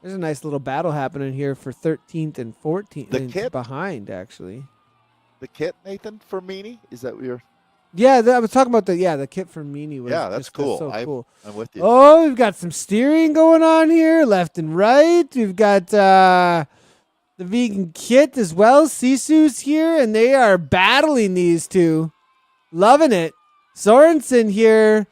There's a nice little battle happening here for 13th and 14th. The It's kit, behind, actually. the kit, Nathan, for Meanie? Is that what you're? Yeah, I was talking about the kit from Meanie was Yeah, that's just cool. so cool. I'm with you. Oh, we've got some steering going on here, left and right. We've got the vegan kit as well. Sisu's here, and they are battling these two. Loving it. Sorensen here.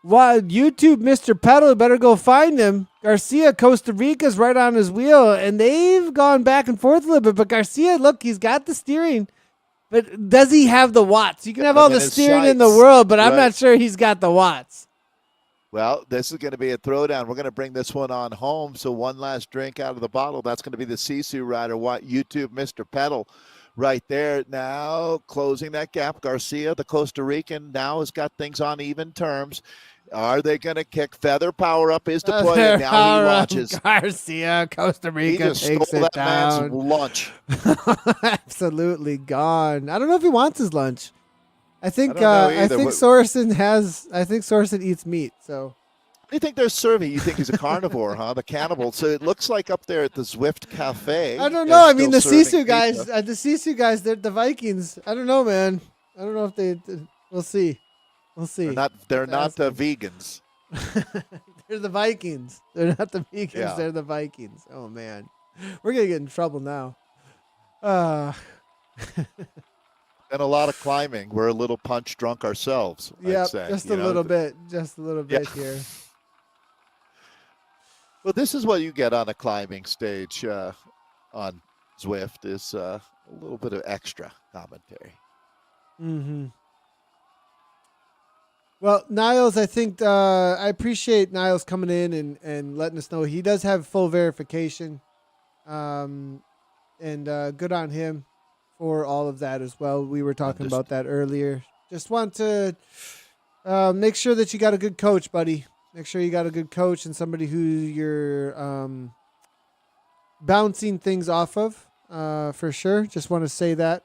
YouTube Mr. Pedal, better go find him. Garcia, Costa Rica's right on his wheel, and they've gone back and forth a little bit. But Garcia, look, he's got the steering. But does he have the watts? You can have all the steering in the world, but I'm not sure he's got the watts. Well, this is going to be a throwdown. We're going to bring this one on home. So one last drink out of the bottle. That's going to be the Sisu rider. YouTube Mr. Pedal right there. Now closing that gap. Garcia, the Costa Rican, now has got things on even terms. Are they going to kick? Feather power up is deployed, and now he launches. Garcia, Costa Rica he just takes stole it that down. man's lunch. Absolutely gone. I don't know if he wants his lunch. I think I think Sorensen eats meat. So what do you think they're serving? You think he's a carnivore, huh? The cannibal. So it looks like up there at the Zwift Cafe. I don't know. I mean, the Sisu guys, they're the Vikings. I don't know, man. I don't know if they. We'll see. We'll see. They're not vegans. They're the Vikings. They're not the vegans. Yeah. They're the Vikings. Oh man, we're gonna get in trouble now. And a lot of climbing. We're a little punch drunk ourselves. Yeah, I'd say, just a little bit here. Well, this is what you get on a climbing stage on Zwift is a little bit of extra commentary. Mm-hmm. Well, Niles, I think I appreciate Niles coming in and letting us know he does have full verification, and good on him for all of that as well. We were talking about that earlier. Just want to make sure that you got a good coach, buddy. Make sure you got a good coach and somebody who you're bouncing things off of for sure. Just want to say that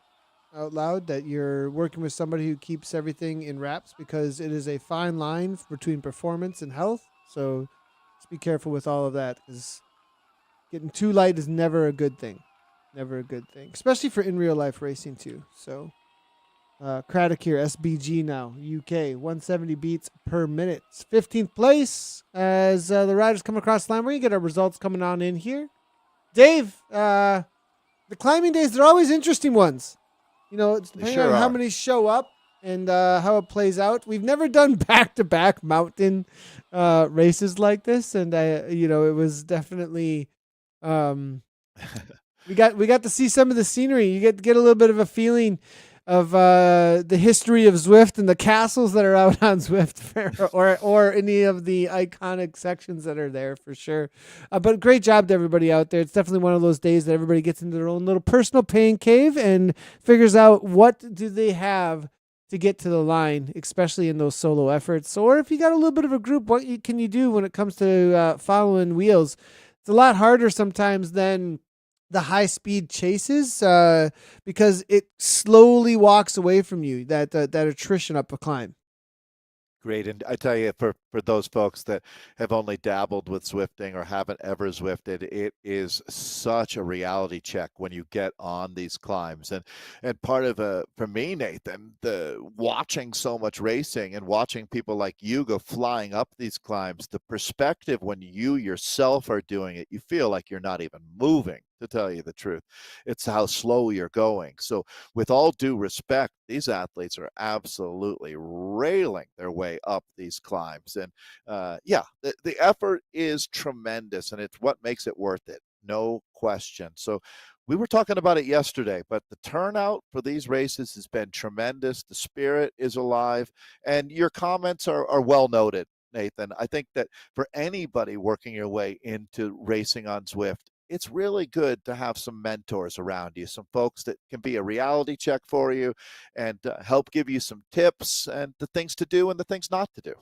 out loud, that you're working with somebody who keeps everything in wraps, because it is a fine line between performance and health. So just be careful with all of that, because getting too light is never a good thing. Never a good thing, especially for in real life racing too. So Craddock here, SBG now, UK, 170 beats per minute. 15th place as the riders come across the line. We're going to get our results coming on in here. Dave, the climbing days, they're always interesting ones. You know, it's depending on how many show up and how it plays out. We've never done back-to-back mountain races like this, and it was definitely we got to see some of the scenery. You get a little bit of a feeling of the history of Zwift and the castles that are out on Zwift, or any of the iconic sections that are there for sure. But great job to everybody out there. It's definitely one of those days that everybody gets into their own little personal pain cave and figures out what do they have to get to the line, especially in those solo efforts. Or if you got a little bit of a group, what can you do when it comes to following wheels? It's a lot harder sometimes than the high speed chases because it slowly walks away from you, that attrition up a climb. Great. And I tell you, for those folks that have only dabbled with Zwifting or haven't ever Zwifted, it is such a reality check when you get on these climbs. And part of for me, Nathan, the watching so much racing and watching people like you go flying up these climbs, the perspective when you yourself are doing it, you feel like you're not even moving, to tell you the truth. It's how slow you're going. So with all due respect, these athletes are absolutely railing their way up these climbs. And the effort is tremendous, and it's what makes it worth it. No question. So we were talking about it yesterday, but the turnout for these races has been tremendous. The spirit is alive, and your comments are well noted. Nathan. I think that for anybody working your way into racing on Zwift, it's really good to have some mentors around you, some folks that can be a reality check for you and help give you some tips and the things to do and the things not to do.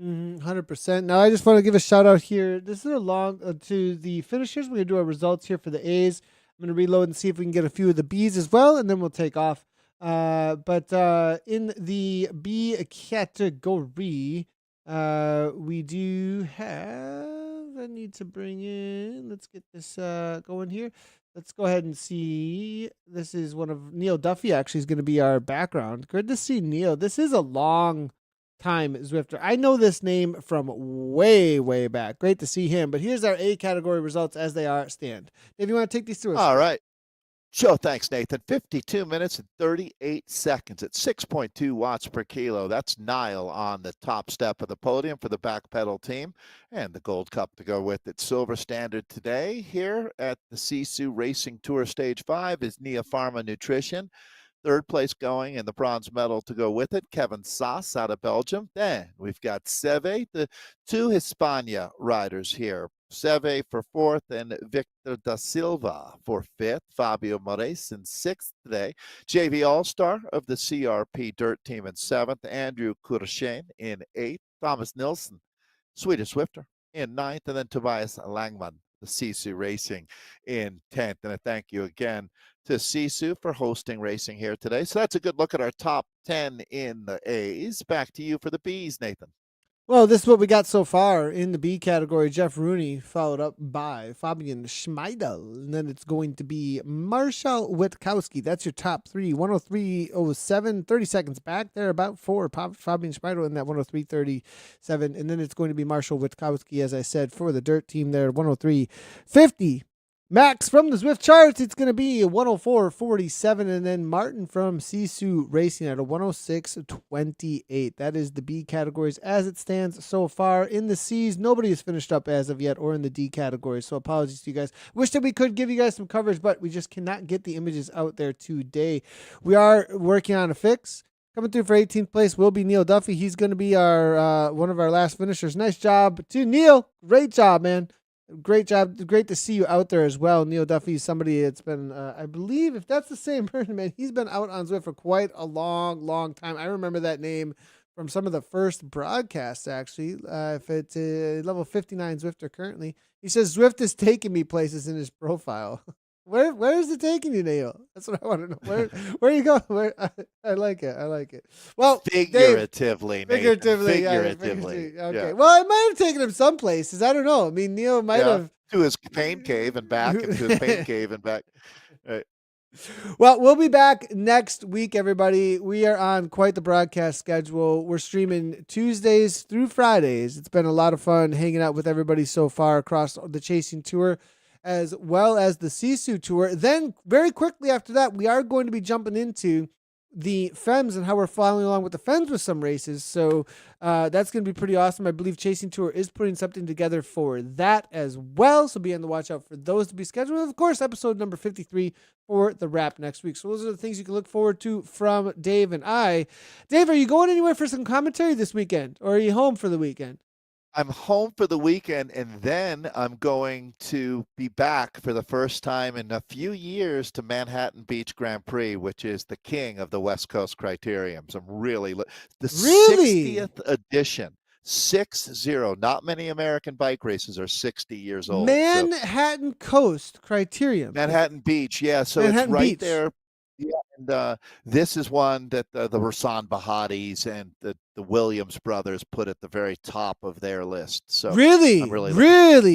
100%. Now, I just want to give a shout out here. This is along to the finishers. We're going to do our results here for the A's. I'm going to reload and see if we can get a few of the B's as well, and then we'll take off. But in the B category, we do have. I need to bring in. Let's get this going here. Let's go ahead and see. This is one of Neil Duffy. Actually, is going to be our background. Good to see Neil. This is a long time Zwifter. I know this name from way, way back. Great to see him. But here's our A category results as they are stand. Dave, you want to take these through us? All right. Sure, thanks, Nathan. 52 minutes and 38 seconds at 6.2 watts per kilo. That's Niall on the top step of the podium for the back pedal team. And the gold cup to go with it. Silver standard today here at the Sisu Racing Tour Stage 5 is Nia Pharma Nutrition. Third place going, and the bronze medal to go with it, Kevin Sass out of Belgium. Then we've got Seve, the two Hispania riders here. Seve for fourth and Victor da Silva for fifth. Fabio Moraes in sixth today. JV All-Star of the CRP Dirt Team in seventh. Andrew Kurschen in eighth. Thomas Nilsson, Swedish Swifter, in ninth. And then Tobias Langman, the Sisu Racing, in 10th. And I thank you again to Sisu for hosting racing here today. So that's a good look at our top 10 in the A's. Back to you for the B's, Nathan. Well, this is what we got so far in the B category. Jeff Rooney, followed up by Fabian Schmeidel. And then it's going to be Marshall Witkowski. That's your top three. 103.07, 30 seconds back there, about four. Fabian Schmeidel in that 103.37. And then it's going to be Marshall Witkowski, as I said, for the dirt team there, 103.50. Max from the Zwift charts, it's going to be 104.47, and then Martin from Sisu Racing at a 106.28. That is the B categories as it stands so far. In the C's, nobody has finished up as of yet, or in the D category, so apologies to you guys. Wish that we could give you guys some coverage, but we just cannot get the images out there today. We are working on a fix. Coming through for 18th place will be Neil Duffy. He's going to be our one of our last finishers. Nice job to Neil. Great job, man. Great job. Great to see you out there as well. Neil Duffy is somebody that's been, I believe, if that's the same person, man, he's been out on Zwift for quite a long, long time. I remember that name from some of the first broadcasts, actually. If it's level 59 Zwifter currently. He says, Zwift is taking me places in his profile. Where is it taking you, Neil? That's what I want to know. Where are you going? I like it. I like it. Well, figuratively, Dave, figuratively. Okay. Yeah. Well, it might have taken him some places. I don't know. I mean, Neil might have to his pain cave and back, and to his pain cave and back. Right. Well, we'll be back next week, everybody. We are on quite the broadcast schedule. We're streaming Tuesdays through Fridays. It's been a lot of fun hanging out with everybody so far across the Chasing Tour, as well as the Sisu Tour. Then very quickly after that, we are going to be jumping into the Fems and how we're following along with the Fems with some races. So that's going to be pretty awesome. I believe Chasing Tour is putting something together for that as well. So be on the watch out for those to be scheduled. And of course, episode number 53 for the wrap next week. So those are the things you can look forward to from Dave and I. Dave, are you going anywhere for some commentary this weekend, or are you home for the weekend? I'm home for the weekend, and then I'm going to be back for the first time in a few years to Manhattan Beach Grand Prix, which is the king of the West Coast criteriums. I'm really the 60th edition. 60. Not many American bike races are 60 years old. Manhattan Coast Criterium. Manhattan Beach, yeah. So Manhattan it's right Beach. there. Yeah, and this is one that the Rasan Bahadis and the Williams brothers put at the very top of their list. So really,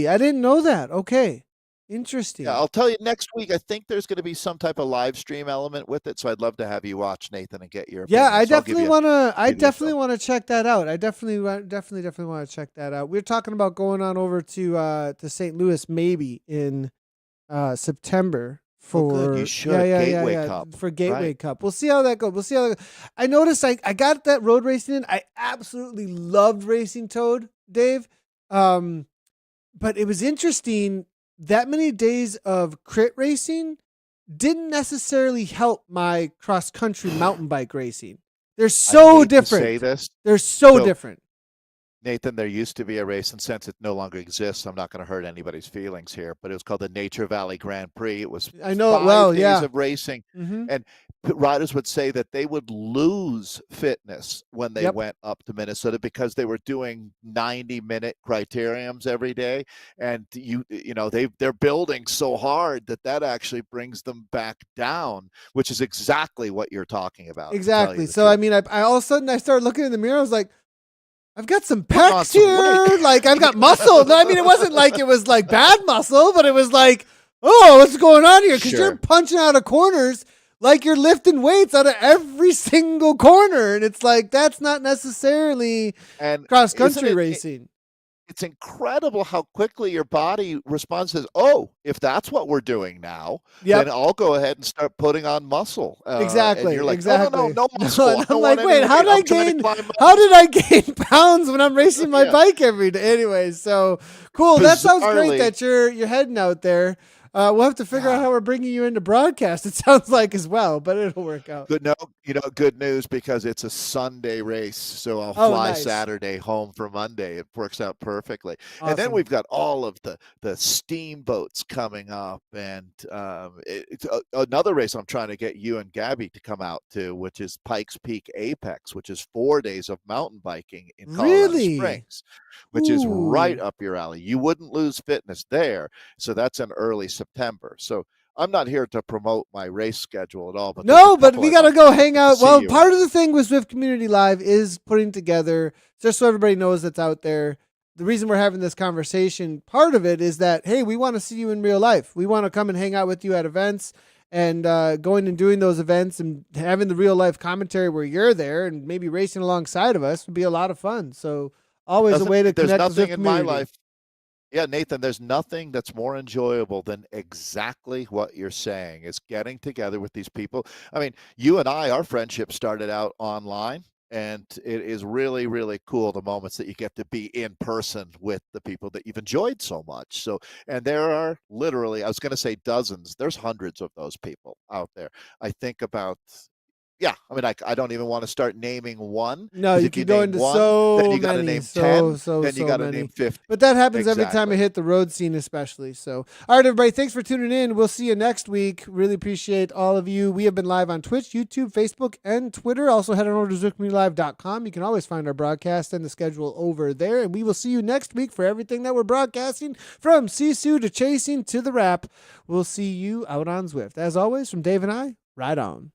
I didn't know that. Okay, interesting. Yeah, I'll tell you next week. I think there's going to be some type of live stream element with it, so I'd love to have you watch, Nathan, and get your opinion. Yeah, I definitely want to. I definitely want to check that out. I definitely want to check that out. We're talking about going on over to St. Louis maybe in September. For Gateway Cup. For Gateway Cup. We'll see how that goes. I noticed I got that road racing in. I absolutely loved racing Toad, Dave. But it was interesting. That many days of crit racing didn't necessarily help my cross country mountain bike racing. They're so different. Say this. They're so different. Nathan, there used to be a race, and since it no longer exists, I'm not going to hurt anybody's feelings here, but it was called the Nature Valley Grand Prix. It was I know it five well. days Yeah. of racing, Mm-hmm. and riders would say that they would lose fitness when they Yep. went up to Minnesota because they were doing 90-minute criteriums every day, and they're building so hard that actually brings them back down, which is exactly what you're talking about, to tell you Exactly. the So I truth. mean, I all of a sudden I started looking in the mirror. I was like, I've got some Putting on pecs some weight. here. Like I've got muscle. No, I mean, it wasn't like it was like bad muscle, but it was like, oh, what's going on here? Because you're Sure. punching out of corners like you're lifting weights out of every single corner, and it's like that's not necessarily And cross isn't country it racing. it's incredible how quickly your body responds, says, oh, if that's what we're doing now, then Yep. I'll go ahead and start putting on muscle. And Exactly. you're like, no, no, no, Exactly. no No, muscle. and I I'm don't want like, any wait, weight. I'm trying to climb how mountains. did I gain pounds when I'm racing my Yeah. bike every day? Anyways, so cool. That sounds great Bizarrely, that you're heading out there. We'll have to figure out yeah. how we're bringing you into broadcast. It sounds like as well, but it'll work out. Good no, good news because it's a Sunday race, so I'll Oh, fly nice. Saturday home for Monday. It works out perfectly. And then Awesome. we've got all of the steamboats coming up, and it's another race I'm trying to get you and Gabby to come out to, which is Pikes Peak Apex, which is 4 days of mountain biking in Colorado Really? Springs, which is right Ooh. up your alley. You wouldn't lose fitness there, so that's in early September. So I'm not here to promote my race schedule at all, but there's a No, but couple we I'd got to like go hang to out. see Well, you part at. of the thing with Swift Community Live is putting together, just so everybody knows that's out there. The reason we're having this conversation, part of it is that, hey, we want to see you in real life. We want to come and hang out with you at events and going and doing those events and having the real life commentary where you're there and maybe racing alongside of us would be a lot of fun. So, always a way to There's connect the nothing Swift in my community. life. Yeah, Nathan, there's nothing that's more enjoyable than exactly what you're saying is getting together with these people. I mean, you and I, our friendship started out online, and it is really, really cool the moments that you get to be in person with the people that you've enjoyed so much. So, and there are literally, I was going to say dozens, there's hundreds of those people out there. I think about, yeah, I mean, I don't even want to start naming one No, because you if you could go name into one, then so you got to many, name 10, then you so got to name many. 50. But that happens every time I Exactly. hit the road scene, especially. So, all right, everybody, thanks for tuning in. We'll see you next week. Really appreciate all of you. We have been live on Twitch, YouTube, Facebook, and Twitter. Also, head on over to ZookMeLive.com. You can always find our broadcast and the schedule over there. And we will see you next week for everything that we're broadcasting from Sisu to chasing to the rap. We'll see you out on Zwift. As always, from Dave and I, ride on.